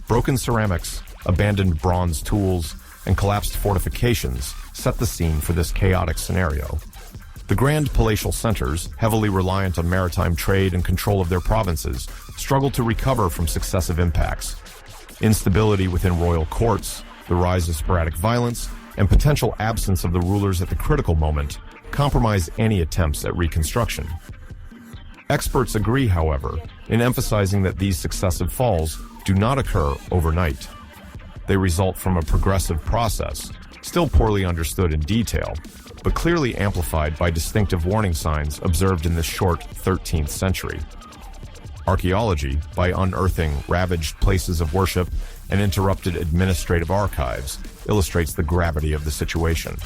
Broken ceramics, abandoned bronze tools, and collapsed fortifications set the scene for this chaotic scenario. The grand palatial centers, heavily reliant on maritime trade and control of their provinces, struggle to recover from successive impacts. Instability within royal courts, the rise of sporadic violence, and potential absence of the rulers at the critical moment compromise any attempts at reconstruction. Experts agree, however, in emphasizing that these successive falls do not occur overnight. They result from a progressive process, still poorly understood in detail, but clearly amplified by distinctive warning signs observed in the short 13th century. Archaeology, by unearthing ravaged places of worship and interrupted administrative archives, illustrates the gravity of the situation.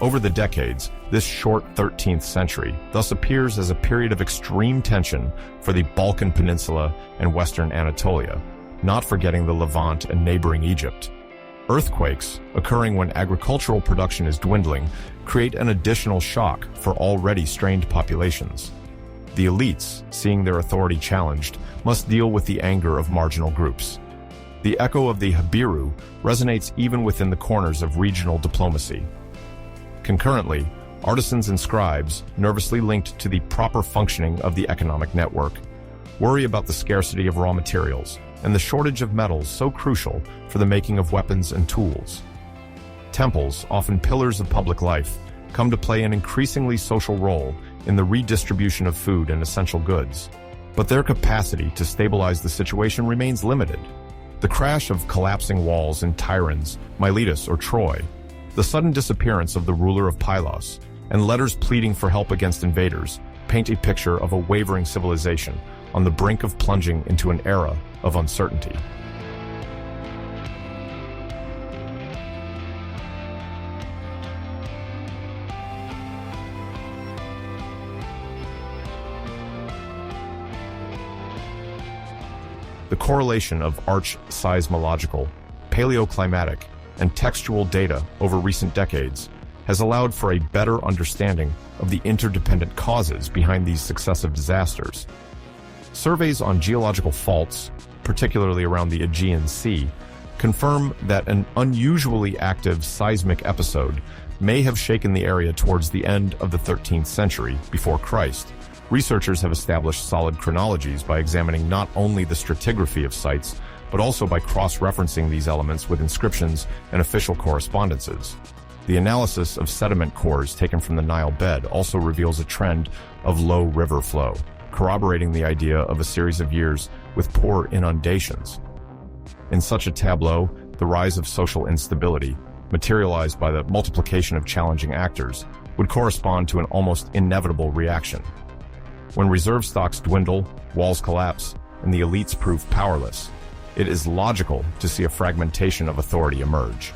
Over the decades, this short 13th century thus appears as a period of extreme tension for the Balkan Peninsula and Western Anatolia, not forgetting the Levant and neighboring Egypt. Earthquakes, occurring when agricultural production is dwindling, create an additional shock for already strained populations. The elites, seeing their authority challenged, must deal with the anger of marginal groups. The echo of the Habiru resonates even within the corners of regional diplomacy. Concurrently, artisans and scribes, nervously linked to the proper functioning of the economic network, worry about the scarcity of raw materials and the shortage of metals so crucial for the making of weapons and tools. Temples, often pillars of public life, come to play an increasingly social role in the redistribution of food and essential goods, but their capacity to stabilize the situation remains limited. The crash of collapsing walls in Tiryns, Miletus, or Troy, the sudden disappearance of the ruler of Pylos, and letters pleading for help against invaders paint a picture of a wavering civilization on the brink of plunging into an era of uncertainty. The correlation of arch-seismological, paleoclimatic, and textual data over recent decades has allowed for a better understanding of the interdependent causes behind these successive disasters. Surveys on geological faults, particularly around the Aegean Sea, confirm that an unusually active seismic episode may have shaken the area towards the end of the 13th century before Christ. Researchers have established solid chronologies by examining not only the stratigraphy of sites, but also by cross-referencing these elements with inscriptions and official correspondences. The analysis of sediment cores taken from the Nile bed also reveals a trend of low river flow, corroborating the idea of a series of years with poor inundations. In such a tableau, the rise of social instability, materialized by the multiplication of challenging actors, would correspond to an almost inevitable reaction. When reserve stocks dwindle, walls collapse, and the elites prove powerless, it is logical to see a fragmentation of authority emerge.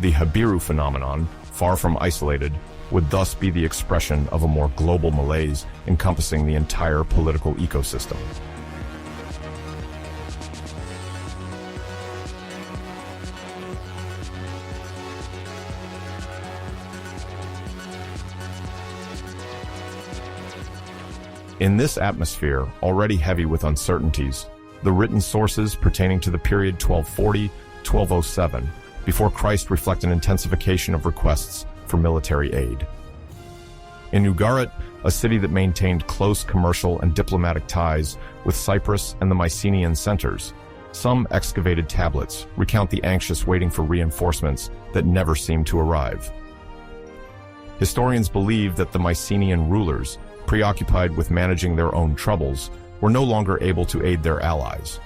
The Habiru phenomenon, far from isolated, would thus be the expression of a more global malaise encompassing the entire political ecosystem. In this atmosphere, already heavy with uncertainties, the written sources pertaining to the period 1240-1207 before Christ reflect an intensification of requests for military aid. In Ugarit, a city that maintained close commercial and diplomatic ties with Cyprus and the Mycenaean centers, some excavated tablets recount the anxious waiting for reinforcements that never seemed to arrive. Historians believe that the Mycenaean rulers, preoccupied with managing their own troubles, were no longer able to aid their allies.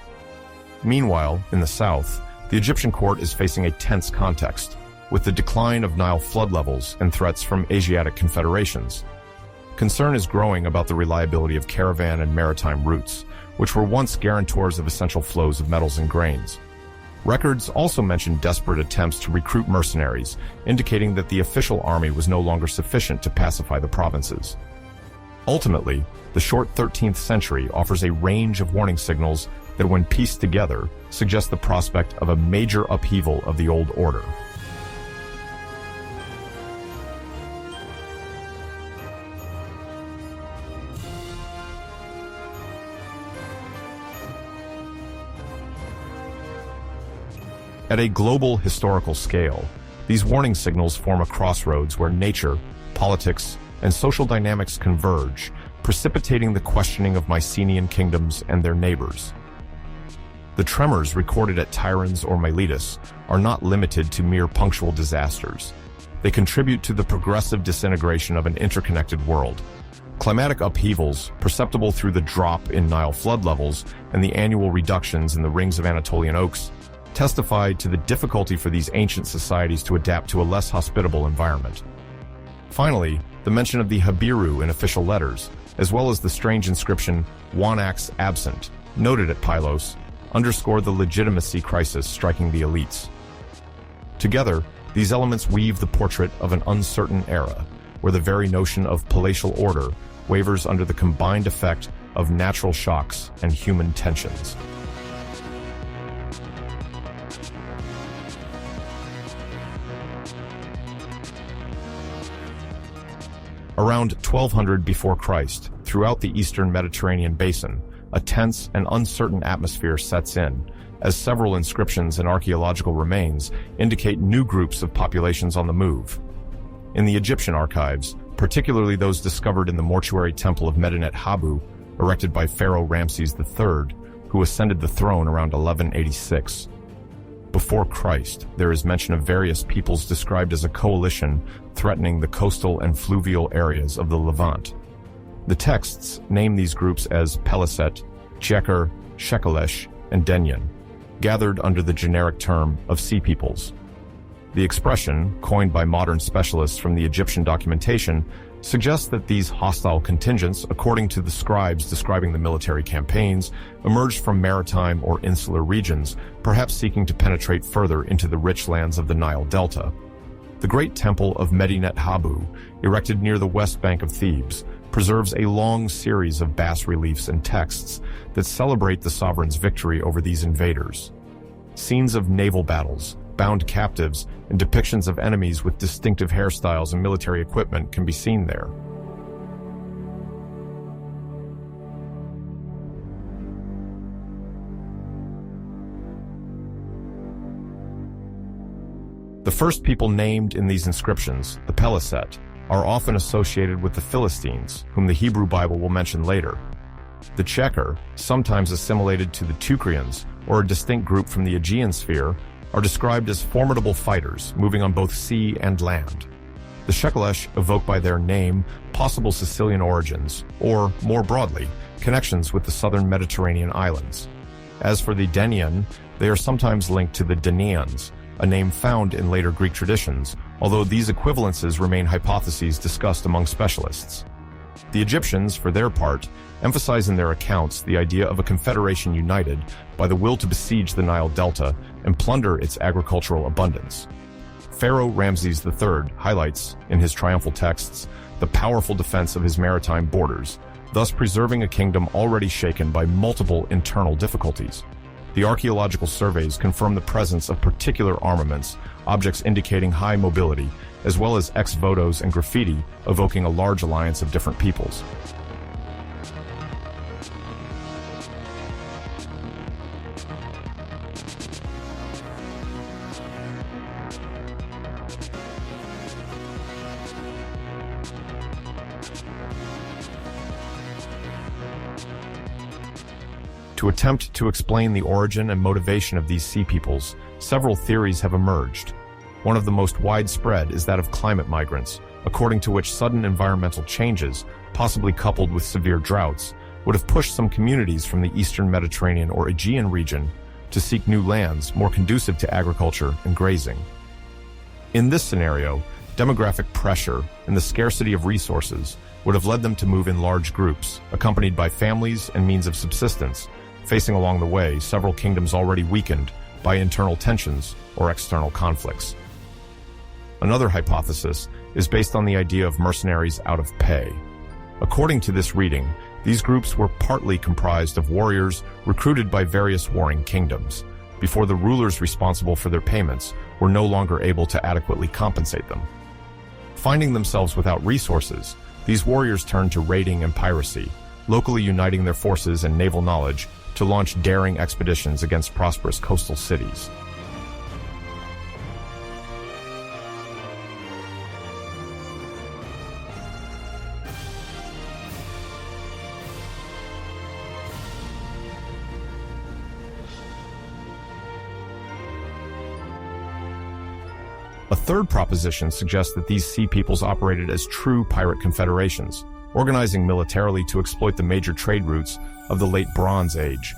Meanwhile, in the south, the Egyptian court is facing a tense context, with the decline of Nile flood levels and threats from Asiatic confederations. Concern is growing about the reliability of caravan and maritime routes, which were once guarantors of essential flows of metals and grains. Records also mention desperate attempts to recruit mercenaries, indicating that the official army was no longer sufficient to pacify the provinces. Ultimately, the short 13th century offers a range of warning signals that, when pieced together, suggest the prospect of a major upheaval of the old order. At a global historical scale, these warning signals form a crossroads where nature, politics, and social dynamics converge, precipitating the questioning of Mycenaean kingdoms and their neighbors. The tremors recorded at Tiryns or Miletus are not limited to mere punctual disasters. They contribute to the progressive disintegration of an interconnected world. Climatic upheavals, perceptible through the drop in Nile flood levels and the annual reductions in the rings of Anatolian oaks, testify to the difficulty for these ancient societies to adapt to a less hospitable environment. Finally, the mention of the Habiru in official letters, as well as the strange inscription "Wanax absent," noted at Pylos, underscore the legitimacy crisis striking the elites. Together, these elements weave the portrait of an uncertain era, where the very notion of palatial order wavers under the combined effect of natural shocks and human tensions. Around 1200 before Christ, throughout the eastern Mediterranean basin, a tense and uncertain atmosphere sets in, as several inscriptions and archaeological remains indicate new groups of populations on the move. In the Egyptian archives, particularly those discovered in the mortuary temple of Medinet Habu, erected by Pharaoh Ramses III, who ascended the throne around 1186. Before Christ, there is mention of various peoples described as a coalition threatening the coastal and fluvial areas of the Levant. The texts name these groups as Peliset, Cheker, Shekelesh, and Denyen, gathered under the generic term of Sea Peoples. The expression, coined by modern specialists from the Egyptian documentation, suggests that these hostile contingents, according to the scribes describing the military campaigns, emerged from maritime or insular regions, perhaps seeking to penetrate further into the rich lands of the Nile Delta. The great temple of Medinet Habu, erected near the west bank of Thebes, preserves a long series of bas-reliefs and texts that celebrate the sovereign's victory over these invaders. Scenes of naval battles, bound captives, and depictions of enemies with distinctive hairstyles and military equipment can be seen there. The first people named in these inscriptions, the Peliset, are often associated with the Philistines, whom the Hebrew Bible will mention later. The Cheker, sometimes assimilated to the Teucrians, or a distinct group from the Aegean sphere, are described as formidable fighters, moving on both sea and land. The Shekelesh evoke by their name possible Sicilian origins, or, more broadly, connections with the southern Mediterranean islands. As for the Denian, they are sometimes linked to the Danaans, a name found in later Greek traditions, although these equivalences remain hypotheses discussed among specialists. The Egyptians, for their part, emphasize in their accounts the idea of a confederation united by the will to besiege the Nile Delta and plunder its agricultural abundance. Pharaoh Ramses III highlights, in his triumphal texts, the powerful defense of his maritime borders, thus preserving a kingdom already shaken by multiple internal difficulties. The archaeological surveys confirm the presence of particular armaments, objects indicating high mobility, as well as ex-votos and graffiti evoking a large alliance of different peoples. To attempt to explain the origin and motivation of these sea peoples, several theories have emerged. One of the most widespread is that of climate migrants, according to which sudden environmental changes, possibly coupled with severe droughts, would have pushed some communities from the eastern Mediterranean or Aegean region to seek new lands more conducive to agriculture and grazing. In this scenario, demographic pressure and the scarcity of resources would have led them to move in large groups, accompanied by families and means of subsistence, facing along the way several kingdoms already weakened by internal tensions or external conflicts. Another hypothesis is based on the idea of mercenaries out of pay. According to this reading, these groups were partly comprised of warriors recruited by various warring kingdoms, before the rulers responsible for their payments were no longer able to adequately compensate them. Finding themselves without resources, these warriors turned to raiding and piracy, locally uniting their forces and naval knowledge to launch daring expeditions against prosperous coastal cities. A third proposition suggests that these sea peoples operated as true pirate confederations, organizing militarily to exploit the major trade routes of the late Bronze Age.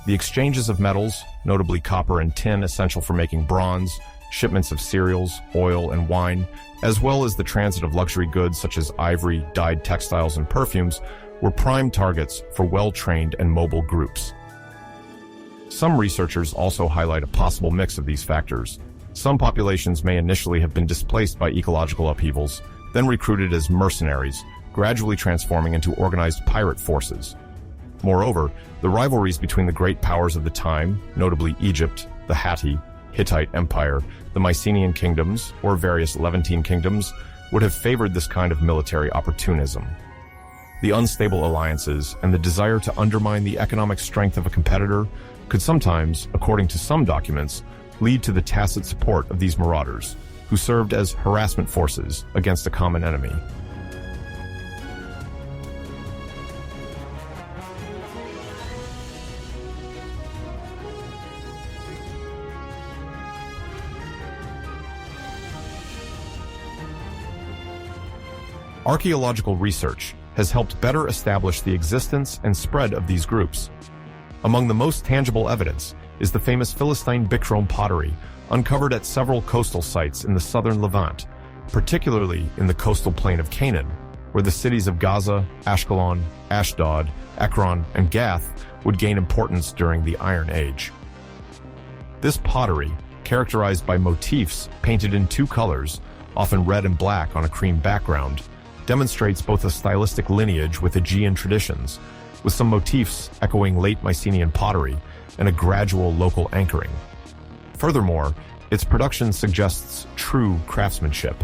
The exchanges of metals, notably copper and tin essential for making bronze, shipments of cereals, oil, and wine, as well as the transit of luxury goods such as ivory, dyed textiles, and perfumes, were prime targets for well-trained and mobile groups. Some researchers also highlight a possible mix of these factors. Some populations may initially have been displaced by ecological upheavals, then recruited as mercenaries, gradually transforming into organized pirate forces. Moreover, the rivalries between the great powers of the time, notably Egypt, the Hittite Empire, the Mycenaean kingdoms, or various Levantine kingdoms, would have favored this kind of military opportunism. The unstable alliances and the desire to undermine the economic strength of a competitor could sometimes, according to some documents, lead to the tacit support of these marauders, who served as harassment forces against a common enemy. Archaeological research has helped better establish the existence and spread of these groups. Among the most tangible evidence is the famous Philistine Bichrome pottery uncovered at several coastal sites in the southern Levant, particularly in the coastal plain of Canaan, where the cities of Gaza, Ashkelon, Ashdod, Ekron, and Gath would gain importance during the Iron Age. This pottery, characterized by motifs painted in two colors, often red and black on a cream background, demonstrates both a stylistic lineage with Aegean traditions, with some motifs echoing late Mycenaean pottery, and a gradual local anchoring. Furthermore, its production suggests true craftsmanship,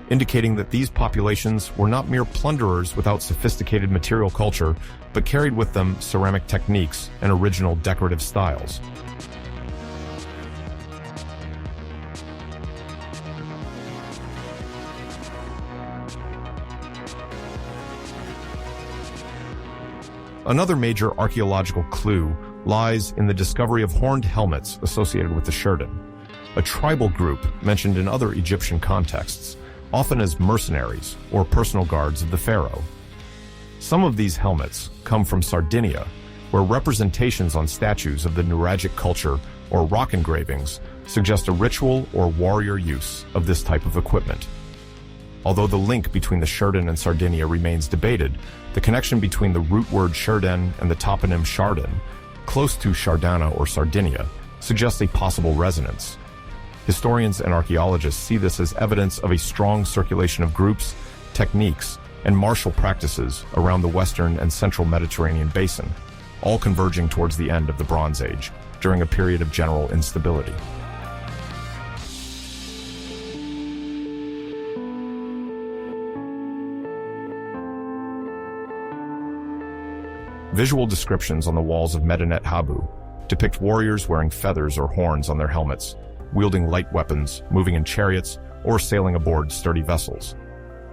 indicating that these populations were not mere plunderers without sophisticated material culture, but carried with them ceramic techniques and original decorative styles. Another major archaeological clue lies in the discovery of horned helmets associated with the Sherdon, a tribal group mentioned in other Egyptian contexts, often as mercenaries or personal guards of the pharaoh. Some of these helmets come from Sardinia, where representations on statues of the Nuragic culture or rock engravings suggest a ritual or warrior use of this type of equipment. Although the link between the Shurden and Sardinia remains debated, the connection between the root word Shurden and the toponym Chardin, close to Chardana or Sardinia, suggests a possible resonance. Historians and archaeologists see this as evidence of a strong circulation of groups, techniques, and martial practices around the western and central Mediterranean basin, all converging towards the end of the Bronze Age, during a period of general instability. Visual descriptions on the walls of Medinet Habu depict warriors wearing feathers or horns on their helmets, wielding light weapons, moving in chariots, or sailing aboard sturdy vessels.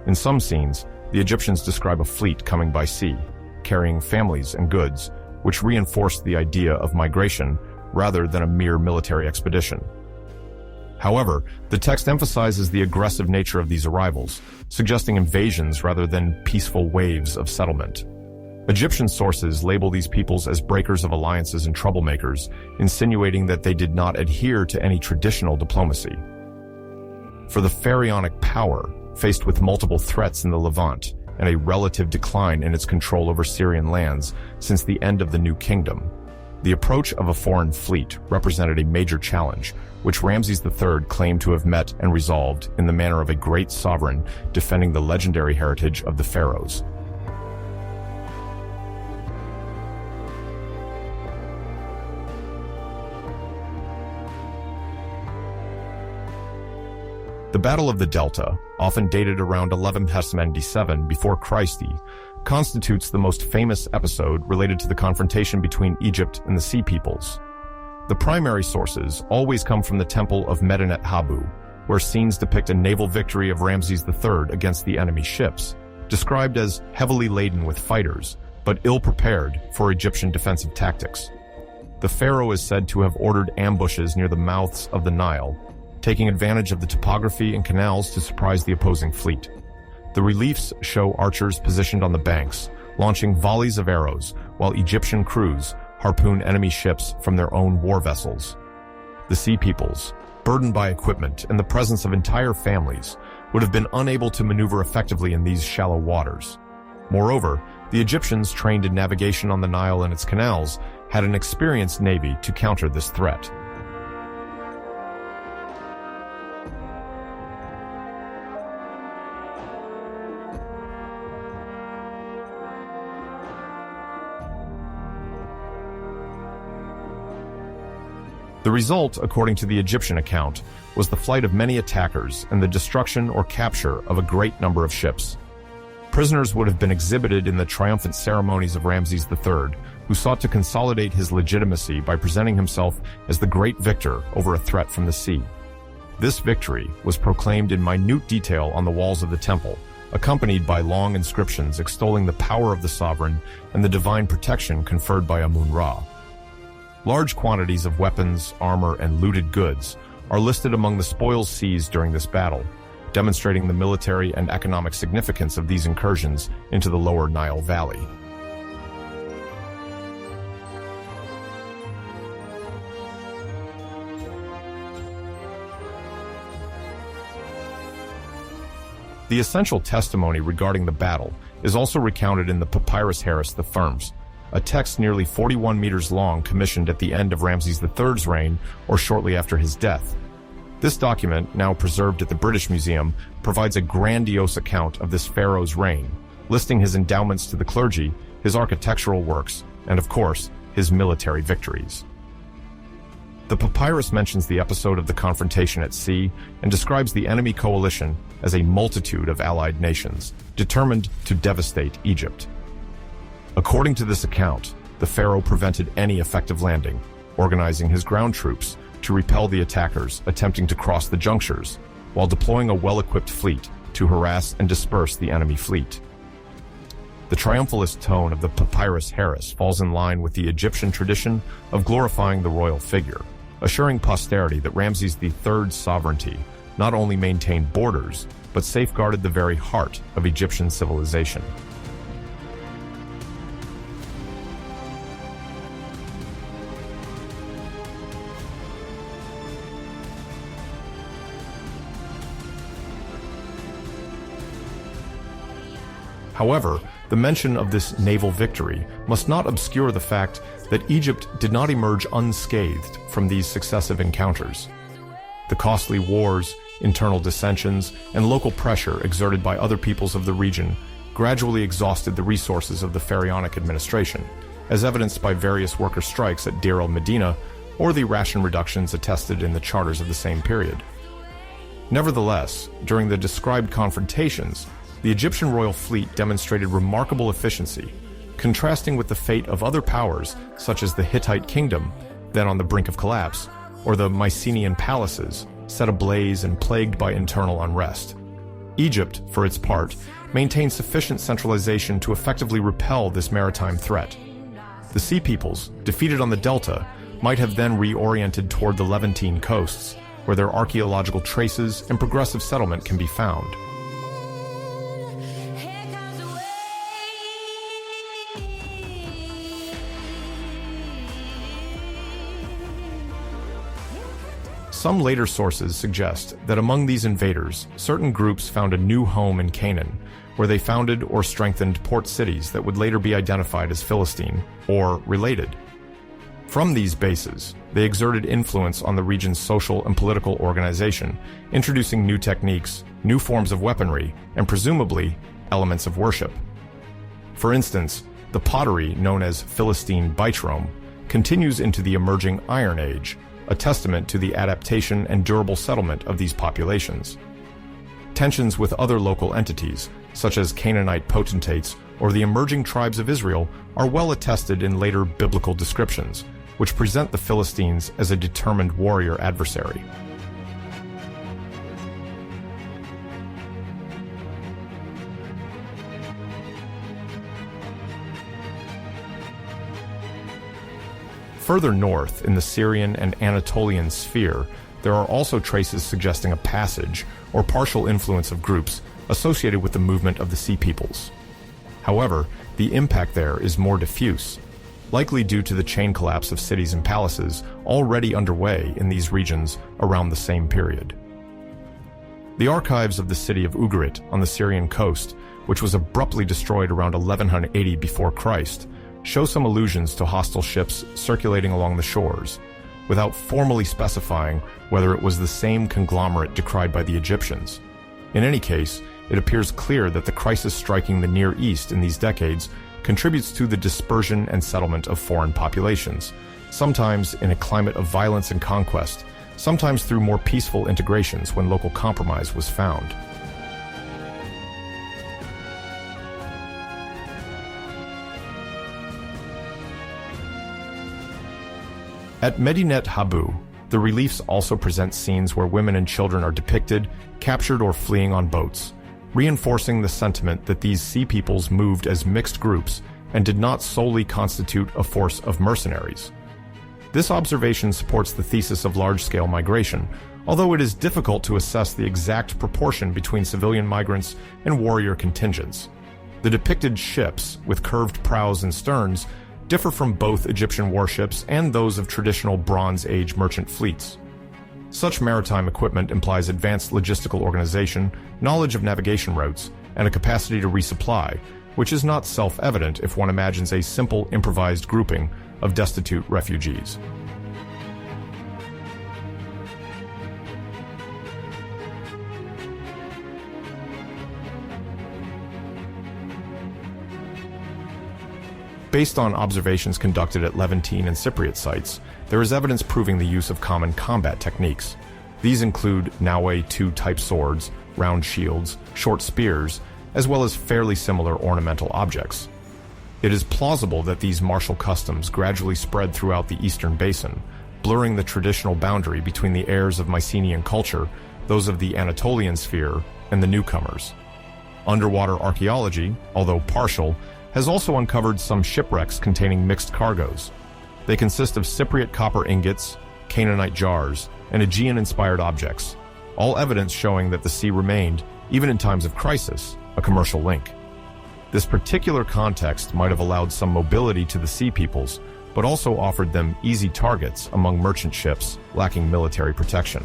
In some scenes, the Egyptians describe a fleet coming by sea, carrying families and goods, which reinforced the idea of migration rather than a mere military expedition. However, the text emphasizes the aggressive nature of these arrivals, suggesting invasions rather than peaceful waves of settlement. Egyptian sources label these peoples as breakers of alliances and troublemakers, insinuating that they did not adhere to any traditional diplomacy. For the pharaonic power, faced with multiple threats in the Levant and a relative decline in its control over Syrian lands since the end of the New Kingdom, the approach of a foreign fleet represented a major challenge, which Ramses III claimed to have met and resolved in the manner of a great sovereign defending the legendary heritage of the pharaohs. The Battle of the Delta, often dated around 1177 before Christ, constitutes the most famous episode related to the confrontation between Egypt and the Sea Peoples. The primary sources always come from the Temple of Medinet Habu, where scenes depict a naval victory of Ramses III against the enemy ships, described as heavily laden with fighters, but ill-prepared for Egyptian defensive tactics. The pharaoh is said to have ordered ambushes near the mouths of the Nile, taking advantage of the topography and canals to surprise the opposing fleet. The reliefs show archers positioned on the banks, launching volleys of arrows, while Egyptian crews harpoon enemy ships from their own war vessels. The Sea Peoples, burdened by equipment and the presence of entire families, would have been unable to maneuver effectively in these shallow waters. Moreover, the Egyptians, trained in navigation on the Nile and its canals, had an experienced navy to counter this threat. The result, according to the Egyptian account, was the flight of many attackers and the destruction or capture of a great number of ships. Prisoners would have been exhibited in the triumphant ceremonies of Ramses III, who sought to consolidate his legitimacy by presenting himself as the great victor over a threat from the sea. This victory was proclaimed in minute detail on the walls of the temple, accompanied by long inscriptions extolling the power of the sovereign and the divine protection conferred by Amun-Ra. Large quantities of weapons, armor, and looted goods are listed among the spoils seized during this battle, demonstrating the military and economic significance of these incursions into the lower Nile Valley. The essential testimony regarding the battle is also recounted in the Papyrus Harris the Firms, a text nearly 41 meters long commissioned at the end of Ramses III's reign or shortly after his death. This document, now preserved at the British Museum, provides a grandiose account of this pharaoh's reign, listing his endowments to the clergy, his architectural works, and of course, his military victories. The papyrus mentions the episode of the confrontation at sea and describes the enemy coalition as a multitude of allied nations, determined to devastate Egypt. According to this account, the pharaoh prevented any effective landing, organizing his ground troops to repel the attackers attempting to cross the junctures, while deploying a well-equipped fleet to harass and disperse the enemy fleet. The triumphalist tone of the Papyrus Harris falls in line with the Egyptian tradition of glorifying the royal figure, assuring posterity that Ramses III's sovereignty not only maintained borders, but safeguarded the very heart of Egyptian civilization. However, the mention of this naval victory must not obscure the fact that Egypt did not emerge unscathed from these successive encounters. The costly wars, internal dissensions, and local pressure exerted by other peoples of the region gradually exhausted the resources of the pharaonic administration, as evidenced by various worker strikes at Deir el-Medina or the ration reductions attested in the charters of the same period. Nevertheless, during the described confrontations, the Egyptian royal fleet demonstrated remarkable efficiency, contrasting with the fate of other powers such as the Hittite kingdom, then on the brink of collapse, or the Mycenaean palaces, set ablaze and plagued by internal unrest. Egypt, for its part, maintained sufficient centralization to effectively repel this maritime threat. The Sea Peoples, defeated on the Delta, might have then reoriented toward the Levantine coasts, where their archaeological traces and progressive settlement can be found. Some later sources suggest that among these invaders, certain groups found a new home in Canaan, where they founded or strengthened port cities that would later be identified as Philistine, or related. From these bases, they exerted influence on the region's social and political organization, introducing new techniques, new forms of weaponry, and presumably, elements of worship. For instance, the pottery known as Philistine bitrome continues into the emerging Iron Age, a testament to the adaptation and durable settlement of these populations. Tensions with other local entities, such as Canaanite potentates or the emerging tribes of Israel, are well attested in later biblical descriptions, which present the Philistines as a determined warrior adversary. Further north, in the Syrian and Anatolian sphere, there are also traces suggesting a passage or partial influence of groups associated with the movement of the Sea Peoples. However, the impact there is more diffuse, likely due to the chain collapse of cities and palaces already underway in these regions around the same period. The archives of the city of Ugarit on the Syrian coast, which was abruptly destroyed around 1180 before Christ, show some allusions to hostile ships circulating along the shores, without formally specifying whether it was the same conglomerate decried by the Egyptians. In any case, it appears clear that the crisis striking the Near East in these decades contributes to the dispersion and settlement of foreign populations, sometimes in a climate of violence and conquest, sometimes through more peaceful integrations when local compromise was found. At Medinet Habu, the reliefs also present scenes where women and children are depicted, captured or fleeing on boats, reinforcing the sentiment that these sea peoples moved as mixed groups and did not solely constitute a force of mercenaries. This observation supports the thesis of large-scale migration, although it is difficult to assess the exact proportion between civilian migrants and warrior contingents. The depicted ships, with curved prows and sterns, differ from both Egyptian warships and those of traditional Bronze Age merchant fleets. Such maritime equipment implies advanced logistical organization, knowledge of navigation routes, and a capacity to resupply, which is not self-evident if one imagines a simple improvised grouping of destitute refugees. Based on observations conducted at Levantine and Cypriot sites, there is evidence proving the use of common combat techniques. These include Naue 2 type swords, round shields, short spears, as well as fairly similar ornamental objects. It is plausible that these martial customs gradually spread throughout the eastern basin, blurring the traditional boundary between the heirs of Mycenaean culture, those of the Anatolian sphere, and the newcomers. Underwater archaeology, although partial, has also uncovered some shipwrecks containing mixed cargoes. They consist of Cypriot copper ingots, Canaanite jars, and Aegean-inspired objects, all evidence showing that the sea remained, even in times of crisis, a commercial link. This particular context might have allowed some mobility to the Sea Peoples, but also offered them easy targets among merchant ships lacking military protection.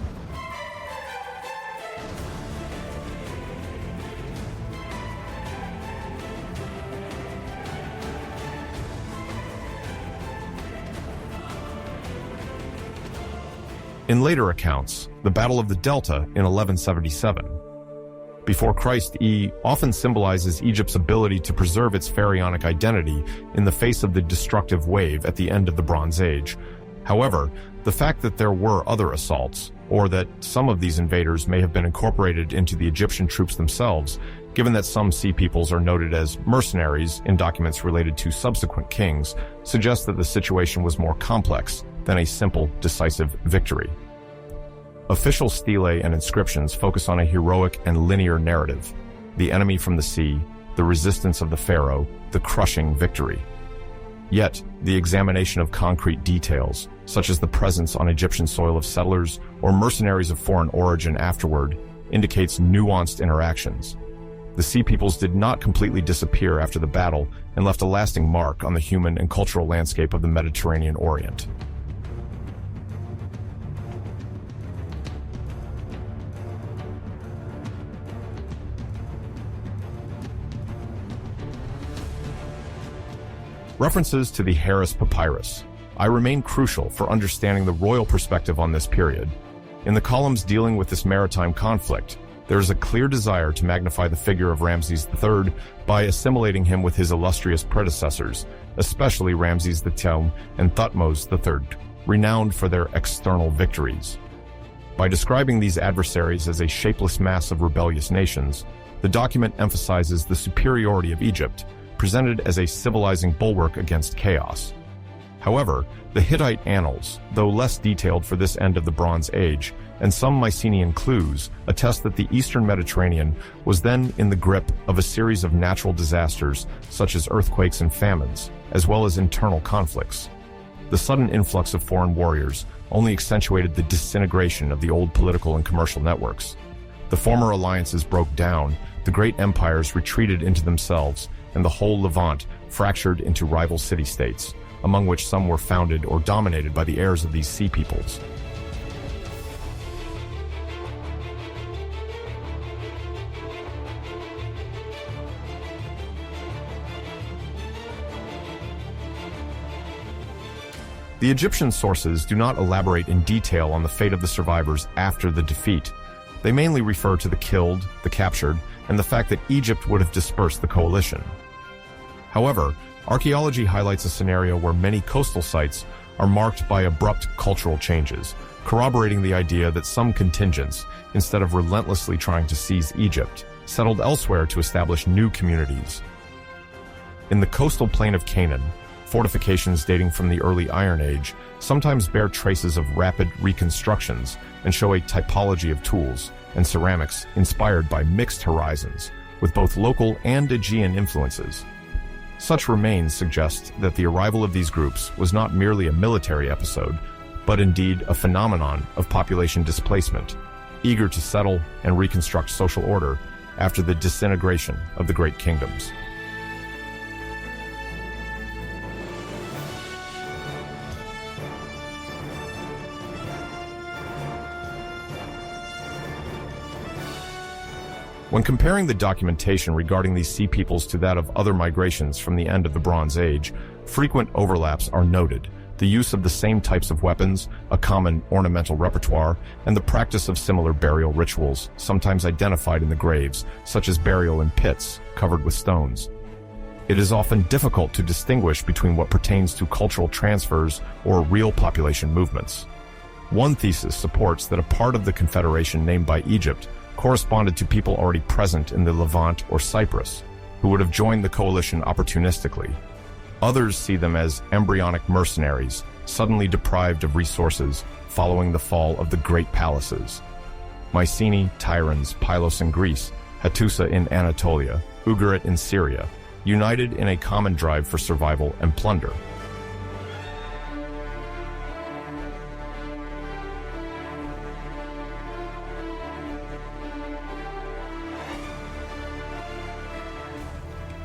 In later accounts, the Battle of the Delta in 1177 before Christ often symbolizes Egypt's ability to preserve its pharaonic identity in the face of the destructive wave at the end of the Bronze Age. However, the fact that there were other assaults, or that some of these invaders may have been incorporated into the Egyptian troops themselves, given that some sea peoples are noted as mercenaries in documents related to subsequent kings, suggests that the situation was more complex than a simple, decisive victory. Official stelae and inscriptions focus on a heroic and linear narrative: the enemy from the sea, the resistance of the pharaoh, the crushing victory. Yet, the examination of concrete details, such as the presence on Egyptian soil of settlers or mercenaries of foreign origin afterward, indicates nuanced interactions. The sea peoples did not completely disappear after the battle and left a lasting mark on the human and cultural landscape of the Mediterranean Orient. References to the Harris Papyrus remain crucial for understanding the royal perspective on this period. In the columns dealing with this maritime conflict, there is a clear desire to magnify the figure of Ramses III by assimilating him with his illustrious predecessors, especially Ramses II and Thutmose III, renowned for their external victories. By describing these adversaries as a shapeless mass of rebellious nations, the document emphasizes the superiority of Egypt, presented as a civilizing bulwark against chaos. However, the Hittite annals, though less detailed for this end of the Bronze Age, and some Mycenaean clues attest that the eastern Mediterranean was then in the grip of a series of natural disasters such as earthquakes and famines, as well as internal conflicts. The sudden influx of foreign warriors only accentuated the disintegration of the old political and commercial networks. The former alliances broke down, the great empires retreated into themselves, and the whole Levant fractured into rival city-states, among which some were founded or dominated by the heirs of these sea peoples. The Egyptian sources do not elaborate in detail on the fate of the survivors after the defeat. They mainly refer to the killed, the captured, and the fact that Egypt would have dispersed the coalition. However, archaeology highlights a scenario where many coastal sites are marked by abrupt cultural changes, corroborating the idea that some contingents, instead of relentlessly trying to seize Egypt, settled elsewhere to establish new communities. In the coastal plain of Canaan, fortifications dating from the early Iron Age sometimes bear traces of rapid reconstructions and show a typology of tools and ceramics inspired by mixed horizons, with both local and Aegean influences. Such remains suggest that the arrival of these groups was not merely a military episode, but indeed a phenomenon of population displacement, eager to settle and reconstruct social order after the disintegration of the great kingdoms. When comparing the documentation regarding these sea peoples to that of other migrations from the end of the Bronze Age, frequent overlaps are noted: the use of the same types of weapons, a common ornamental repertoire, and the practice of similar burial rituals, sometimes identified in the graves, such as burial in pits covered with stones. It is often difficult to distinguish between what pertains to cultural transfers or real population movements. One thesis supports that a part of the confederation named by Egypt corresponded to people already present in the Levant or Cyprus, who would have joined the coalition opportunistically. Others see them as embryonic mercenaries, suddenly deprived of resources following the fall of the great palaces. Mycenae, Tiryns, Pylos in Greece, Hattusa in Anatolia, Ugarit in Syria, united in a common drive for survival and plunder.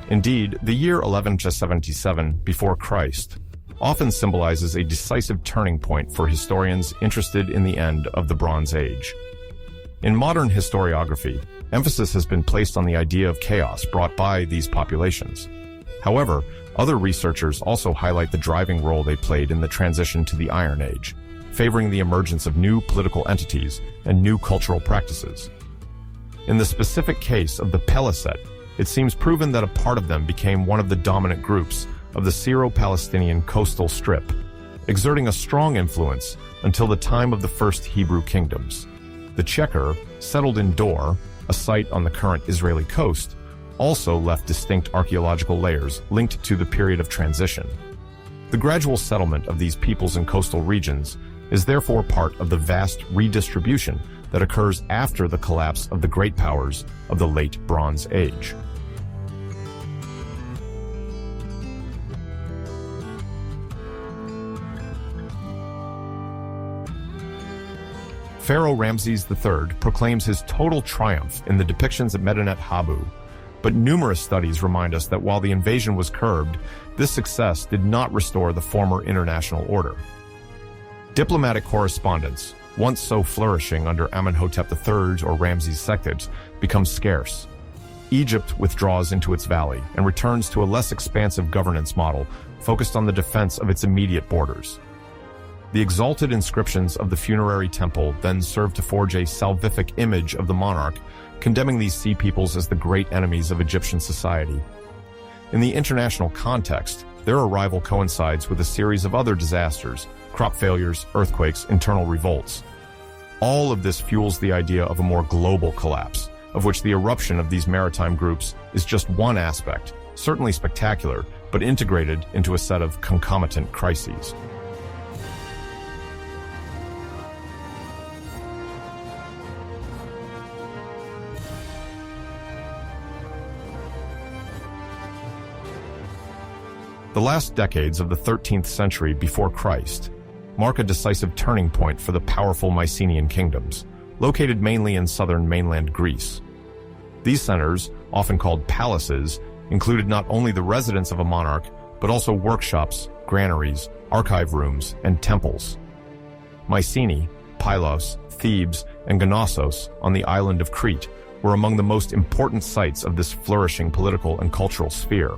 Indeed, the year 1177 before Christ often symbolizes a decisive turning point for historians interested in the end of the Bronze Age. In modern historiography, emphasis has been placed on the idea of chaos brought by these populations. However, other researchers also highlight the driving role they played in the transition to the Iron Age. favoring the emergence of new political entities and new cultural practices. In the specific case of the Paliset, it seems proven that a part of them became one of the dominant groups of the Syro-Palestinian coastal strip, exerting a strong influence until the time of the first Hebrew kingdoms. The Checker, settled in Dor, a site on the current Israeli coast, also left distinct archaeological layers linked to the period of transition. The gradual settlement of these peoples in coastal regions is therefore part of the vast redistribution that occurs after the collapse of the great powers of the Late Bronze Age. Pharaoh Ramses III proclaims his total triumph in the depictions at Medinet Habu, but numerous studies remind us that while the invasion was curbed, this success did not restore the former international order. Diplomatic correspondence, once so flourishing under Amenhotep III or Ramses II, becomes scarce. Egypt withdraws into its valley and returns to a less expansive governance model focused on the defense of its immediate borders. The exalted inscriptions of the funerary temple then serve to forge a salvific image of the monarch, condemning these sea peoples as the great enemies of Egyptian society. In the international context, their arrival coincides with a series of other disasters, crop failures, earthquakes, internal revolts. All of this fuels the idea of a more global collapse, of which the eruption of these maritime groups is just one aspect, certainly spectacular, but integrated into a set of concomitant crises. The last decades of the 13th century before Christ mark a decisive turning point for the powerful Mycenaean kingdoms, located mainly in southern mainland Greece. These centers, often called palaces, included not only the residence of a monarch, but also workshops, granaries, archive rooms, and temples. Mycenae, Pylos, Thebes, and Knossos on the island of Crete were among the most important sites of this flourishing political and cultural sphere.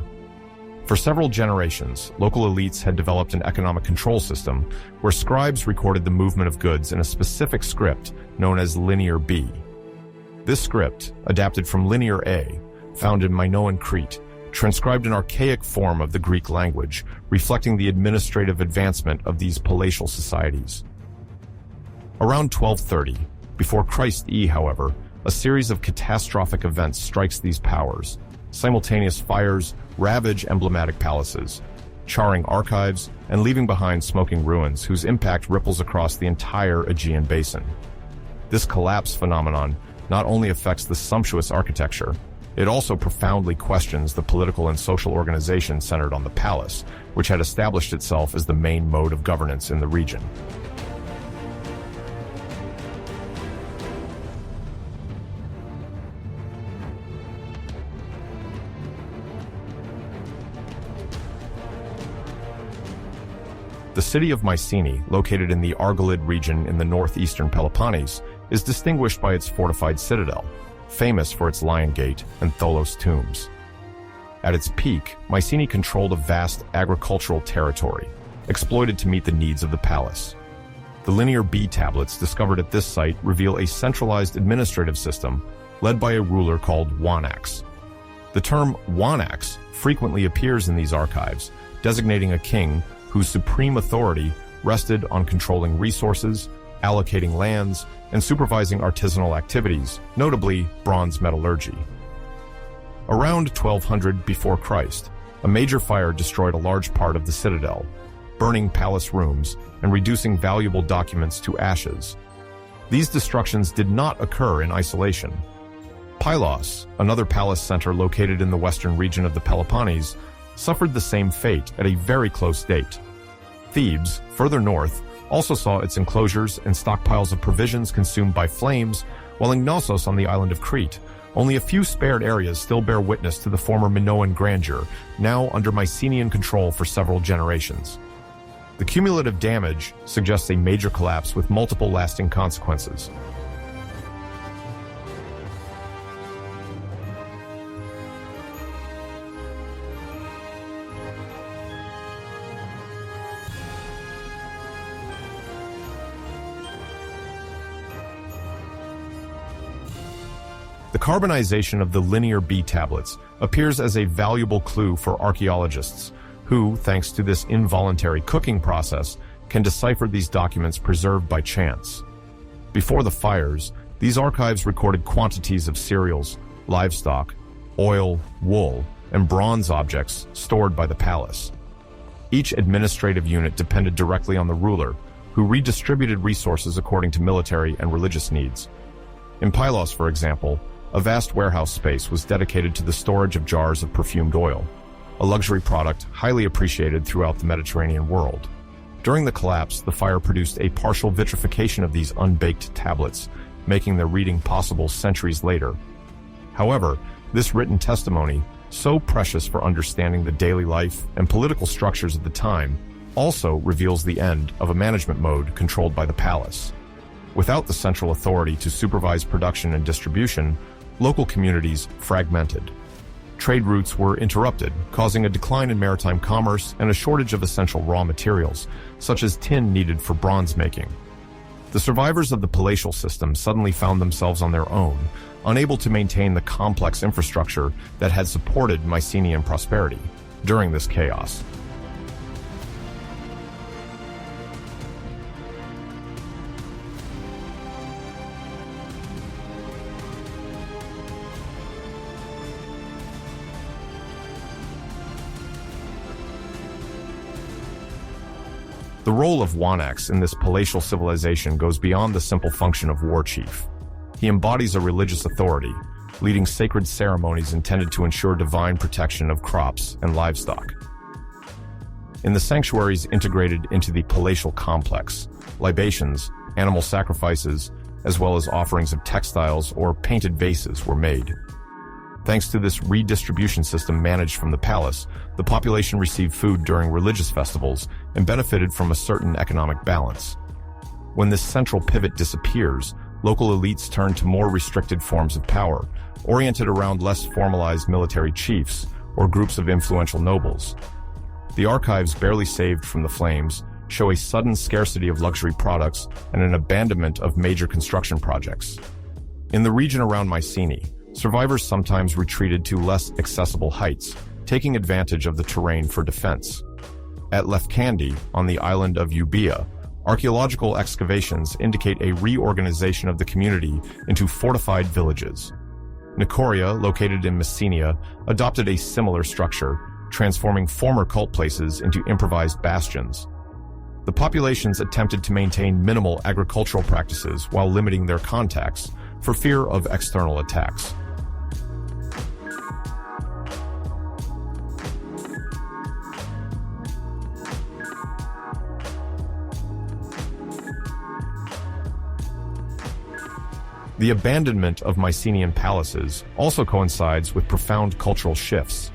For several generations, local elites had developed an economic control system where scribes recorded the movement of goods in a specific script known as Linear B. This script, adapted from Linear A, found in Minoan Crete, transcribed an archaic form of the Greek language, reflecting the administrative advancement of these palatial societies. Around 1230, before Christ E, however, a series of catastrophic events strikes these powers. Simultaneous fires ravage emblematic palaces, charring archives and leaving behind smoking ruins whose impact ripples across the entire Aegean basin. This collapse phenomenon not only affects the sumptuous architecture, it also profoundly questions the political and social organization centered on the palace, which had established itself as the main mode of governance in the region. The city of Mycenae, located in the Argolid region in the northeastern Peloponnese, is distinguished by its fortified citadel, famous for its Lion Gate and Tholos tombs. At its peak, Mycenae controlled a vast agricultural territory, exploited to meet the needs of the palace. The Linear B tablets discovered at this site reveal a centralized administrative system led by a ruler called Wanax. The term Wanax frequently appears in these archives, designating a king whose supreme authority rested on controlling resources, allocating lands, and supervising artisanal activities, notably bronze metallurgy. Around 1200 before Christ, a major fire destroyed a large part of the citadel, burning palace rooms and reducing valuable documents to ashes. These destructions did not occur in isolation. Pylos, another palace center located in the western region of the Peloponnese, suffered the same fate at a very close date. Thebes, further north, also saw its enclosures and stockpiles of provisions consumed by flames, while in Knossos on the island of Crete, only a few spared areas still bear witness to the former Minoan grandeur, now under Mycenaean control for several generations. The cumulative damage suggests a major collapse with multiple lasting consequences. The carbonization of the Linear B tablets appears as a valuable clue for archaeologists, who, thanks to this involuntary cooking process, can decipher these documents preserved by chance. Before the fires, these archives recorded quantities of cereals, livestock, oil, wool, and bronze objects stored by the palace. Each administrative unit depended directly on the ruler, who redistributed resources according to military and religious needs. In Pylos, for example, a vast warehouse space was dedicated to the storage of jars of perfumed oil, a luxury product highly appreciated throughout the Mediterranean world. During the collapse, the fire produced a partial vitrification of these unbaked tablets, making their reading possible centuries later. However, this written testimony, so precious for understanding the daily life and political structures of the time, also reveals the end of a management mode controlled by the palace. Without the central authority to supervise production and distribution, local communities fragmented. Trade routes were interrupted, causing a decline in maritime commerce and a shortage of essential raw materials, such as tin needed for bronze making. The survivors of the palatial system suddenly found themselves on their own, unable to maintain the complex infrastructure that had supported Mycenaean prosperity during this chaos. The role of Wanax in this palatial civilization goes beyond the simple function of war chief. He embodies a religious authority, leading sacred ceremonies intended to ensure divine protection of crops and livestock. In the sanctuaries integrated into the palatial complex, libations, animal sacrifices, as well as offerings of textiles or painted vases were made. Thanks to this redistribution system managed from the palace, the population received food during religious festivals and benefited from a certain economic balance. When this central pivot disappears, local elites turn to more restricted forms of power, oriented around less formalized military chiefs or groups of influential nobles. The archives, barely saved from the flames, show a sudden scarcity of luxury products and an abandonment of major construction projects. In the region around Mycenae, survivors sometimes retreated to less accessible heights, taking advantage of the terrain for defense. At Lefkandi, on the island of Euboea, archaeological excavations indicate a reorganization of the community into fortified villages. Nicoria, located in Messenia, adopted a similar structure, transforming former cult places into improvised bastions. The populations attempted to maintain minimal agricultural practices while limiting their contacts, for fear of external attacks. The abandonment of Mycenaean palaces also coincides with profound cultural shifts.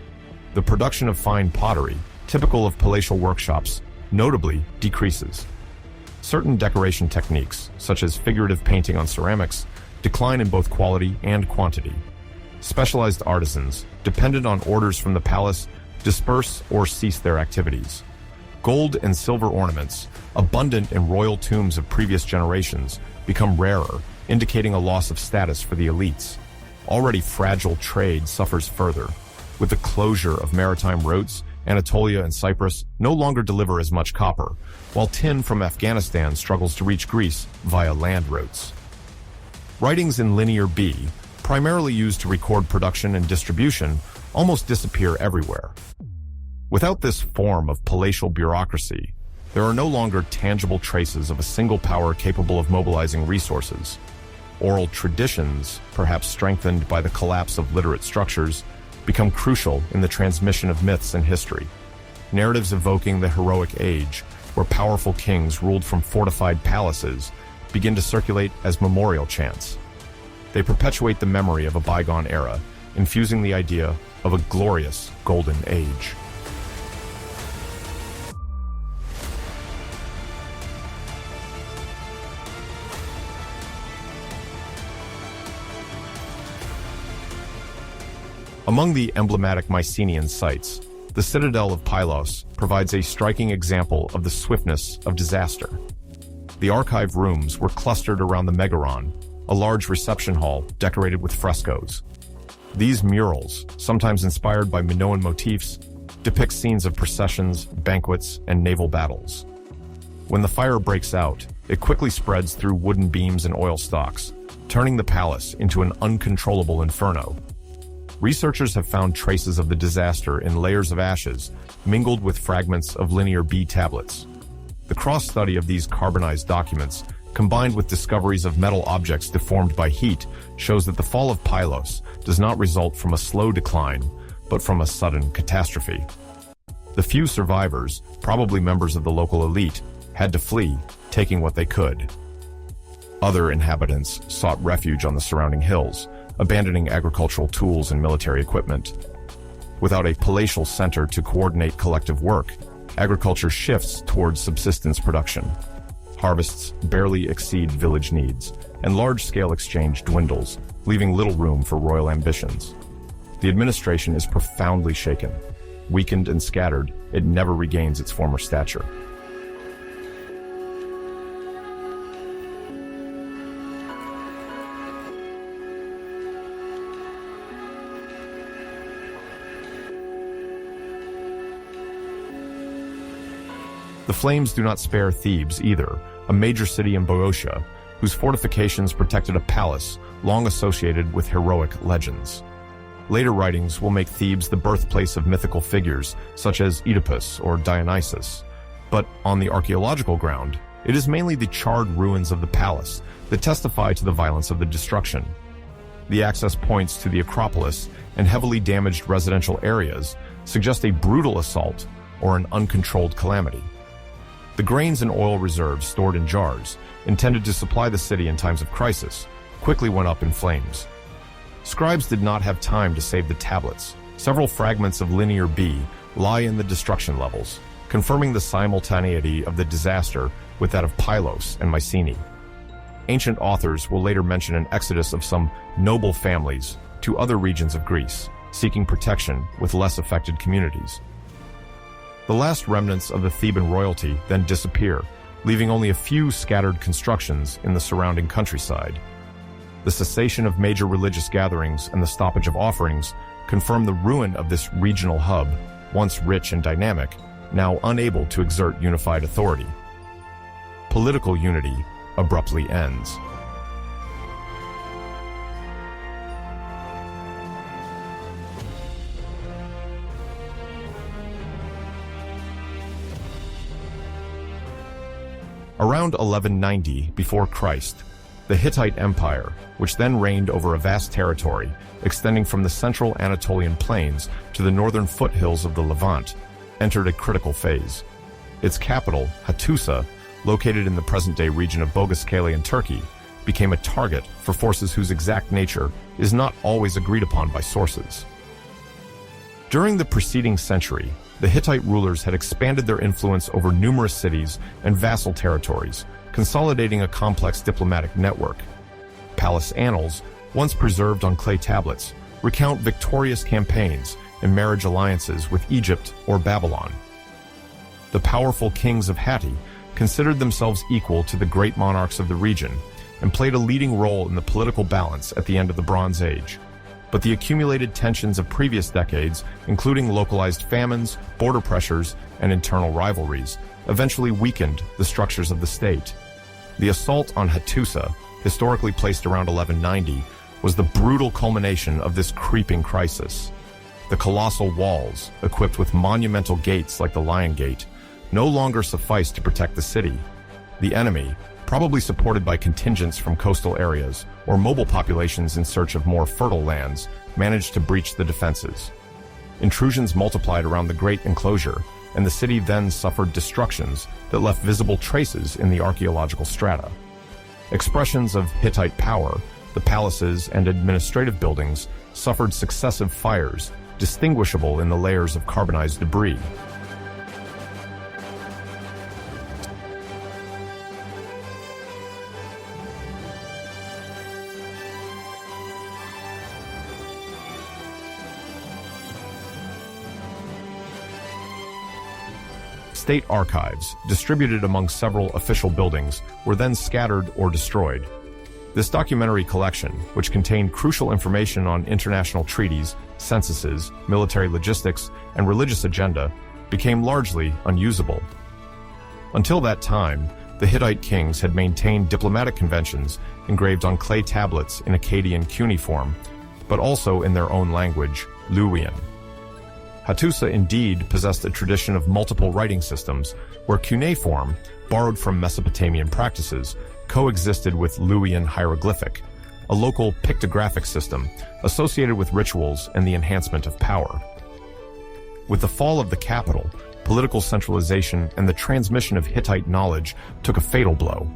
The production of fine pottery, typical of palatial workshops, notably decreases. Certain decoration techniques, such as figurative painting on ceramics, decline in both quality and quantity. Specialized artisans, dependent on orders from the palace, disperse or cease their activities. Gold and silver ornaments, abundant in royal tombs of previous generations, become rarer, indicating a loss of status for the elites. Already fragile trade suffers further. With the closure of maritime routes, Anatolia and Cyprus no longer deliver as much copper, while tin from Afghanistan struggles to reach Greece via land routes. Writings in Linear B, primarily used to record production and distribution, almost disappear everywhere. Without this form of palatial bureaucracy, there are no longer tangible traces of a single power capable of mobilizing resources. Oral traditions, perhaps strengthened by the collapse of literate structures, become crucial in the transmission of myths and history. Narratives evoking the heroic age, where powerful kings ruled from fortified palaces, begin to circulate as memorial chants. They perpetuate the memory of a bygone era, infusing the idea of a glorious golden age. Among the emblematic Mycenaean sites, the citadel of Pylos provides a striking example of the swiftness of disaster. The archive rooms were clustered around the Megaron, a large reception hall decorated with frescoes. These murals, sometimes inspired by Minoan motifs, depict scenes of processions, banquets, and naval battles. When the fire breaks out, it quickly spreads through wooden beams and oil stocks, turning the palace into an uncontrollable inferno. Researchers have found traces of the disaster in layers of ashes mingled with fragments of linear B tablets. The cross-study of these carbonized documents, combined with discoveries of metal objects deformed by heat, shows that the fall of Pylos does not result from a slow decline, but from a sudden catastrophe. The few survivors, probably members of the local elite, had to flee, taking what they could. Other inhabitants sought refuge on the surrounding hills, abandoning agricultural tools and military equipment. Without a palatial center to coordinate collective work, agriculture shifts towards subsistence production. Harvests barely exceed village needs, and large-scale exchange dwindles, leaving little room for royal ambitions. The administration is profoundly shaken. Weakened and scattered, it never regains its former stature. The flames do not spare Thebes either, a major city in Boeotia, whose fortifications protected a palace long associated with heroic legends. Later writings will make Thebes the birthplace of mythical figures such as Oedipus or Dionysus. But on the archaeological ground, it is mainly the charred ruins of the palace that testify to the violence of the destruction. The access points to the Acropolis and heavily damaged residential areas suggest a brutal assault or an uncontrolled calamity. The grains and oil reserves stored in jars, intended to supply the city in times of crisis, quickly went up in flames. Scribes did not have time to save the tablets. Several fragments of linear B lie in the destruction levels, confirming the simultaneity of the disaster with that of Pylos and Mycenae. Ancient authors will later mention an exodus of some noble families to other regions of Greece, seeking protection with less affected communities. The last remnants of the Theban royalty then disappear, leaving only a few scattered constructions in the surrounding countryside. The cessation of major religious gatherings and the stoppage of offerings confirm the ruin of this regional hub, once rich and dynamic, now unable to exert unified authority. Political unity abruptly ends. Around 1190 before Christ, the Hittite Empire, which then reigned over a vast territory extending from the central Anatolian plains to the northern foothills of the Levant, entered a critical phase. Its capital, Hattusa, located in the present-day region of Boğazkale in Turkey, became a target for forces whose exact nature is not always agreed upon by sources. During the preceding century, the Hittite rulers had expanded their influence over numerous cities and vassal territories, consolidating a complex diplomatic network. Palace annals, once preserved on clay tablets, recount victorious campaigns and marriage alliances with Egypt or Babylon. The powerful kings of Hatti considered themselves equal to the great monarchs of the region and played a leading role in the political balance at the end of the Bronze Age. But the accumulated tensions of previous decades, including localized famines, border pressures, and internal rivalries, eventually weakened the structures of the state. The assault on Hattusa, historically placed around 1190, was the brutal culmination of this creeping crisis. The colossal walls, equipped with monumental gates like the Lion Gate, no longer sufficed to protect the city. The enemy, probably supported by contingents from coastal areas or mobile populations in search of more fertile lands, managed to breach the defenses. Intrusions multiplied around the great enclosure, and the city then suffered destructions that left visible traces in the archaeological strata. Expressions of Hittite power, the palaces and administrative buildings suffered successive fires, distinguishable in the layers of carbonized debris. State archives, distributed among several official buildings, were then scattered or destroyed. This documentary collection, which contained crucial information on international treaties, censuses, military logistics, and religious agenda, became largely unusable. Until that time, the Hittite kings had maintained diplomatic conventions engraved on clay tablets in Akkadian cuneiform, but also in their own language, Luwian. Hattusa indeed possessed a tradition of multiple writing systems, where cuneiform, borrowed from Mesopotamian practices, coexisted with Luwian hieroglyphic, a local pictographic system associated with rituals and the enhancement of power. With the fall of the capital, political centralization and the transmission of Hittite knowledge took a fatal blow.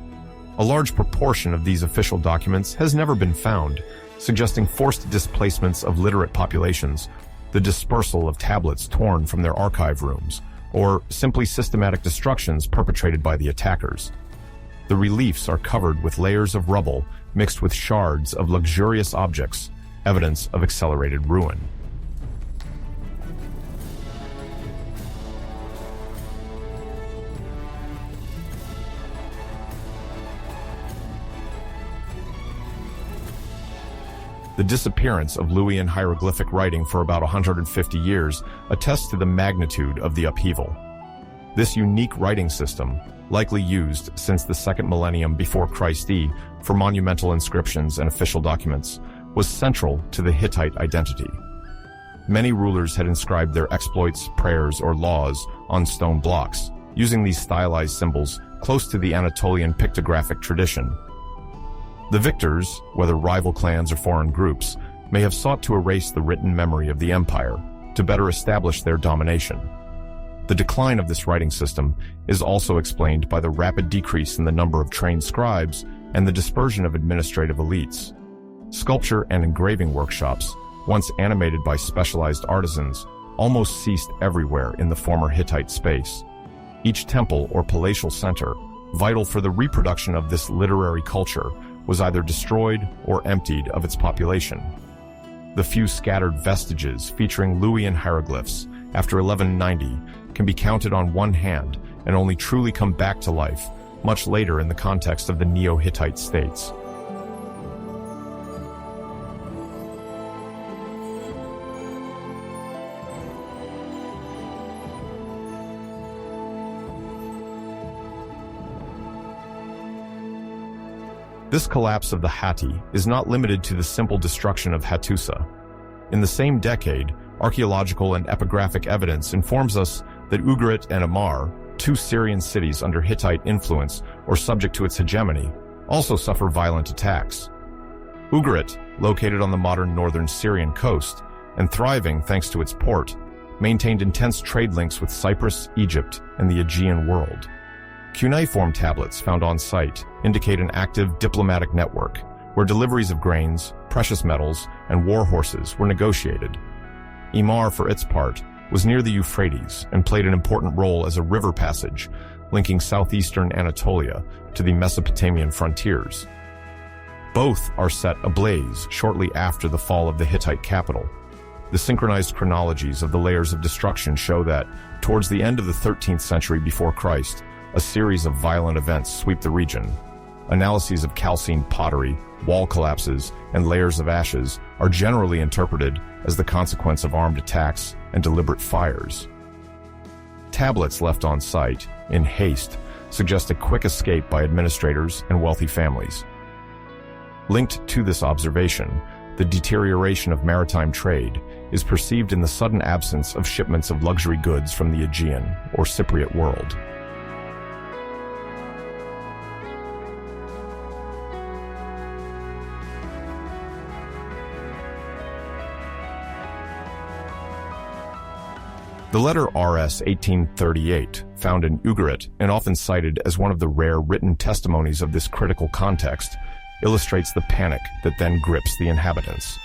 A large proportion of these official documents has never been found, suggesting forced displacements of literate populations, the dispersal of tablets torn from their archive rooms, or simply systematic destructions perpetrated by the attackers. The reliefs are covered with layers of rubble mixed with shards of luxurious objects, evidence of accelerated ruin. The disappearance of Luwian hieroglyphic writing for about 150 years attests to the magnitude of the upheaval. This unique writing system, likely used since the second millennium before Christ for monumental inscriptions and official documents, was central to the Hittite identity. Many rulers had inscribed their exploits, prayers, or laws on stone blocks, using these stylized symbols close to the Anatolian pictographic tradition. The victors, whether rival clans or foreign groups, may have sought to erase the written memory of the empire to better establish their domination. The decline of this writing system is also explained by the rapid decrease in the number of trained scribes and the dispersion of administrative elites. Sculpture and engraving workshops, once animated by specialized artisans, almost ceased everywhere in the former Hittite space. Each temple or palatial center, vital for the reproduction of this literary culture, was either destroyed or emptied of its population. The few scattered vestiges featuring Luwian hieroglyphs after 1190 can be counted on one hand and only truly come back to life much later in the context of the Neo-Hittite states. This collapse of the Hatti is not limited to the simple destruction of Hattusa. In the same decade, archaeological and epigraphic evidence informs us that Ugarit and Amar, two Syrian cities under Hittite influence or subject to its hegemony, also suffer violent attacks. Ugarit, located on the modern northern Syrian coast and thriving thanks to its port, maintained intense trade links with Cyprus, Egypt, and the Aegean world. Cuneiform tablets found on site indicate an active diplomatic network where deliveries of grains, precious metals, and war horses were negotiated. Imar, for its part, was near the Euphrates and played an important role as a river passage linking southeastern Anatolia to the Mesopotamian frontiers. Both are set ablaze shortly after the fall of the Hittite capital. The synchronized chronologies of the layers of destruction show that, towards the end of the 13th century before Christ, a series of violent events sweep the region. Analyses of calcined pottery, wall collapses, and layers of ashes are generally interpreted as the consequence of armed attacks and deliberate fires. Tablets left on site, in haste, suggest a quick escape by administrators and wealthy families. Linked to this observation, the deterioration of maritime trade is perceived in the sudden absence of shipments of luxury goods from the Aegean or Cypriot world. The letter RS 1838, found in Ugarit and often cited as one of the rare written testimonies of this critical context, illustrates the panic that then grips the inhabitants.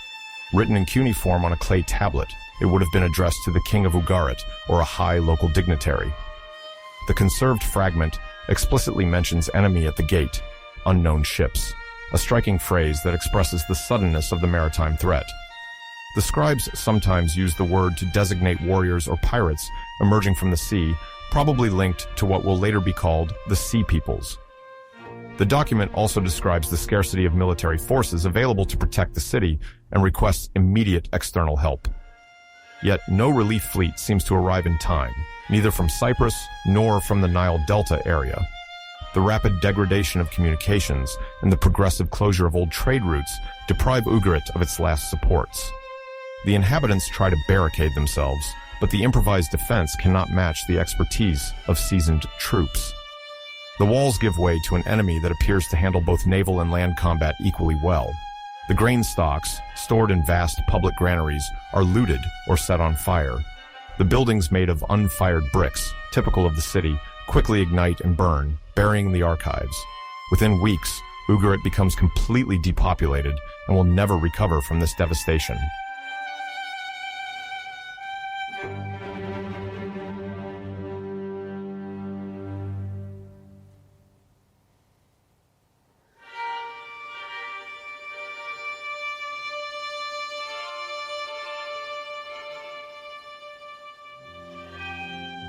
Written in cuneiform on a clay tablet, it would have been addressed to the king of Ugarit or a high local dignitary. The conserved fragment explicitly mentions enemy at the gate, unknown ships, a striking phrase that expresses the suddenness of the maritime threat. The scribes sometimes use the word to designate warriors or pirates emerging from the sea, probably linked to what will later be called the Sea Peoples. The document also describes the scarcity of military forces available to protect the city and requests immediate external help. Yet no relief fleet seems to arrive in time, neither from Cyprus nor from the Nile Delta area. The rapid degradation of communications and the progressive closure of old trade routes deprive Ugarit of its last supports. The inhabitants try to barricade themselves, but the improvised defense cannot match the expertise of seasoned troops. The walls give way to an enemy that appears to handle both naval and land combat equally well. The grain stocks, stored in vast public granaries, are looted or set on fire. The buildings made of unfired bricks, typical of the city, quickly ignite and burn, burying the archives. Within weeks, Ugarit becomes completely depopulated and will never recover from this devastation.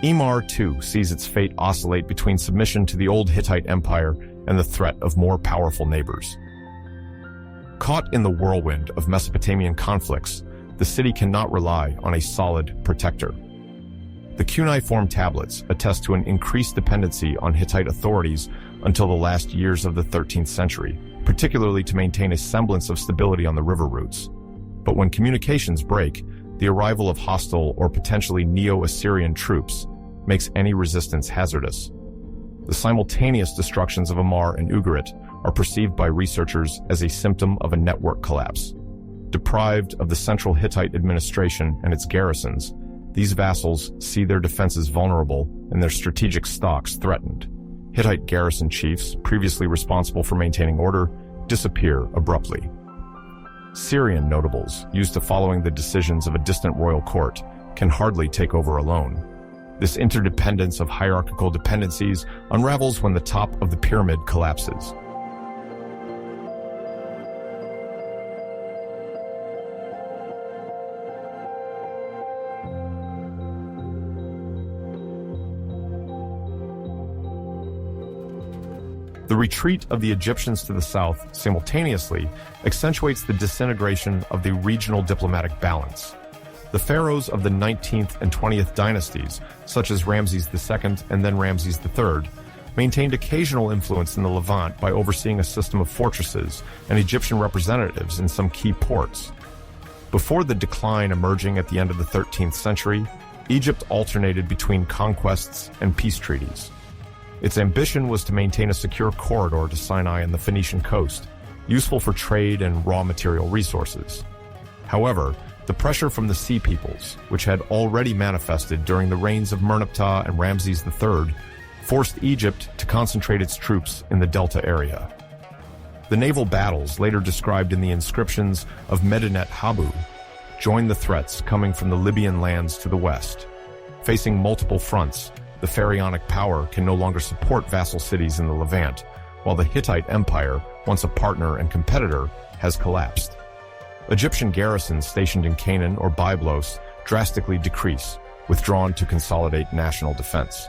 Emar, too, sees its fate oscillate between submission to the old Hittite Empire and the threat of more powerful neighbors. Caught in the whirlwind of Mesopotamian conflicts, the city cannot rely on a solid protector. The cuneiform tablets attest to an increased dependency on Hittite authorities until the last years of the 13th century, particularly to maintain a semblance of stability on the river routes. But when communications break, the arrival of hostile or potentially Neo-Assyrian troops makes any resistance hazardous. The simultaneous destructions of Amar and Ugarit are perceived by researchers as a symptom of a network collapse. Deprived of the central Hittite administration and its garrisons, these vassals see their defenses vulnerable and their strategic stocks threatened. Hittite garrison chiefs, previously responsible for maintaining order, disappear abruptly. Syrian notables, used to following the decisions of a distant royal court, can hardly take over alone. This interdependence of hierarchical dependencies unravels when the top of the pyramid collapses. The retreat of the Egyptians to the south simultaneously accentuates the disintegration of the regional diplomatic balance. The pharaohs of the 19th and 20th dynasties, such as Ramses II and then Ramses III, maintained occasional influence in the Levant by overseeing a system of fortresses and Egyptian representatives in some key ports. Before the decline emerging at the end of the 13th century, Egypt alternated between conquests and peace treaties. Its ambition was to maintain a secure corridor to Sinai and the Phoenician coast, useful for trade and raw material resources. However, the pressure from the Sea Peoples, which had already manifested during the reigns of Merneptah and Ramses III, forced Egypt to concentrate its troops in the Delta area. The naval battles, later described in the inscriptions of Medinet Habu, joined the threats coming from the Libyan lands to the west. Facing multiple fronts, the pharaonic power can no longer support vassal cities in the Levant, while the Hittite Empire, once a partner and competitor, has collapsed. Egyptian garrisons stationed in Canaan or Byblos drastically decrease, withdrawn to consolidate national defense.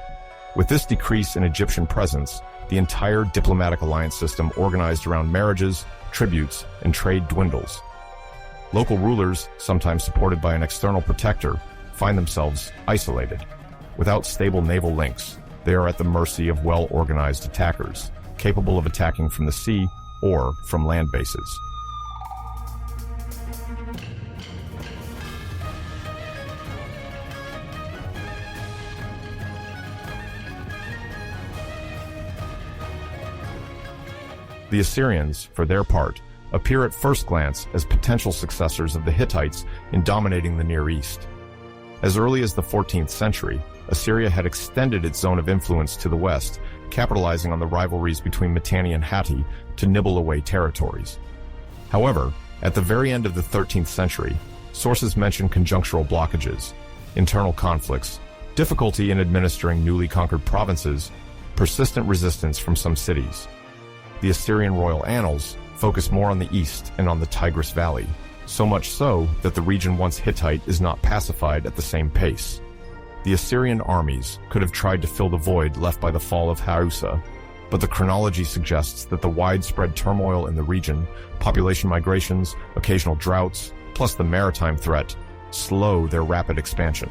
With this decrease in Egyptian presence, the entire diplomatic alliance system organized around marriages, tributes, and trade dwindles. Local rulers, sometimes supported by an external protector, find themselves isolated. Without stable naval links, they are at the mercy of well-organized attackers, capable of attacking from the sea or from land bases. The Assyrians, for their part, appear at first glance as potential successors of the Hittites in dominating the Near East. As early as the 14th century, Assyria had extended its zone of influence to the west, capitalizing on the rivalries between Mitanni and Hatti to nibble away territories. However, at the very end of the 13th century, sources mention conjunctural blockages, internal conflicts, difficulty in administering newly conquered provinces, persistent resistance from some cities. The Assyrian royal annals focus more on the east and on the Tigris Valley, so much so that the region once Hittite is not pacified at the same pace. The Assyrian armies could have tried to fill the void left by the fall of Harusa, but the chronology suggests that the widespread turmoil in the region, population migrations, occasional droughts, plus the maritime threat, slow their rapid expansion.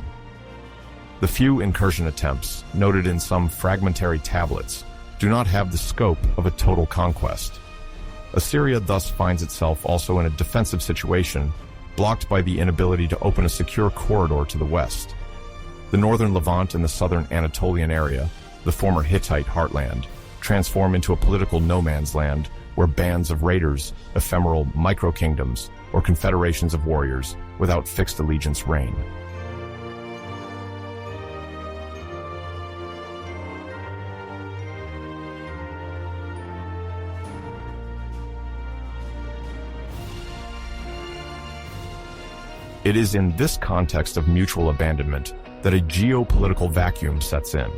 The few incursion attempts, noted in some fragmentary tablets, do not have the scope of a total conquest. Assyria thus finds itself also in a defensive situation, blocked by the inability to open a secure corridor to the west. The northern Levant and the southern Anatolian area, the former Hittite heartland, transform into a political no man's land where bands of raiders, ephemeral micro-kingdoms, or confederations of warriors without fixed allegiance reign. It is in this context of mutual abandonment that a geopolitical vacuum sets in.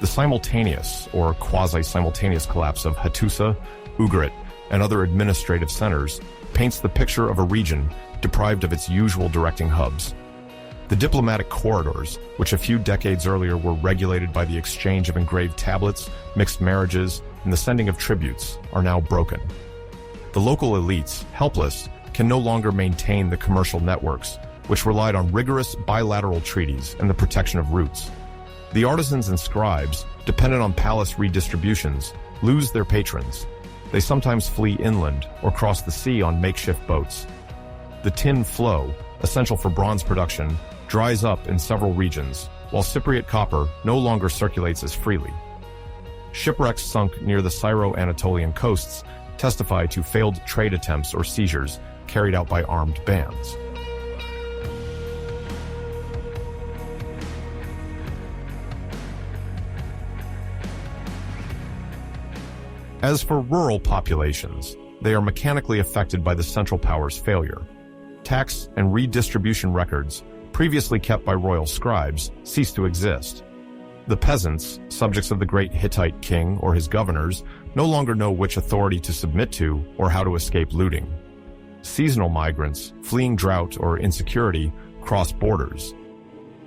The simultaneous or quasi-simultaneous collapse of Hattusa, Ugarit, and other administrative centers paints the picture of a region deprived of its usual directing hubs. The diplomatic corridors, which a few decades earlier were regulated by the exchange of engraved tablets, mixed marriages, and the sending of tributes, are now broken. The local elites, helpless, can no longer maintain the commercial networks, which relied on rigorous bilateral treaties and the protection of routes. The artisans and scribes, dependent on palace redistributions, lose their patrons. They sometimes flee inland or cross the sea on makeshift boats. The tin flow, essential for bronze production, dries up in several regions, while Cypriot copper no longer circulates as freely. Shipwrecks sunk near the Syro-Anatolian coasts testify to failed trade attempts or seizures carried out by armed bands. As for rural populations, they are mechanically affected by the Central Power's failure. Tax and redistribution records, previously kept by royal scribes, cease to exist. The peasants, subjects of the great Hittite king or his governors, no longer know which authority to submit to or how to escape looting. Seasonal migrants, fleeing drought or insecurity, cross borders.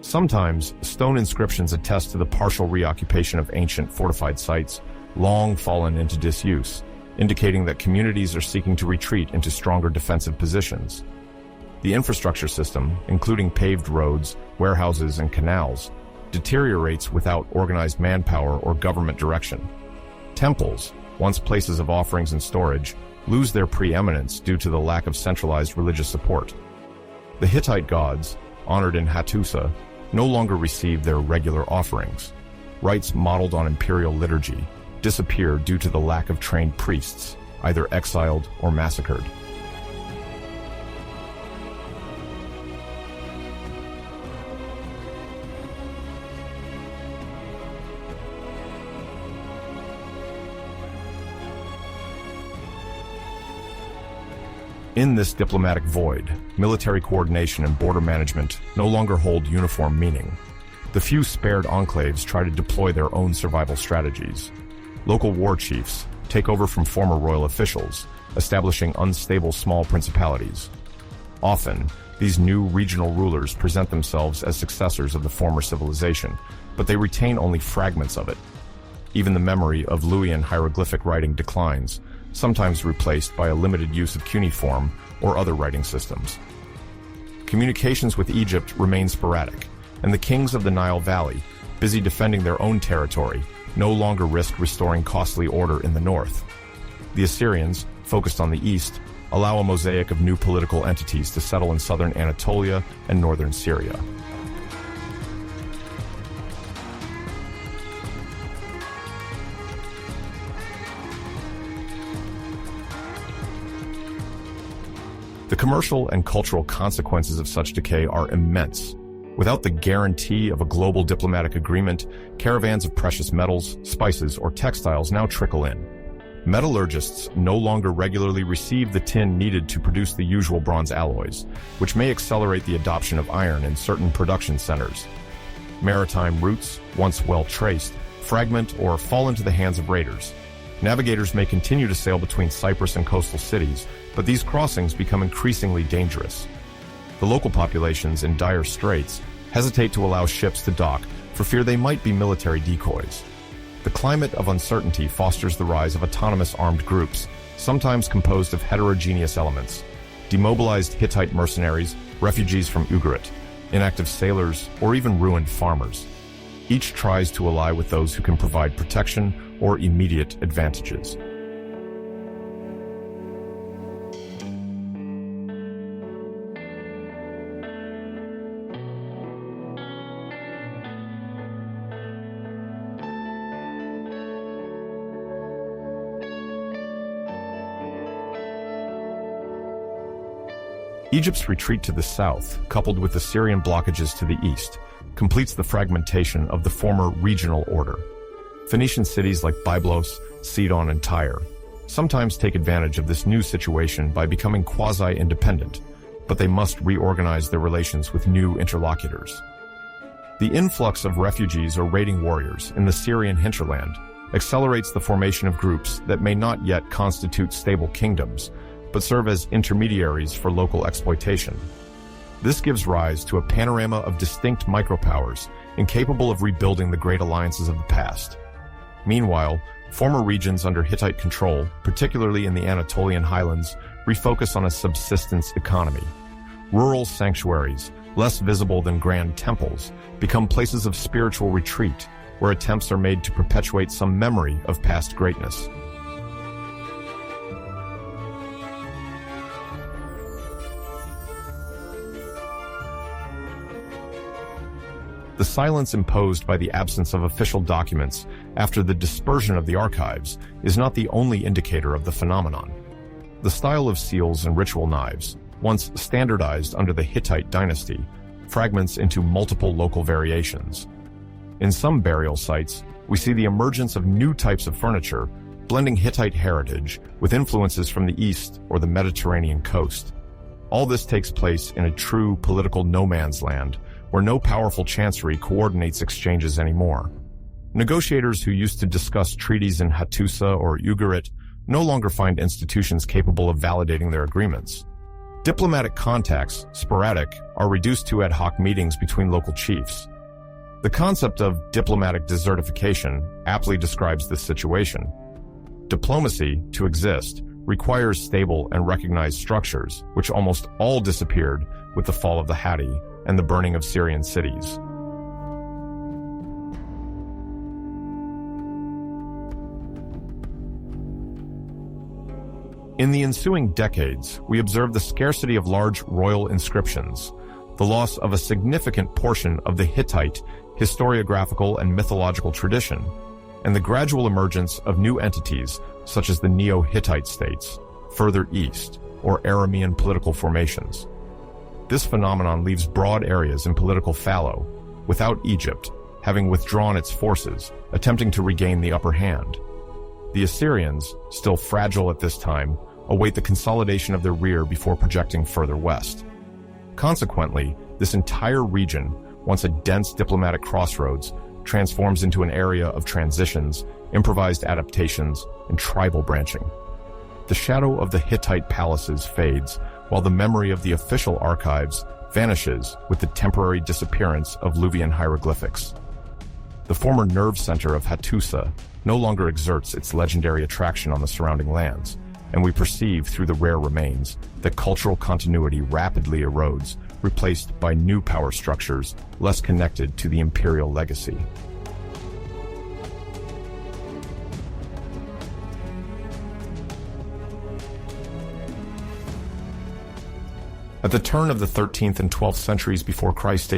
Sometimes, stone inscriptions attest to the partial reoccupation of ancient fortified sites, long fallen into disuse, indicating that communities are seeking to retreat into stronger defensive positions. The infrastructure system, including paved roads, warehouses, and canals, deteriorates without organized manpower or government direction. Temples, once places of offerings and storage, lose their preeminence due to the lack of centralized religious support. The Hittite gods, honored in Hattusa, no longer receive their regular offerings. Rites modeled on imperial liturgy disappear due to the lack of trained priests, either exiled or massacred. In this diplomatic void, military coordination and border management no longer hold uniform meaning. The few spared enclaves try to deploy their own survival strategies. Local war chiefs take over from former royal officials, establishing unstable small principalities. Often, these new regional rulers present themselves as successors of the former civilization, but they retain only fragments of it. Even the memory of Luwian hieroglyphic writing declines, sometimes replaced by a limited use of cuneiform or other writing systems. Communications with Egypt remain sporadic, and the kings of the Nile Valley, busy defending their own territory, no longer risk restoring costly order in the north. The Assyrians, focused on the east, allow a mosaic of new political entities to settle in southern Anatolia and northern Syria. The commercial and cultural consequences of such decay are immense. Without the guarantee of a global diplomatic agreement, caravans of precious metals, spices, or textiles now trickle in. Metallurgists no longer regularly receive the tin needed to produce the usual bronze alloys, which may accelerate the adoption of iron in certain production centers. Maritime routes, once well traced, fragment or fall into the hands of raiders. Navigators may continue to sail between Cyprus and coastal cities, but these crossings become increasingly dangerous. The local populations in dire straits hesitate to allow ships to dock for fear they might be military decoys. The climate of uncertainty fosters the rise of autonomous armed groups, sometimes composed of heterogeneous elements: demobilized Hittite mercenaries, refugees from Ugarit, inactive sailors, or even ruined farmers. Each tries to ally with those who can provide protection or immediate advantages. Egypt's retreat to the south, coupled with Assyrian blockages to the east, completes the fragmentation of the former regional order. Phoenician cities like Byblos, Sidon, and Tyre sometimes take advantage of this new situation by becoming quasi-independent, but they must reorganize their relations with new interlocutors. The influx of refugees or raiding warriors in the Syrian hinterland accelerates the formation of groups that may not yet constitute stable kingdoms, but serve as intermediaries for local exploitation. This gives rise to a panorama of distinct micropowers incapable of rebuilding the great alliances of the past. Meanwhile, former regions under Hittite control, particularly in the Anatolian highlands, refocus on a subsistence economy. Rural sanctuaries, less visible than grand temples, become places of spiritual retreat, where attempts are made to perpetuate some memory of past greatness. The silence imposed by the absence of official documents after the dispersion of the archives is not the only indicator of the phenomenon. The style of seals and ritual knives, once standardized under the Hittite dynasty, fragments into multiple local variations. In some burial sites, we see the emergence of new types of furniture, blending Hittite heritage with influences from the east or the Mediterranean coast. All this takes place in a true political no-man's land, where no powerful chancery coordinates exchanges anymore. Negotiators who used to discuss treaties in Hattusa or Ugarit no longer find institutions capable of validating their agreements. Diplomatic contacts, sporadic, are reduced to ad hoc meetings between local chiefs. The concept of diplomatic desertification aptly describes this situation. Diplomacy, to exist, requires stable and recognized structures, which almost all disappeared with the fall of the Hatti and the burning of Syrian cities. In the ensuing decades, we observe the scarcity of large royal inscriptions, the loss of a significant portion of the Hittite historiographical and mythological tradition, and the gradual emergence of new entities such as the Neo-Hittite states, further east, or Aramean political formations. This phenomenon leaves broad areas in political fallow, without Egypt having withdrawn its forces, attempting to regain the upper hand. The Assyrians, still fragile at this time, await the consolidation of their rear before projecting further west. Consequently, this entire region, once a dense diplomatic crossroads, transforms into an area of transitions, improvised adaptations, and tribal branching. The shadow of the Hittite palaces fades, while the memory of the official archives vanishes with the temporary disappearance of Luwian hieroglyphics. The former nerve center of Hattusa no longer exerts its legendary attraction on the surrounding lands, and we perceive through the rare remains that cultural continuity rapidly erodes, replaced by new power structures less connected to the imperial legacy. At the turn of the 13th and 12th centuries before Christ,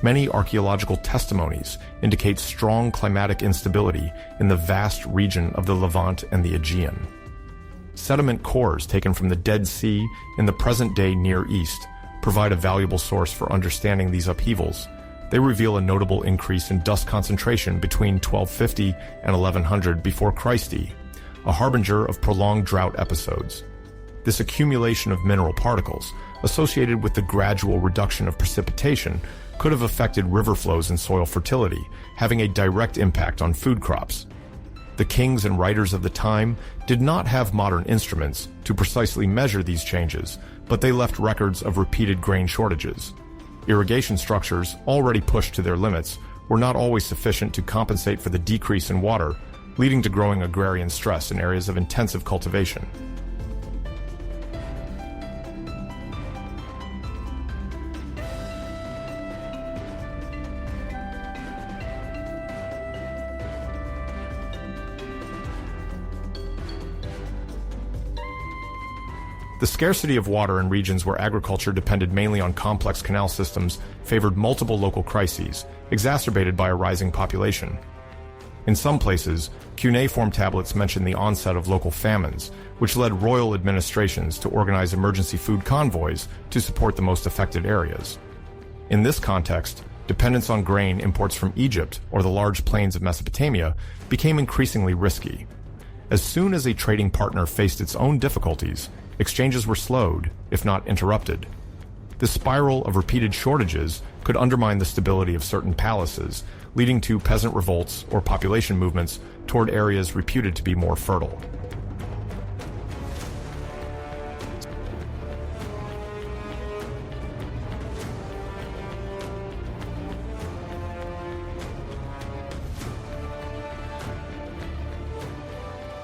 many archaeological testimonies indicate strong climatic instability in the vast region of the Levant and the Aegean. Sediment cores taken from the Dead Sea in the present-day Near East provide a valuable source for understanding these upheavals. They reveal a notable increase in dust concentration between 1250 and 1100 before Christ, a harbinger of prolonged drought episodes. This accumulation of mineral particles, associated with the gradual reduction of precipitation, could have affected river flows and soil fertility, having a direct impact on food crops. The kings and writers of the time did not have modern instruments to precisely measure these changes, but they left records of repeated grain shortages. Irrigation structures, already pushed to their limits, were not always sufficient to compensate for the decrease in water, leading to growing agrarian stress in areas of intensive cultivation. The scarcity of water in regions where agriculture depended mainly on complex canal systems favored multiple local crises, exacerbated by a rising population. In some places, cuneiform tablets mention the onset of local famines, which led royal administrations to organize emergency food convoys to support the most affected areas. In this context, dependence on grain imports from Egypt or the large plains of Mesopotamia became increasingly risky. As soon as a trading partner faced its own difficulties, exchanges were slowed, if not interrupted. This spiral of repeated shortages could undermine the stability of certain palaces, leading to peasant revolts or population movements toward areas reputed to be more fertile.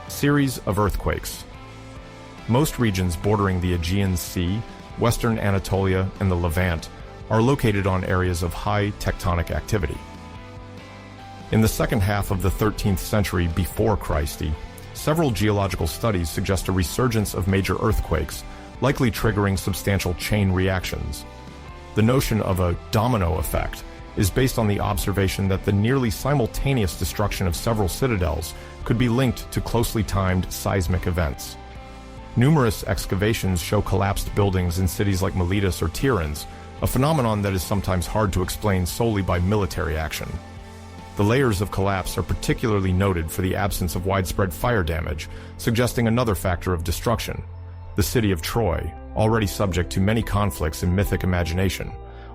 Series of earthquakes. Most regions bordering the Aegean Sea, western Anatolia, and the Levant are located on areas of high tectonic activity. In the second half of the 13th century before Christ, several geological studies suggest a resurgence of major earthquakes, likely triggering substantial chain reactions. The notion of a domino effect is based on the observation that the nearly simultaneous destruction of several citadels could be linked to closely timed seismic events. Numerous excavations show collapsed buildings in cities like Miletus or Tiryns, a phenomenon that is sometimes hard to explain solely by military action. The layers of collapse are particularly noted for the absence of widespread fire damage, suggesting another factor of destruction. The city of Troy, already subject to many conflicts in mythic imagination,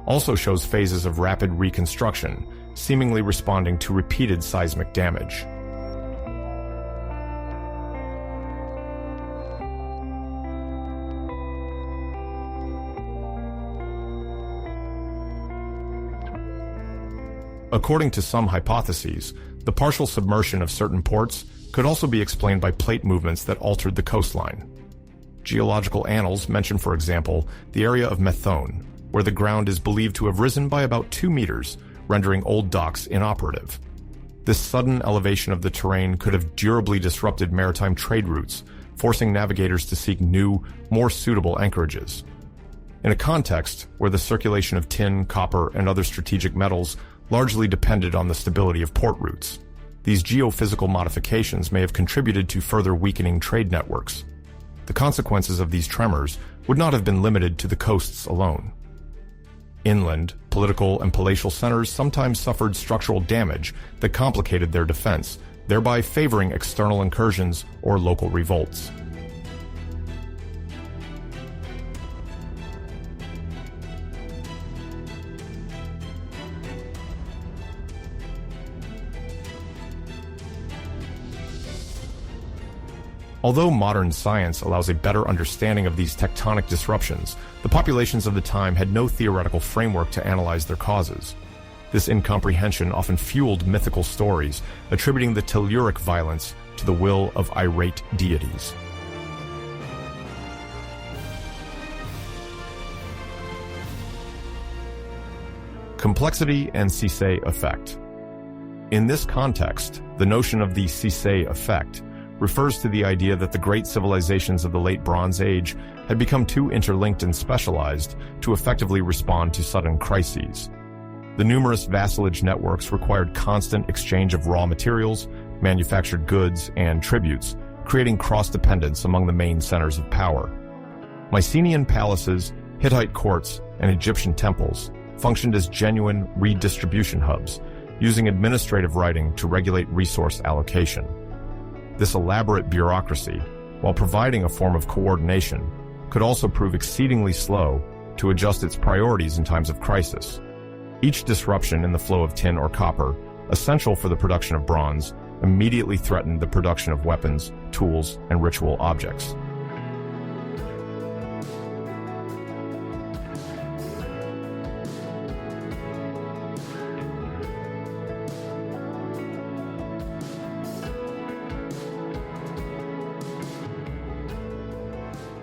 also shows phases of rapid reconstruction, seemingly responding to repeated seismic damage. According to some hypotheses, the partial submersion of certain ports could also be explained by plate movements that altered the coastline. Geological annals mention, for example, the area of Methone, where the ground is believed to have risen by about 2 meters, rendering old docks inoperative. This sudden elevation of the terrain could have durably disrupted maritime trade routes, forcing navigators to seek new, more suitable anchorages. In a context where the circulation of tin, copper, and other strategic metals largely depended on the stability of port routes, these geophysical modifications may have contributed to further weakening trade networks. The consequences of these tremors would not have been limited to the coasts alone. Inland, political and palatial centers sometimes suffered structural damage that complicated their defense, thereby favoring external incursions or local revolts. Although modern science allows a better understanding of these tectonic disruptions, the populations of the time had no theoretical framework to analyze their causes. This incomprehension often fueled mythical stories, attributing the telluric violence to the will of irate deities. Complexity and Cisse effect. In this context, the notion of the Cisse effect refers to the idea that the great civilizations of the late Bronze Age had become too interlinked and specialized to effectively respond to sudden crises. The numerous vassalage networks required constant exchange of raw materials, manufactured goods, and tributes, creating cross-dependence among the main centers of power. Mycenaean palaces, Hittite courts, and Egyptian temples functioned as genuine redistribution hubs, using administrative writing to regulate resource allocation. This elaborate bureaucracy, while providing a form of coordination, could also prove exceedingly slow to adjust its priorities in times of crisis. Each disruption in the flow of tin or copper, essential for the production of bronze, immediately threatened the production of weapons, tools, and ritual objects.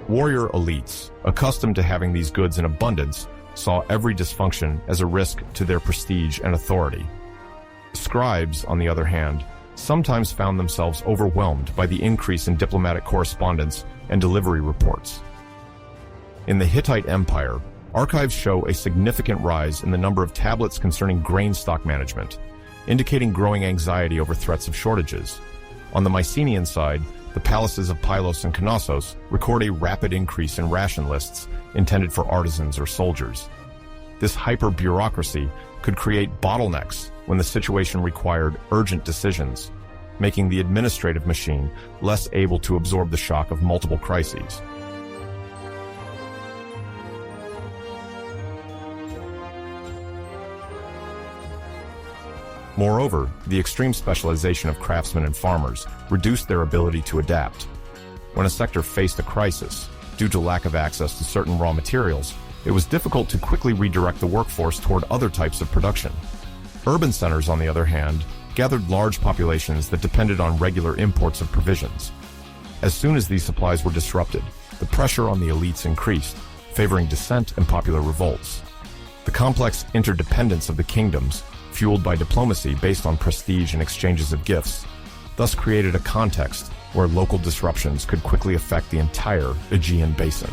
Warrior elites, accustomed to having these goods in abundance, saw every dysfunction as a risk to their prestige and authority. Scribes, on the other hand, sometimes found themselves overwhelmed by the increase in diplomatic correspondence and delivery reports. In the Hittite Empire, archives show a significant rise in the number of tablets concerning grain stock management, indicating growing anxiety over threats of shortages. On the Mycenaean side, the palaces of Pylos and Knossos record a rapid increase in ration lists intended for artisans or soldiers. This hyper-bureaucracy could create bottlenecks when the situation required urgent decisions, making the administrative machine less able to absorb the shock of multiple crises. Moreover, the extreme specialization of craftsmen and farmers reduced their ability to adapt. When a sector faced a crisis, due to lack of access to certain raw materials, it was difficult to quickly redirect the workforce toward other types of production. Urban centers, on the other hand, gathered large populations that depended on regular imports of provisions. As soon as these supplies were disrupted, the pressure on the elites increased, favoring dissent and popular revolts. The complex interdependence of the kingdoms, fueled by diplomacy based on prestige and exchanges of gifts, thus created a context where local disruptions could quickly affect the entire Aegean basin.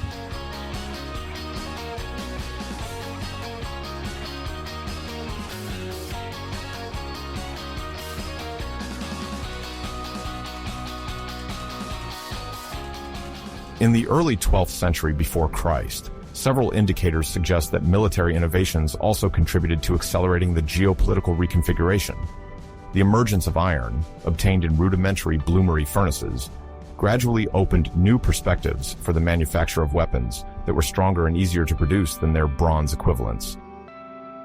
In the early 12th century before Christ, several indicators suggest that military innovations also contributed to accelerating the geopolitical reconfiguration. The emergence of iron, obtained in rudimentary bloomery furnaces, gradually opened new perspectives for the manufacture of weapons that were stronger and easier to produce than their bronze equivalents.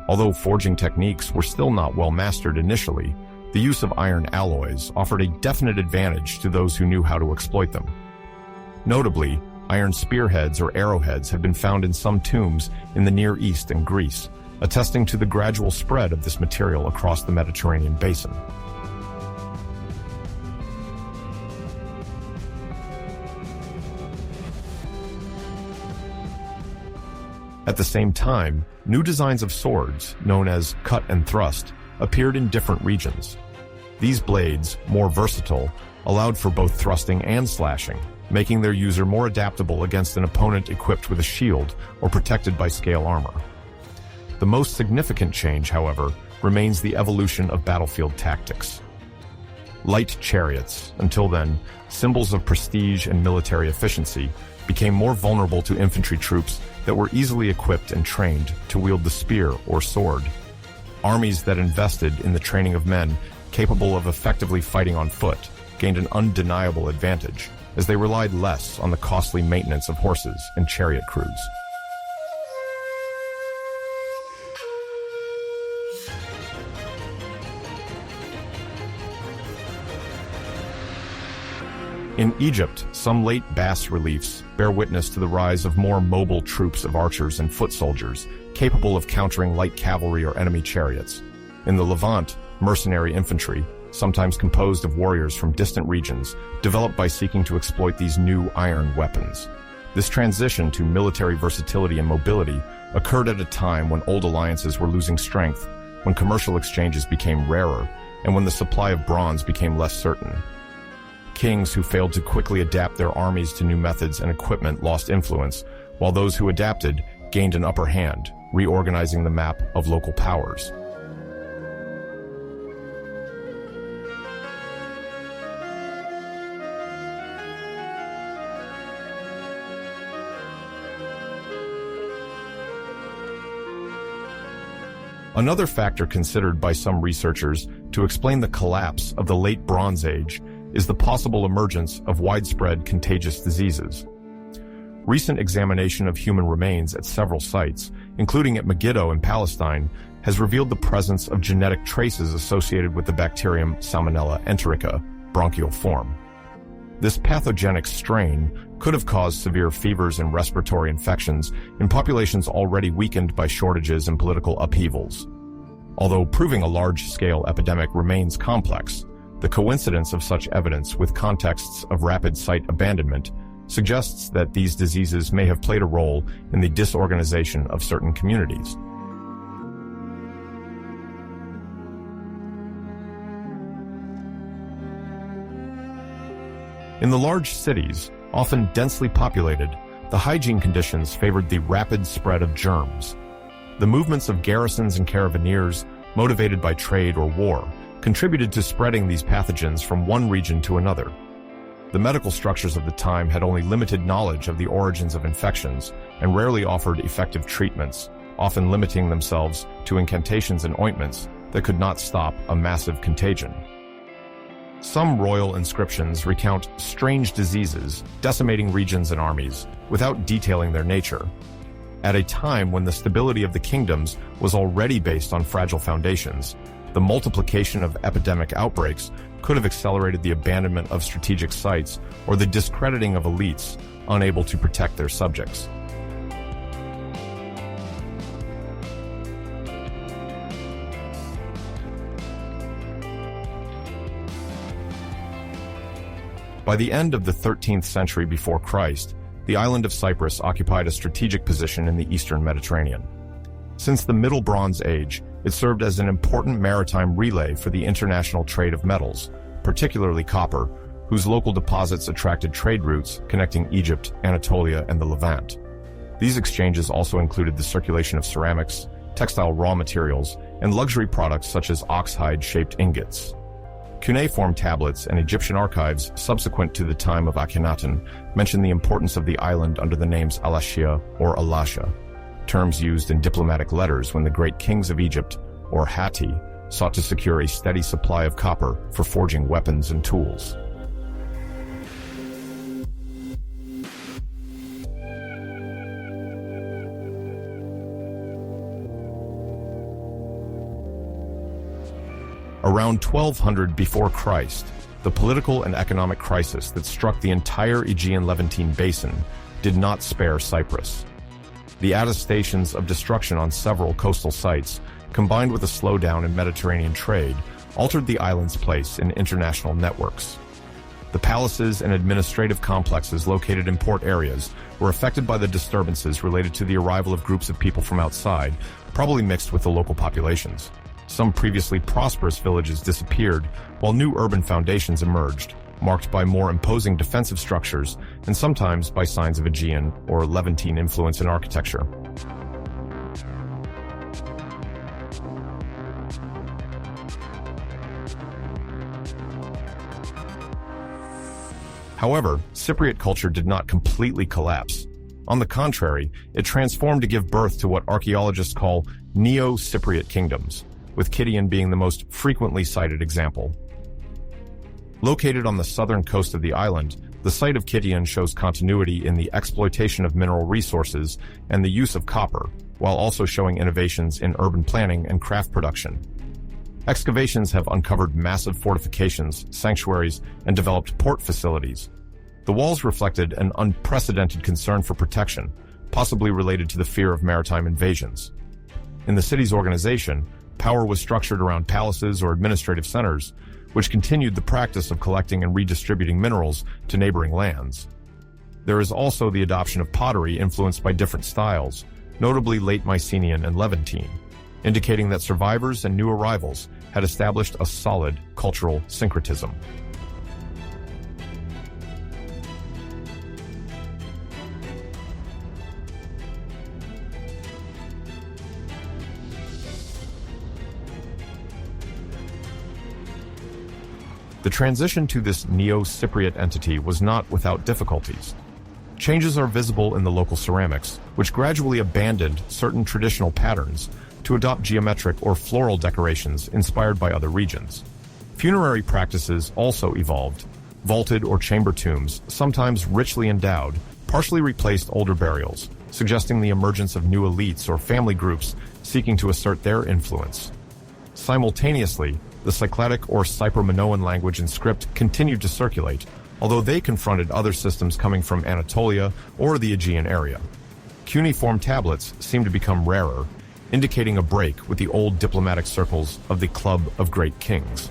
Although forging techniques were still not well mastered initially, the use of iron alloys offered a definite advantage to those who knew how to exploit them. Notably, iron spearheads or arrowheads have been found in some tombs in the Near East and Greece, attesting to the gradual spread of this material across the Mediterranean basin. At the same time, new designs of swords, known as cut and thrust, appeared in different regions. These blades, more versatile, allowed for both thrusting and slashing, making their user more adaptable against an opponent equipped with a shield or protected by scale armor. The most significant change, however, remains the evolution of battlefield tactics. Light chariots, until then symbols of prestige and military efficiency, became more vulnerable to infantry troops that were easily equipped and trained to wield the spear or sword. Armies that invested in the training of men capable of effectively fighting on foot gained an undeniable advantage, as they relied less on the costly maintenance of horses and chariot crews. In Egypt, some late bas-reliefs bear witness to the rise of more mobile troops of archers and foot soldiers, capable of countering light cavalry or enemy chariots. In the Levant, mercenary infantry, sometimes composed of warriors from distant regions, developed by seeking to exploit these new iron weapons. This transition to military versatility and mobility occurred at a time when old alliances were losing strength, when commercial exchanges became rarer, and when the supply of bronze became less certain. Kings who failed to quickly adapt their armies to new methods and equipment lost influence, while those who adapted gained an upper hand, reorganizing the map of local powers. Another factor considered by some researchers to explain the collapse of the Late Bronze Age is the possible emergence of widespread contagious diseases. Recent examination of human remains at several sites, including at Megiddo in Palestine, has revealed the presence of genetic traces associated with the bacterium Salmonella enterica, bronchial form. This pathogenic strain could have caused severe fevers and respiratory infections in populations already weakened by shortages and political upheavals. Although proving a large-scale epidemic remains complex, the coincidence of such evidence with contexts of rapid site abandonment suggests that these diseases may have played a role in the disorganization of certain communities. In the large cities, often densely populated, the hygiene conditions favored the rapid spread of germs. The movements of garrisons and caravaneers, motivated by trade or war, contributed to spreading these pathogens from one region to another. The medical structures of the time had only limited knowledge of the origins of infections and rarely offered effective treatments, often limiting themselves to incantations and ointments that could not stop a massive contagion. Some royal inscriptions recount strange diseases decimating regions and armies without detailing their nature. At a time when the stability of the kingdoms was already based on fragile foundations, the multiplication of epidemic outbreaks could have accelerated the abandonment of strategic sites or the discrediting of elites unable to protect their subjects. By the end of the 13th century before Christ, the island of Cyprus occupied a strategic position in the eastern Mediterranean. Since the Middle Bronze Age, it served as an important maritime relay for the international trade of metals, particularly copper, whose local deposits attracted trade routes connecting Egypt, Anatolia, and the Levant. These exchanges also included the circulation of ceramics, textile raw materials, and luxury products such as oxhide-shaped ingots. Cuneiform tablets and Egyptian archives subsequent to the time of Akhenaten mention the importance of the island under the names Alashia or Alasha, terms used in diplomatic letters when the great kings of Egypt, or Hatti, sought to secure a steady supply of copper for forging weapons and tools. Around 1200 before Christ, the political and economic crisis that struck the entire Aegean Levantine basin did not spare Cyprus. The attestations of destruction on several coastal sites, combined with a slowdown in Mediterranean trade, altered the island's place in international networks. The palaces and administrative complexes located in port areas were affected by the disturbances related to the arrival of groups of people from outside, probably mixed with the local populations. Some previously prosperous villages disappeared, while new urban foundations emerged, marked by more imposing defensive structures and sometimes by signs of Aegean or Levantine influence in architecture. However, Cypriot culture did not completely collapse. On the contrary, it transformed to give birth to what archaeologists call Neo-Cypriot kingdoms, with Kition being the most frequently cited example. Located on the southern coast of the island, the site of Kition shows continuity in the exploitation of mineral resources and the use of copper, while also showing innovations in urban planning and craft production. Excavations have uncovered massive fortifications, sanctuaries, and developed port facilities. The walls reflected an unprecedented concern for protection, possibly related to the fear of maritime invasions. In the city's organization, power was structured around palaces or administrative centers, which continued the practice of collecting and redistributing minerals to neighboring lands. There is also the adoption of pottery influenced by different styles, notably late Mycenaean and Levantine, indicating that survivors and new arrivals had established a solid cultural syncretism. The transition to this Neo-Cypriot entity was not without difficulties. Changes are visible in the local ceramics, which gradually abandoned certain traditional patterns to adopt geometric or floral decorations inspired by other regions. Funerary practices also evolved. Vaulted or chamber tombs, sometimes richly endowed, partially replaced older burials, suggesting the emergence of new elites or family groups seeking to assert their influence. Simultaneously, the Cycladic or Cypro-Minoan language and script continued to circulate, although they confronted other systems coming from Anatolia or the Aegean area. Cuneiform tablets seemed to become rarer, indicating a break with the old diplomatic circles of the Club of Great Kings.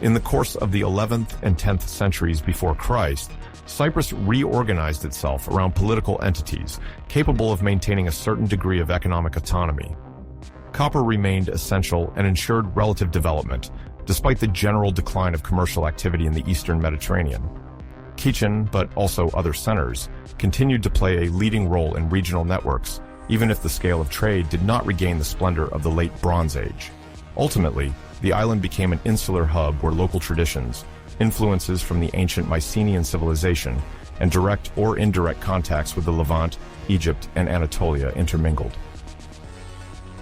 In the course of the 11th and 10th centuries before Christ, Cyprus reorganized itself around political entities capable of maintaining a certain degree of economic autonomy. Copper remained essential and ensured relative development, despite the general decline of commercial activity in the eastern Mediterranean. Aegean, but also other centers, continued to play a leading role in regional networks, even if the scale of trade did not regain the splendor of the late Bronze Age. Ultimately, the island became an insular hub where local traditions, influences from the ancient Mycenaean civilization, and direct or indirect contacts with the Levant, Egypt, and Anatolia intermingled.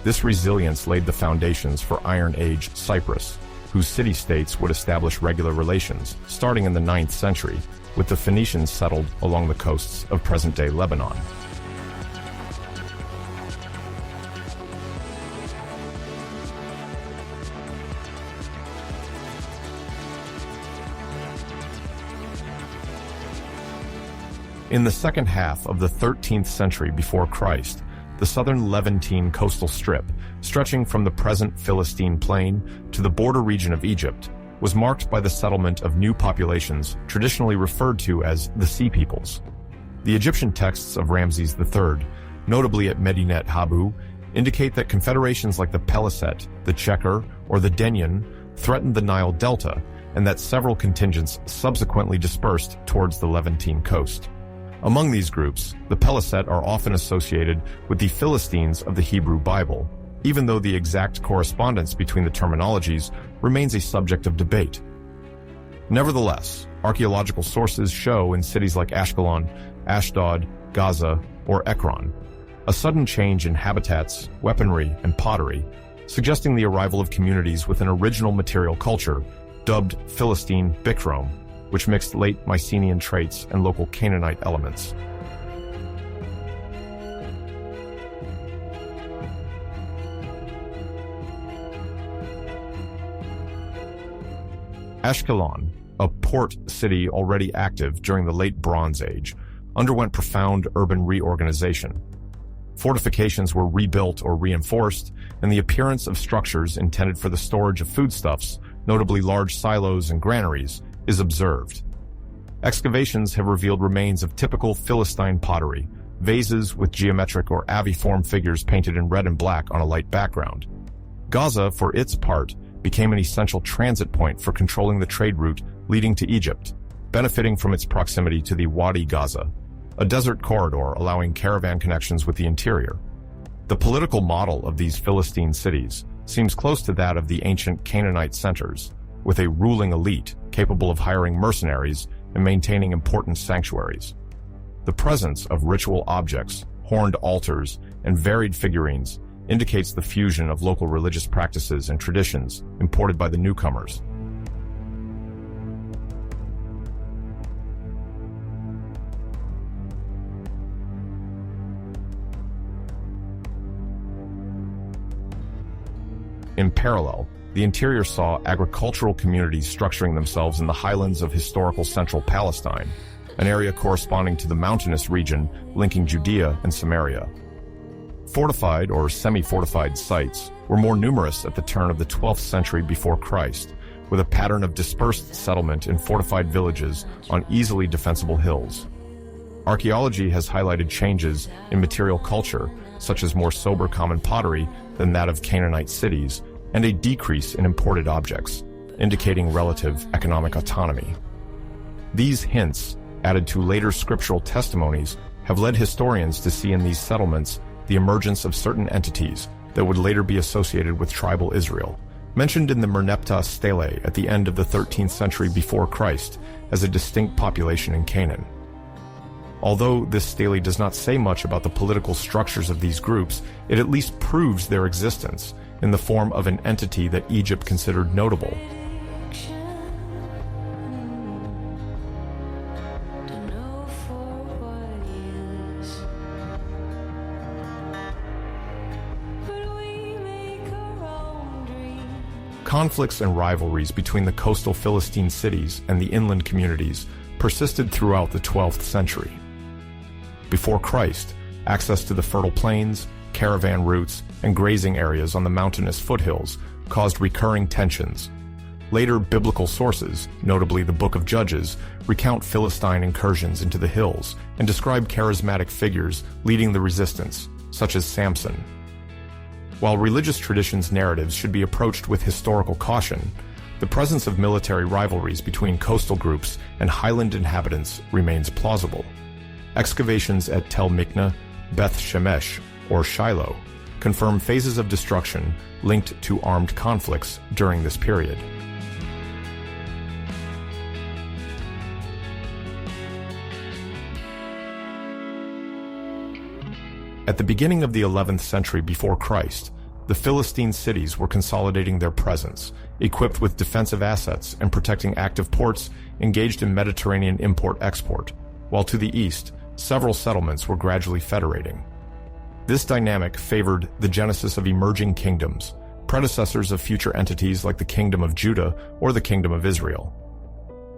This resilience laid the foundations for Iron Age Cyprus, whose city-states would establish regular relations, starting in the 9th century, with the Phoenicians settled along the coasts of present-day Lebanon. In the second half of the 13th century before Christ, the southern Levantine coastal strip, stretching from the present Philistine plain to the border region of Egypt, was marked by the settlement of new populations traditionally referred to as the Sea Peoples. The Egyptian texts of Ramses III, notably at Medinet Habu, indicate that confederations like the Peliset, the Chequer, or the Denyen threatened the Nile Delta, and that several contingents subsequently dispersed towards the Levantine coast. Among these groups, the Peliset are often associated with the Philistines of the Hebrew Bible, even though the exact correspondence between the terminologies remains a subject of debate. Nevertheless, archaeological sources show in cities like Ashkelon, Ashdod, Gaza, or Ekron a sudden change in habitats, weaponry, and pottery, suggesting the arrival of communities with an original material culture, dubbed Philistine Bikrom, which mixed late Mycenaean traits and local Canaanite elements. Ashkelon, a port city already active during the late Bronze Age, underwent profound urban reorganization. Fortifications were rebuilt or reinforced, and the appearance of structures intended for the storage of foodstuffs, notably large silos and granaries, is observed. Excavations have revealed remains of typical Philistine pottery, vases with geometric or aviform figures painted in red and black on a light background. Gaza, for its part, became an essential transit point for controlling the trade route leading to Egypt, benefiting from its proximity to the Wadi Gaza, a desert corridor allowing caravan connections with the interior. The political model of these Philistine cities seems close to that of the ancient Canaanite centers, with a ruling elite capable of hiring mercenaries and maintaining important sanctuaries. The presence of ritual objects, horned altars, and varied figurines indicates the fusion of local religious practices and traditions imported by the newcomers. In parallel, the interior saw agricultural communities structuring themselves in the highlands of historical central Palestine, an area corresponding to the mountainous region linking Judea and Samaria. Fortified or semi-fortified sites were more numerous at the turn of the 12th century before Christ, with a pattern of dispersed settlement in fortified villages on easily defensible hills. Archaeology has highlighted changes in material culture, such as more sober common pottery than that of Canaanite cities, and a decrease in imported objects, indicating relative economic autonomy. These hints, added to later scriptural testimonies, have led historians to see in these settlements the emergence of certain entities that would later be associated with tribal Israel, mentioned in the Merneptah Stele at the end of the 13th century before Christ as a distinct population in Canaan. Although this stele does not say much about the political structures of these groups, it at least proves their existence in the form of an entity that Egypt considered notable. Conflicts and rivalries between the coastal Philistine cities and the inland communities persisted throughout the 12th century. Before Christ, access to the fertile plains, caravan routes, and grazing areas on the mountainous foothills caused recurring tensions. Later biblical sources, notably the Book of Judges, recount Philistine incursions into the hills and describe charismatic figures leading the resistance, such as Samson. While religious traditions' narratives should be approached with historical caution, the presence of military rivalries between coastal groups and highland inhabitants remains plausible. Excavations at Tel Mikna, Beth Shemesh, or Shiloh confirm phases of destruction linked to armed conflicts during this period. At the beginning of the 11th century before Christ, the Philistine cities were consolidating their presence, equipped with defensive assets and protecting active ports engaged in Mediterranean import-export, while to the east, several settlements were gradually federating. This dynamic favored the genesis of emerging kingdoms, predecessors of future entities like the Kingdom of Judah or the Kingdom of Israel.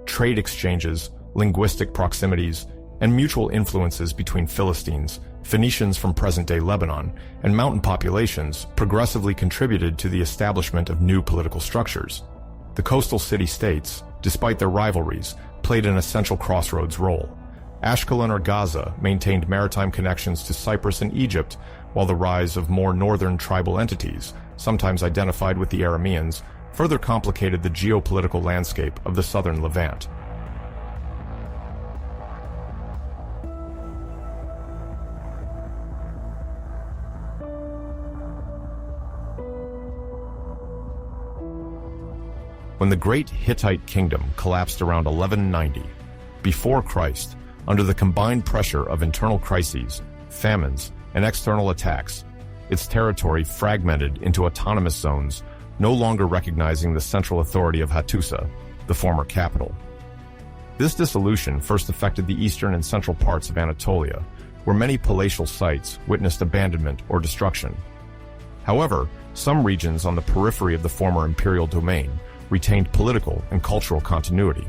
Trade exchanges, linguistic proximities, and mutual influences between Philistines, Phoenicians from present-day Lebanon, and mountain populations progressively contributed to the establishment of new political structures. The coastal city-states, despite their rivalries, played an essential crossroads role. Ashkelon or Gaza maintained maritime connections to Cyprus and Egypt, while the rise of more northern tribal entities, sometimes identified with the Arameans, further complicated the geopolitical landscape of the southern Levant. When the Great Hittite Kingdom collapsed around 1190, before Christ, under the combined pressure of internal crises, famines, and external attacks, its territory fragmented into autonomous zones, no longer recognizing the central authority of Hattusa, the former capital. This dissolution first affected the eastern and central parts of Anatolia, where many palatial sites witnessed abandonment or destruction. However, some regions on the periphery of the former imperial domain retained political and cultural continuity.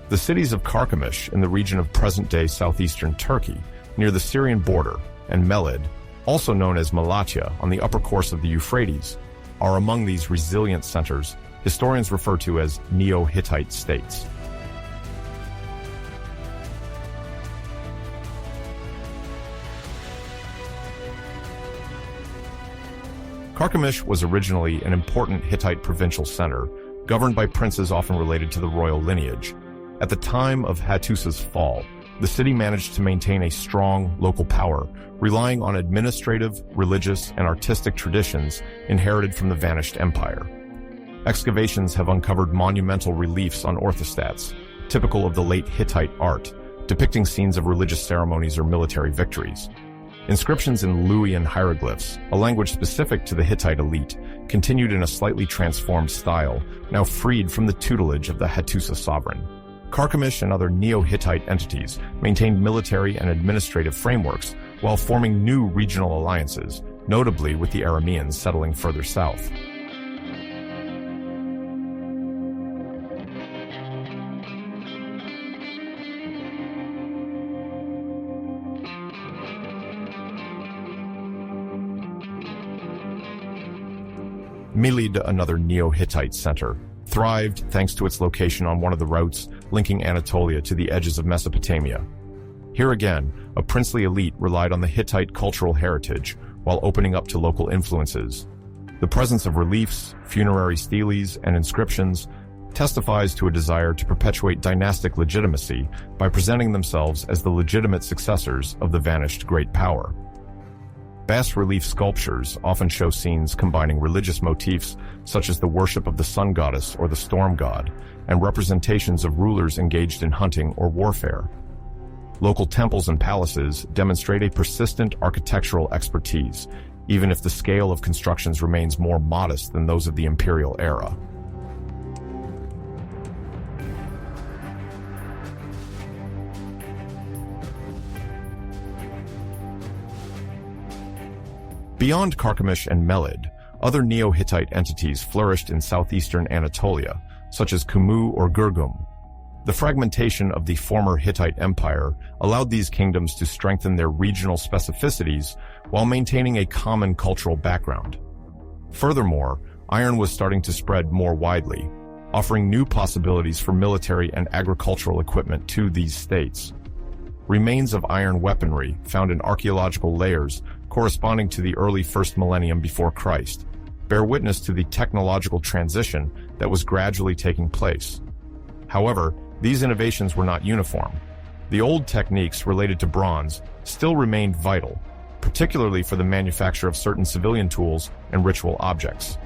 The cities of Carchemish in the region of present-day southeastern Turkey, near the Syrian border, and Melid, also known as Malatya on the upper course of the Euphrates, are among these resilient centers historians refer to as Neo-Hittite states. Carchemish was originally an important Hittite provincial center, governed by princes often related to the royal lineage. At the time of Hattusa's fall, the city managed to maintain a strong local power, relying on administrative, religious, and artistic traditions inherited from the vanished empire. Excavations have uncovered monumental reliefs on orthostats, typical of the late Hittite art, depicting scenes of religious ceremonies or military victories. Inscriptions in Luwian hieroglyphs, a language specific to the Hittite elite, continued in a slightly transformed style, now freed from the tutelage of the Hattusa sovereign. Carchemish and other Neo-Hittite entities maintained military and administrative frameworks while forming new regional alliances, notably with the Arameans settling further south. Melid, another Neo-Hittite center, thrived thanks to its location on one of the routes linking Anatolia to the edges of Mesopotamia. Here again, a princely elite relied on the Hittite cultural heritage while opening up to local influences. The presence of reliefs, funerary steles, and inscriptions testifies to a desire to perpetuate dynastic legitimacy by presenting themselves as the legitimate successors of the vanished great power. Bas-relief sculptures often show scenes combining religious motifs such as the worship of the sun goddess or the storm god, and representations of rulers engaged in hunting or warfare. Local temples and palaces demonstrate a persistent architectural expertise, even if the scale of constructions remains more modest than those of the imperial era. Beyond Carchemish and Melid, other Neo-Hittite entities flourished in southeastern Anatolia, such as Kumu or Gurgum. The fragmentation of the former Hittite Empire allowed these kingdoms to strengthen their regional specificities while maintaining a common cultural background. Furthermore, iron was starting to spread more widely, offering new possibilities for military and agricultural equipment to these states. Remains of iron weaponry found in archaeological layers corresponding to the early first millennium before Christ bear witness to the technological transition that was gradually taking place. However, these innovations were not uniform. The old techniques related to bronze still remained vital, particularly for the manufacture of certain civilian tools and ritual objects.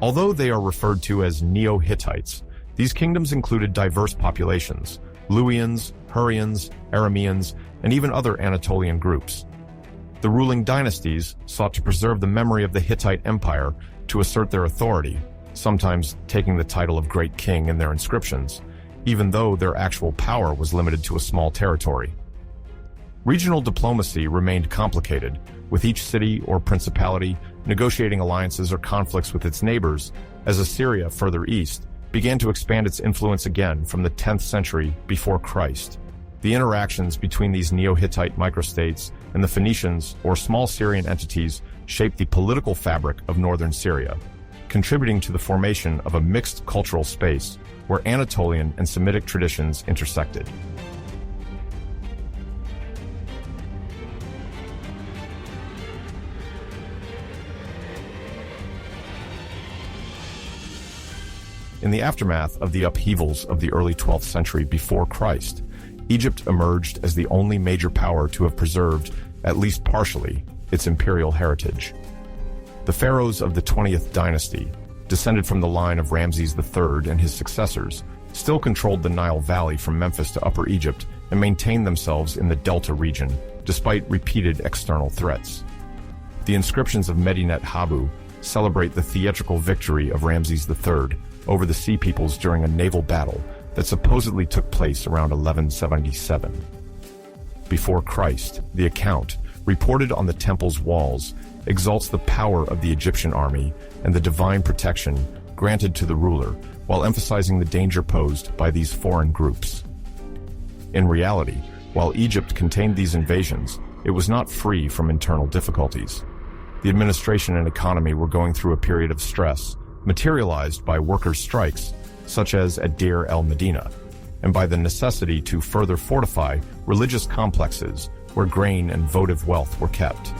Although they are referred to as Neo-Hittites, these kingdoms included diverse populations: Luwians, Hurrians, Arameans, and even other Anatolian groups. The ruling dynasties sought to preserve the memory of the Hittite Empire to assert their authority, sometimes taking the title of Great King in their inscriptions, even though their actual power was limited to a small territory. Regional diplomacy remained complicated, with each city or principality negotiating alliances or conflicts with its neighbors, as Assyria, further east, began to expand its influence again from the 10th century before Christ. The interactions between these Neo-Hittite microstates and the Phoenicians, or small Syrian entities, shaped the political fabric of northern Syria, contributing to the formation of a mixed cultural space where Anatolian and Semitic traditions intersected. In the aftermath of the upheavals of the early 12th century before Christ, Egypt emerged as the only major power to have preserved, at least partially, its imperial heritage. The pharaohs of the 20th dynasty, descended from the line of Ramses III and his successors, still controlled the Nile Valley from Memphis to Upper Egypt and maintained themselves in the Delta region, despite repeated external threats. The inscriptions of Medinet Habu celebrate the theatrical victory of Ramses III over the Sea Peoples during a naval battle that supposedly took place around 1177. Before Christ, the account, reported on the temple's walls, exalts the power of the Egyptian army and the divine protection granted to the ruler, while emphasizing the danger posed by these foreign groups. In reality, while Egypt contained these invasions, it was not free from internal difficulties. The administration and economy were going through a period of stress, materialized by workers' strikes, such as at Deir el-Medina, and by the necessity to further fortify religious complexes where grain and votive wealth were kept.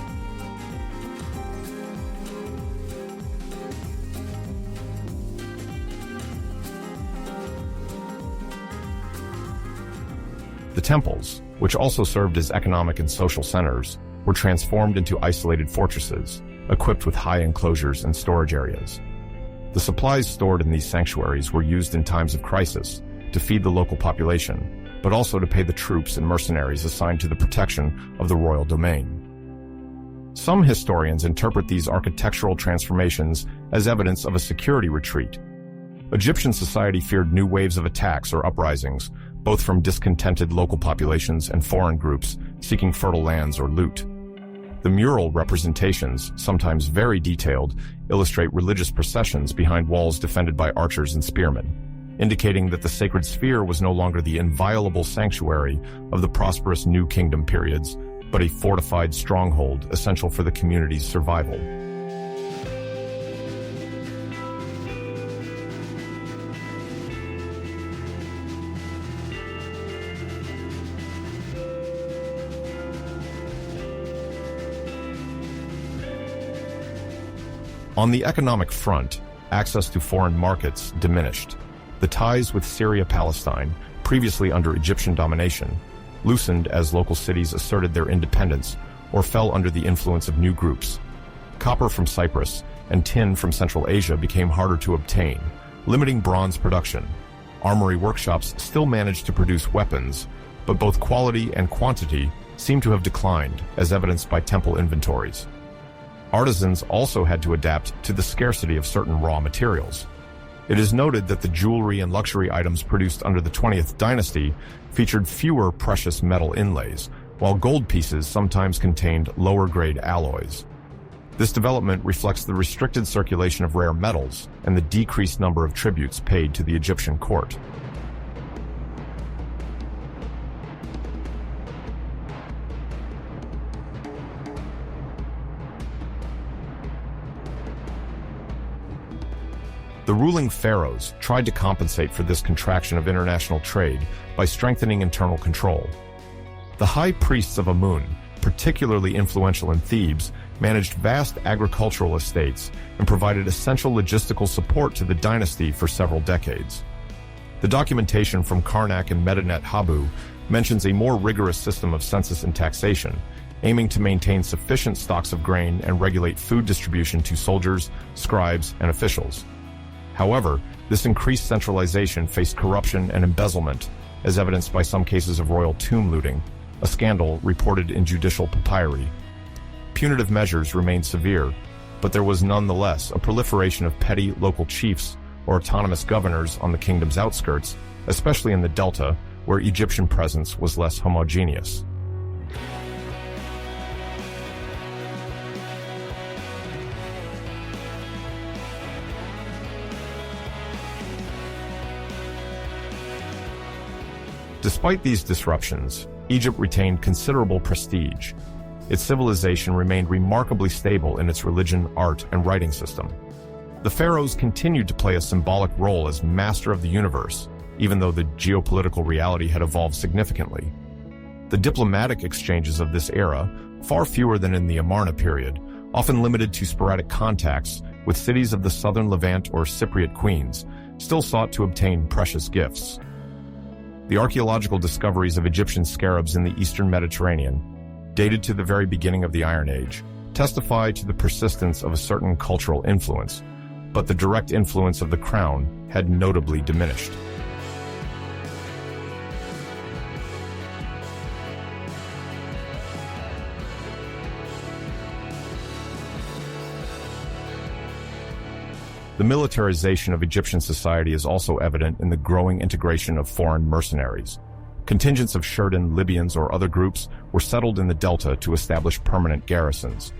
The temples, which also served as economic and social centers, were transformed into isolated fortresses, equipped with high enclosures and storage areas. The supplies stored in these sanctuaries were used in times of crisis to feed the local population, but also to pay the troops and mercenaries assigned to the protection of the royal domain. Some historians interpret these architectural transformations as evidence of a security retreat. Egyptian society feared new waves of attacks or uprisings, both from discontented local populations and foreign groups seeking fertile lands or loot. The mural representations, sometimes very detailed, illustrate religious processions behind walls defended by archers and spearmen, indicating that the sacred sphere was no longer the inviolable sanctuary of the prosperous New Kingdom periods, but a fortified stronghold essential for the community's survival. On the economic front, access to foreign markets diminished. The ties with Syria-Palestine, previously under Egyptian domination, loosened as local cities asserted their independence or fell under the influence of new groups. Copper from Cyprus and tin from Central Asia became harder to obtain, limiting bronze production. Armory workshops still managed to produce weapons, but both quality and quantity seem to have declined, as evidenced by temple inventories. Artisans also had to adapt to the scarcity of certain raw materials. It is noted that the jewelry and luxury items produced under the 20th dynasty featured fewer precious metal inlays, while gold pieces sometimes contained lower-grade alloys. This development reflects the restricted circulation of rare metals and the decreased number of tributes paid to the Egyptian court. The ruling pharaohs tried to compensate for this contraction of international trade by strengthening internal control. The high priests of Amun, particularly influential in Thebes, managed vast agricultural estates and provided essential logistical support to the dynasty for several decades. The documentation from Karnak and Medinet Habu mentions a more rigorous system of census and taxation, aiming to maintain sufficient stocks of grain and regulate food distribution to soldiers, scribes, and officials. However, this increased centralization faced corruption and embezzlement, as evidenced by some cases of royal tomb looting, a scandal reported in judicial papyri. Punitive measures remained severe, but there was nonetheless a proliferation of petty local chiefs or autonomous governors on the kingdom's outskirts, especially in the delta, where Egyptian presence was less homogeneous. Despite these disruptions, Egypt retained considerable prestige. Its civilization remained remarkably stable in its religion, art, and writing system. The pharaohs continued to play a symbolic role as master of the universe, even though the geopolitical reality had evolved significantly. The diplomatic exchanges of this era, far fewer than in the Amarna period, often limited to sporadic contacts with cities of the southern Levant or Cypriot queens, still sought to obtain precious gifts. The archaeological discoveries of Egyptian scarabs in the eastern Mediterranean, dated to the very beginning of the Iron Age, testify to the persistence of a certain cultural influence, but the direct influence of the crown had notably diminished. The militarization of Egyptian society is also evident in the growing integration of foreign mercenaries. Contingents of Shirdan, Libyans, or other groups were settled in the delta to establish permanent garrisons.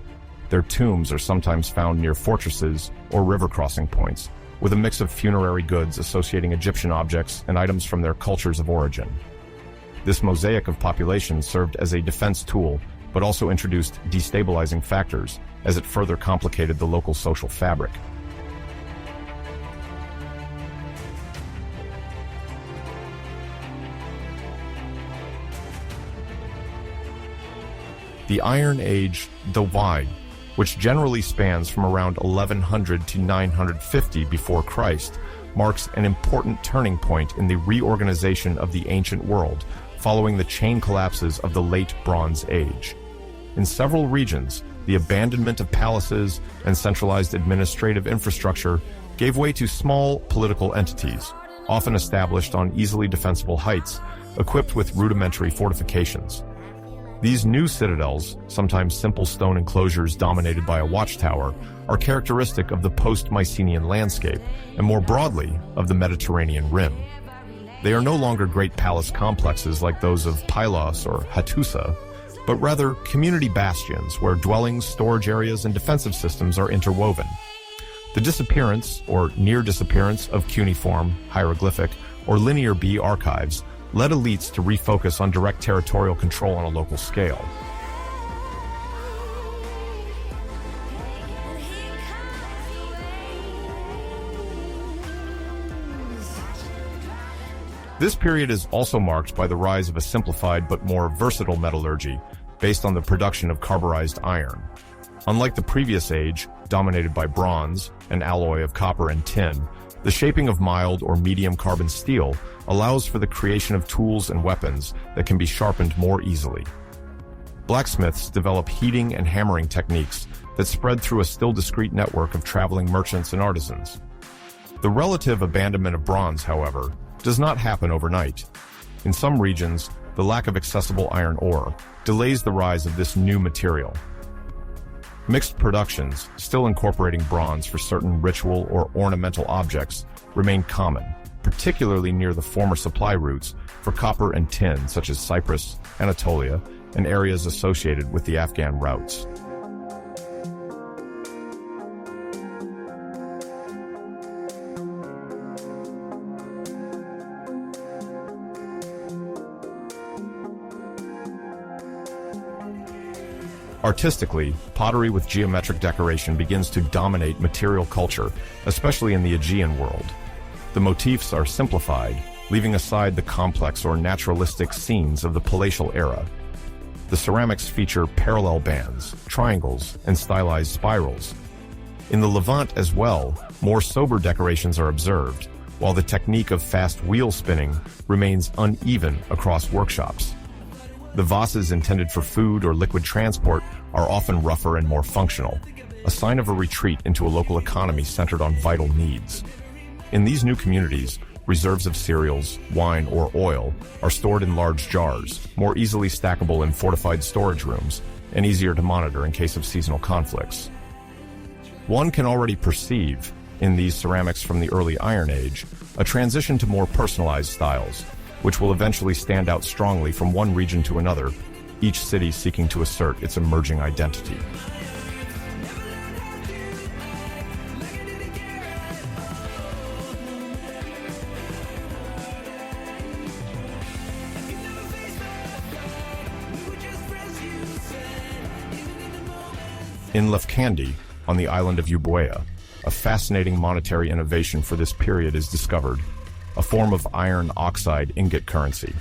Their tombs are sometimes found near fortresses or river crossing points, with a mix of funerary goods associating Egyptian objects and items from their cultures of origin. This mosaic of population served as a defense tool, but also introduced destabilizing factors as it further complicated the local social fabric. The Iron Age, though wide, which generally spans from around 1100 to 950 before Christ, marks an important turning point in the reorganization of the ancient world following the chain collapses of the late Bronze Age. In several regions, the abandonment of palaces and centralized administrative infrastructure gave way to small political entities, often established on easily defensible heights, equipped with rudimentary fortifications. These new citadels, sometimes simple stone enclosures dominated by a watchtower, are characteristic of the post-Mycenaean landscape, and more broadly, of the Mediterranean rim. They are no longer great palace complexes like those of Pylos or Hattusa, but rather community bastions where dwellings, storage areas, and defensive systems are interwoven. The disappearance, or near disappearance, of cuneiform, hieroglyphic, or linear B archives led elites to refocus on direct territorial control on a local scale. This period is also marked by the rise of a simplified but more versatile metallurgy based on the production of carburized iron. Unlike the previous age, dominated by bronze, an alloy of copper and tin, the shaping of mild or medium carbon steel allows for the creation of tools and weapons that can be sharpened more easily. Blacksmiths develop heating and hammering techniques that spread through a still discrete network of traveling merchants and artisans. The relative abandonment of bronze, however, does not happen overnight. In some regions, the lack of accessible iron ore delays the rise of this new material. Mixed productions, still incorporating bronze for certain ritual or ornamental objects, remain common, particularly near the former supply routes for copper and tin, such as Cyprus, Anatolia, and areas associated with the Afghan routes. Artistically, pottery with geometric decoration begins to dominate material culture, especially in the Aegean world. The motifs are simplified, leaving aside the complex or naturalistic scenes of the palatial era. The ceramics feature parallel bands, triangles, and stylized spirals. In the Levant as well, more sober decorations are observed, while the technique of fast wheel spinning remains uneven across workshops. The vases intended for food or liquid transport are often rougher and more functional, a sign of a retreat into a local economy centered on vital needs. In these new communities, reserves of cereals, wine, or oil are stored in large jars, more easily stackable in fortified storage rooms, and easier to monitor in case of seasonal conflicts. One can already perceive, in these ceramics from the early Iron Age, a transition to more personalized styles, which will eventually stand out strongly from one region to another, each city seeking to assert its emerging identity. In Lefkandi, on the island of Euboea, a fascinating monetary innovation for this period is discovered, a form of iron oxide ingot currency.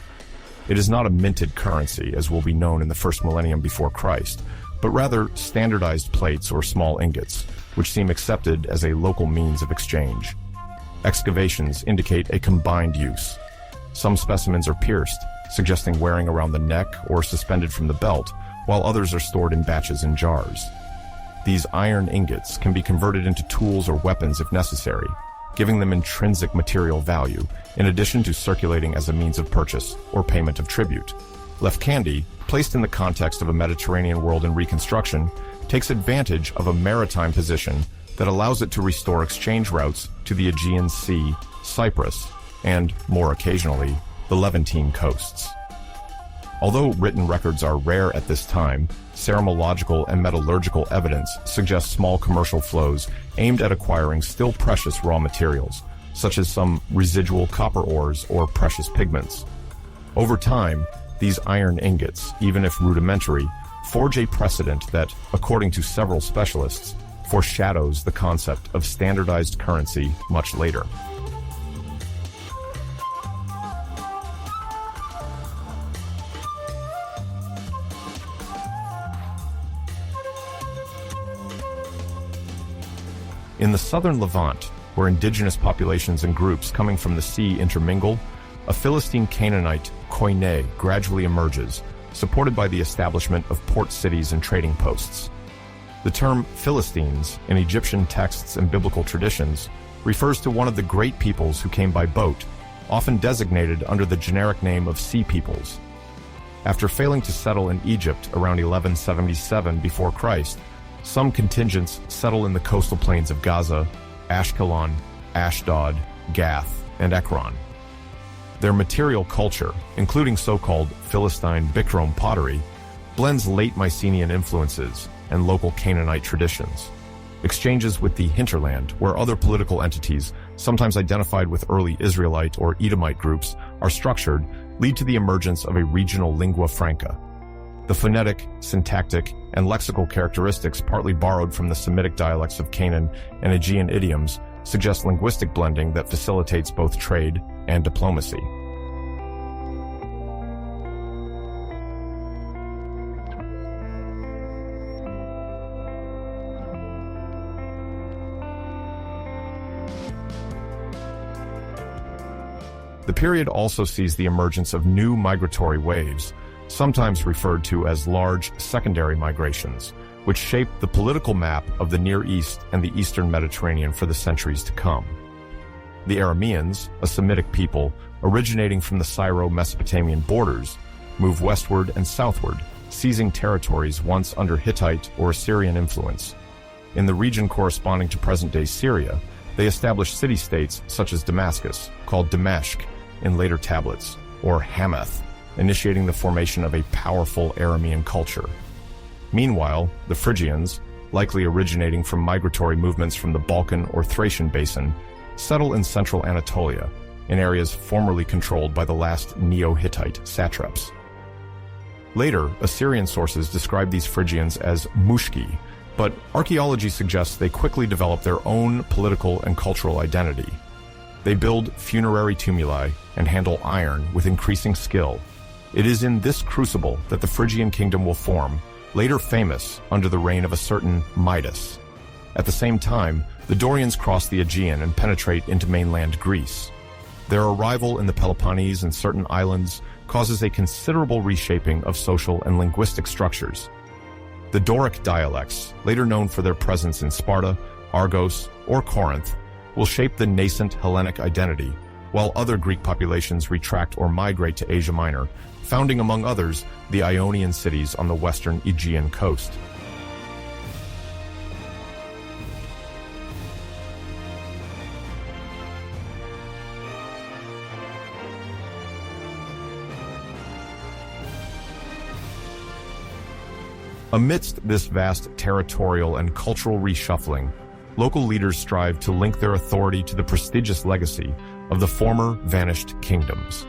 It is not a minted currency, as will be known in the first millennium before Christ, but rather standardized plates or small ingots, which seem accepted as a local means of exchange. Excavations indicate a combined use. Some specimens are pierced, suggesting wearing around the neck or suspended from the belt, while others are stored in batches in jars. These iron ingots can be converted into tools or weapons if necessary, giving them intrinsic material value, in addition to circulating as a means of purchase or payment of tribute. Lefkandi, placed in the context of a Mediterranean world in reconstruction, takes advantage of a maritime position that allows it to restore exchange routes to the Aegean Sea, Cyprus, and, more occasionally, the Levantine coasts. Although written records are rare at this time, ceramological and metallurgical evidence suggests small commercial flows aimed at acquiring still precious raw materials, such as some residual copper ores or precious pigments. Over time, these iron ingots, even if rudimentary, forge a precedent that, according to several specialists, foreshadows the concept of standardized currency much later. In the southern Levant, where indigenous populations and groups coming from the sea intermingle, a Philistine Canaanite koine gradually emerges, supported by the establishment of port cities and trading posts. The term Philistines, in Egyptian texts and biblical traditions, refers to one of the great peoples who came by boat, often designated under the generic name of Sea Peoples. After failing to settle in Egypt around 1177 before Christ, some contingents settle in the coastal plains of Gaza, Ashkelon, Ashdod, Gath, and Ekron. Their material culture, including so-called Philistine Bikrom pottery, blends late Mycenaean influences and local Canaanite traditions. Exchanges with the hinterland, where other political entities, sometimes identified with early Israelite or Edomite groups, are structured, lead to the emergence of a regional lingua franca. The phonetic, syntactic, and lexical characteristics partly borrowed from the Semitic dialects of Canaan and Aegean idioms suggest linguistic blending that facilitates both trade and diplomacy. The period also sees the emergence of new migratory waves, sometimes referred to as large secondary migrations, which shaped the political map of the Near East and the Eastern Mediterranean for the centuries to come. The Arameans, a Semitic people originating from the Syro-Mesopotamian borders, move westward and southward, seizing territories once under Hittite or Assyrian influence. In the region corresponding to present-day Syria, they established city-states such as Damascus, called Damashq in later tablets, or Hamath, initiating the formation of a powerful Aramean culture. Meanwhile, the Phrygians, likely originating from migratory movements from the Balkan or Thracian basin, settle in central Anatolia, in areas formerly controlled by the last Neo-Hittite satraps. Later, Assyrian sources describe these Phrygians as mushki, but archaeology suggests they quickly developed their own political and cultural identity. They build funerary tumuli and handle iron with increasing skill. It is in this crucible that the Phrygian kingdom will form, later famous under the reign of a certain Midas. At the same time, the Dorians cross the Aegean and penetrate into mainland Greece. Their arrival in the Peloponnese and certain islands causes a considerable reshaping of social and linguistic structures. The Doric dialects, later known for their presence in Sparta, Argos, or Corinth, will shape the nascent Hellenic identity, while other Greek populations retract or migrate to Asia Minor, founding among others the Ionian cities on the western Aegean coast. Amidst this vast territorial and cultural reshuffling, local leaders strive to link their authority to the prestigious legacy of the former vanished kingdoms.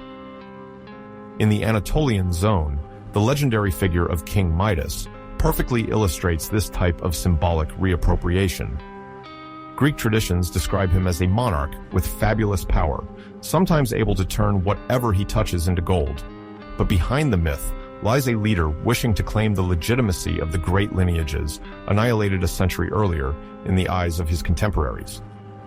In the Anatolian zone, the legendary figure of King Midas perfectly illustrates this type of symbolic reappropriation. Greek traditions describe him as a monarch with fabulous power, sometimes able to turn whatever he touches into gold. But behind the myth lies a leader wishing to claim the legitimacy of the great lineages annihilated a century earlier in the eyes of his contemporaries.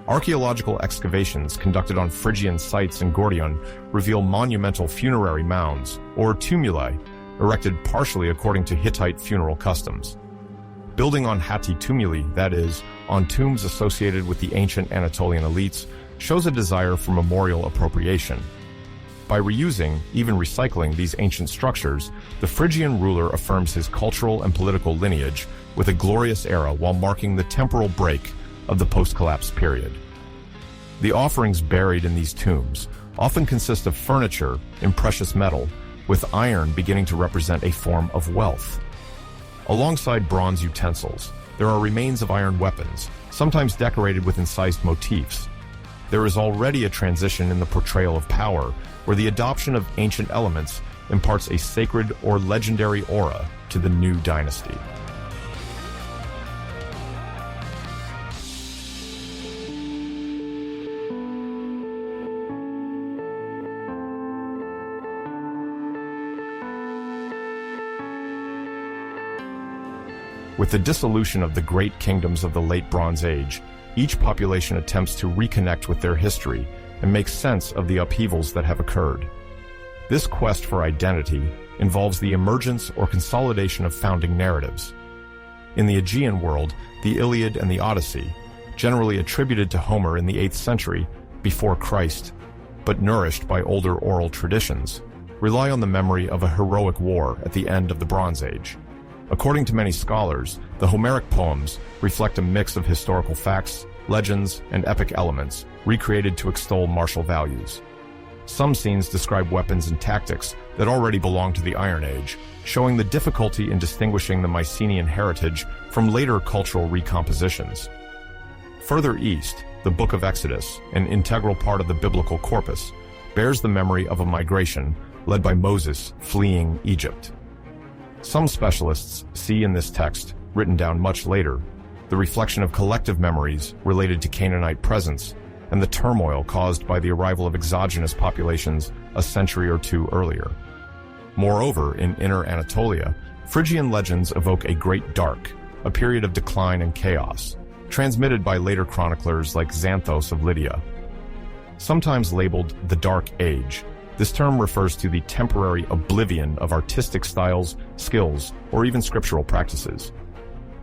Archaeological excavations conducted on Phrygian sites in Gordion reveal monumental funerary mounds, or tumuli, erected partially according to Hittite funeral customs. Building on Hatti tumuli, that is, on tombs associated with the ancient Anatolian elites, shows a desire for memorial appropriation. By reusing, even recycling, these ancient structures, the Phrygian ruler affirms his cultural and political lineage with a glorious era while marking the temporal break of the post-collapse period. The offerings buried in these tombs often consist of furniture in precious metal, with iron beginning to represent a form of wealth. Alongside bronze utensils, there are remains of iron weapons, sometimes decorated with incised motifs. There is already a transition in the portrayal of power, where the adoption of ancient elements imparts a sacred or legendary aura to the new dynasty. With the dissolution of the great kingdoms of the late Bronze Age, each population attempts to reconnect with their history and make sense of the upheavals that have occurred. This quest for identity involves the emergence or consolidation of founding narratives. In the Aegean world, the Iliad and the Odyssey, generally attributed to Homer in the 8th century before Christ, but nourished by older oral traditions, rely on the memory of a heroic war at the end of the Bronze Age. According to many scholars, the Homeric poems reflect a mix of historical facts, legends, and epic elements, recreated to extol martial values. Some scenes describe weapons and tactics that already belong to the Iron Age, showing the difficulty in distinguishing the Mycenaean heritage from later cultural recompositions. Further east, the Book of Exodus, an integral part of the biblical corpus, bears the memory of a migration led by Moses fleeing Egypt. Some specialists see in this text, written down much later, the reflection of collective memories related to Canaanite presence and the turmoil caused by the arrival of exogenous populations a century or two earlier. Moreover, in Inner Anatolia, Phrygian legends evoke a great dark, a period of decline and chaos, transmitted by later chroniclers like Xanthos of Lydia. Sometimes labeled the Dark Age, this term refers to the temporary oblivion of artistic styles, skills, or even scriptural practices.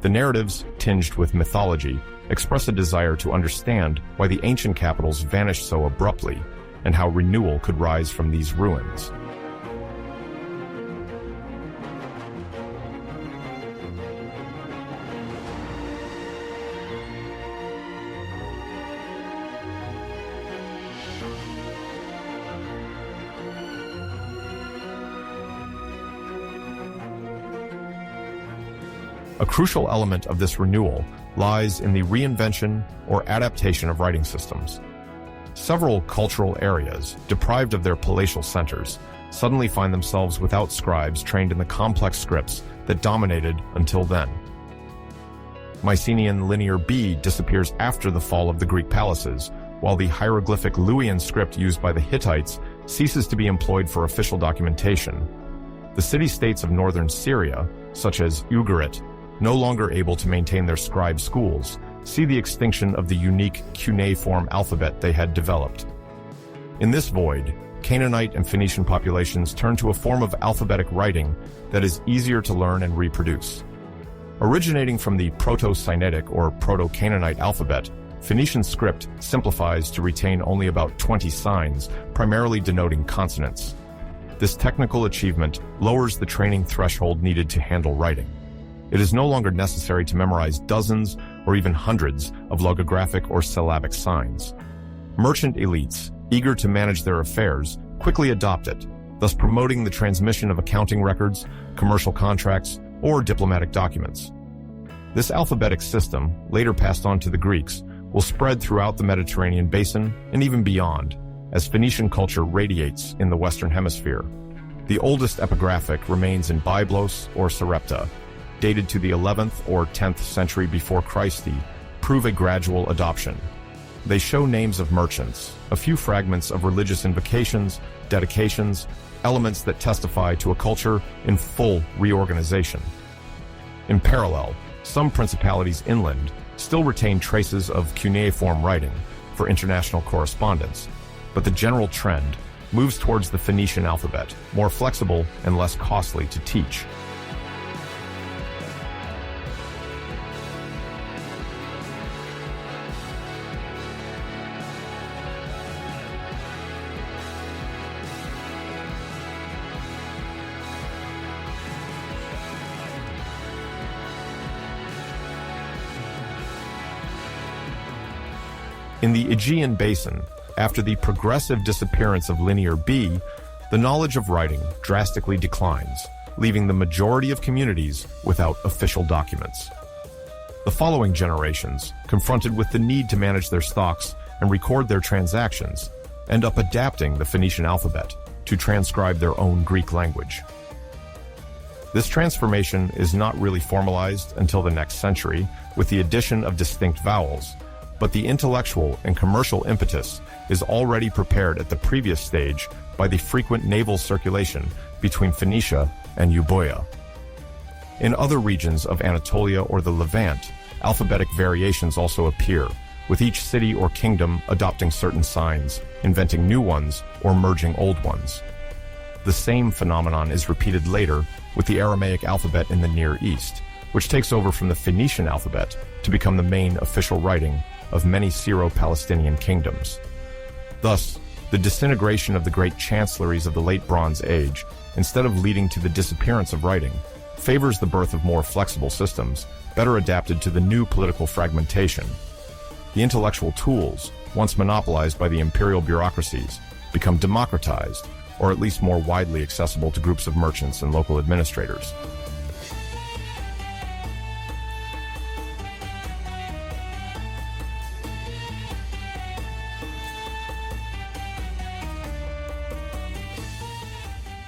The narratives, tinged with mythology, express a desire to understand why the ancient capitals vanished so abruptly and how renewal could rise from these ruins. A crucial element of this renewal lies in the reinvention or adaptation of writing systems. Several cultural areas, deprived of their palatial centers, suddenly find themselves without scribes trained in the complex scripts that dominated until then. Mycenaean Linear B disappears after the fall of the Greek palaces, while the hieroglyphic Luwian script used by the Hittites ceases to be employed for official documentation. The city-states of northern Syria, such as Ugarit, no longer able to maintain their scribe schools, see the extinction of the unique cuneiform alphabet they had developed. In this void, Canaanite and Phoenician populations turn to a form of alphabetic writing that is easier to learn and reproduce. Originating from the Proto-Sinaitic or Proto-Canaanite alphabet, Phoenician script simplifies to retain only about 20 signs, primarily denoting consonants. This technical achievement lowers the training threshold needed to handle writing. It is no longer necessary to memorize dozens or even hundreds of logographic or syllabic signs. Merchant elites, eager to manage their affairs, quickly adopt it, thus promoting the transmission of accounting records, commercial contracts, or diplomatic documents. This alphabetic system, later passed on to the Greeks, will spread throughout the Mediterranean basin and even beyond, as Phoenician culture radiates in the Western Hemisphere. The oldest epigraphic remains in Byblos or Sarepta, dated to the 11th or 10th century before Christ, prove a gradual adoption. They show names of merchants, a few fragments of religious invocations, dedications, elements that testify to a culture in full reorganization. In parallel, some principalities inland still retain traces of cuneiform writing for international correspondence, but the general trend moves towards the Phoenician alphabet, more flexible and less costly to teach. In the Aegean basin, after the progressive disappearance of Linear B, the knowledge of writing drastically declines, leaving the majority of communities without official documents. The following generations, confronted with the need to manage their stocks and record their transactions, end up adapting the Phoenician alphabet to transcribe their own Greek language. This transformation is not really formalized until the next century, with the addition of distinct vowels, but the intellectual and commercial impetus is already prepared at the previous stage by the frequent naval circulation between Phoenicia and Euboea. In other regions of Anatolia or the Levant, alphabetic variations also appear, with each city or kingdom adopting certain signs, inventing new ones, or merging old ones. The same phenomenon is repeated later with the Aramaic alphabet in the Near East, which takes over from the Phoenician alphabet to become the main official writing of many Syro-Palestinian kingdoms. Thus, the disintegration of the great chancelleries of the Late Bronze Age, instead of leading to the disappearance of writing, favors the birth of more flexible systems, better adapted to the new political fragmentation. The intellectual tools, once monopolized by the imperial bureaucracies, become democratized, or at least more widely accessible to groups of merchants and local administrators.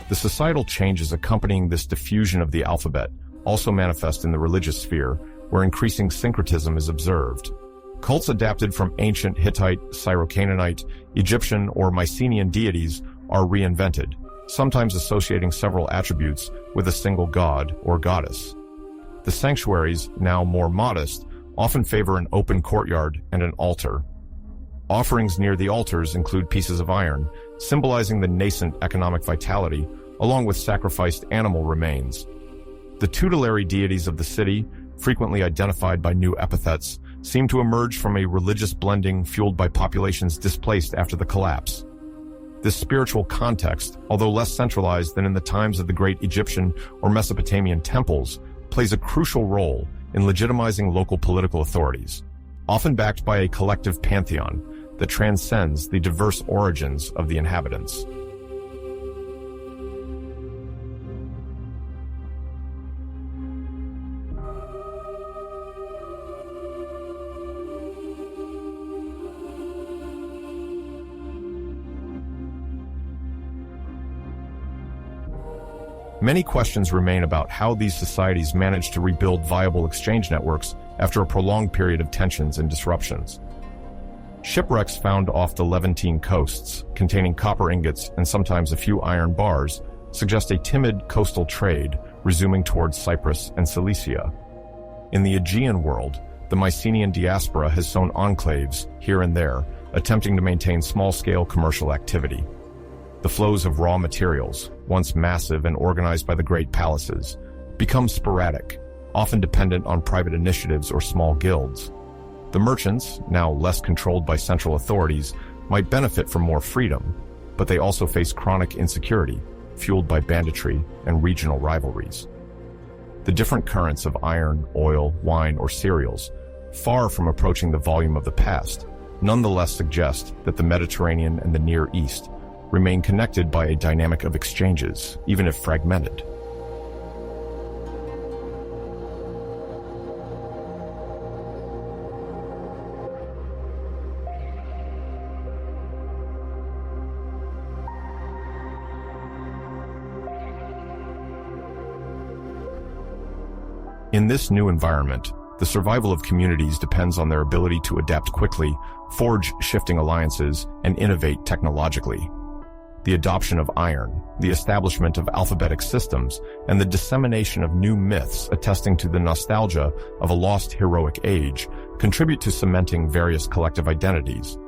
The societal changes accompanying this diffusion of the alphabet also manifest in the religious sphere, where increasing syncretism is observed. Cults adapted from ancient Hittite, Syro-Canaanite, Egyptian, or Mycenaean deities are reinvented, sometimes associating several attributes with a single god or goddess. The sanctuaries, now more modest, often favor an open courtyard and an altar. Offerings near the altars include pieces of iron, symbolizing the nascent economic vitality, along with sacrificed animal remains. The tutelary deities of the city, frequently identified by new epithets, seem to emerge from a religious blending fueled by populations displaced after the collapse. This spiritual context, although less centralized than in the times of the great Egyptian or Mesopotamian temples, plays a crucial role in legitimizing local political authorities, often backed by a collective pantheon that transcends the diverse origins of the inhabitants. Many questions remain about how these societies managed to rebuild viable exchange networks after a prolonged period of tensions and disruptions. Shipwrecks found off the Levantine coasts, containing copper ingots and sometimes a few iron bars, suggest a timid coastal trade resuming towards Cyprus and Cilicia. In the Aegean world, the Mycenaean diaspora has sown enclaves here and there, attempting to maintain small-scale commercial activity. The flows of raw materials, once massive and organized by the great palaces, become sporadic, often dependent on private initiatives or small guilds. The merchants, now less controlled by central authorities, might benefit from more freedom, but they also face chronic insecurity, fueled by banditry and regional rivalries. The different currents of iron, oil, wine, or cereals, far from approaching the volume of the past, nonetheless suggest that the Mediterranean and the Near East remain connected by a dynamic of exchanges, even if fragmented. In this new environment, the survival of communities depends on their ability to adapt quickly, forge shifting alliances, and innovate technologically. The adoption of iron, the establishment of alphabetic systems, and the dissemination of new myths attesting to the nostalgia of a lost heroic age contribute to cementing various collective identities.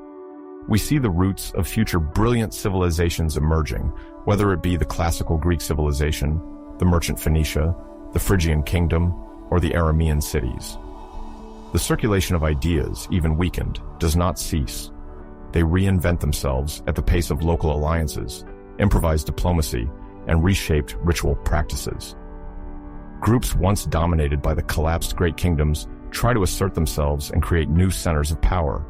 We see the roots of future brilliant civilizations emerging, whether it be the classical Greek civilization, the merchant Phoenicia, the Phrygian kingdom, or the Aramean cities. The circulation of ideas, even weakened, does not cease. They reinvent themselves at the pace of local alliances, improvised diplomacy, and reshaped ritual practices. Groups once dominated by the collapsed great kingdoms try to assert themselves and create new centers of power.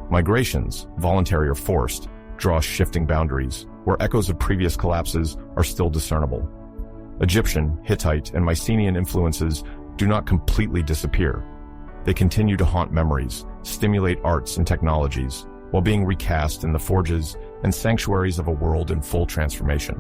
Migrations, voluntary or forced, draw shifting boundaries, where echoes of previous collapses are still discernible. Egyptian, Hittite, and Mycenaean influences do not completely disappear. They continue to haunt memories, stimulate arts and technologies, while being recast in the forges and sanctuaries of a world in full transformation.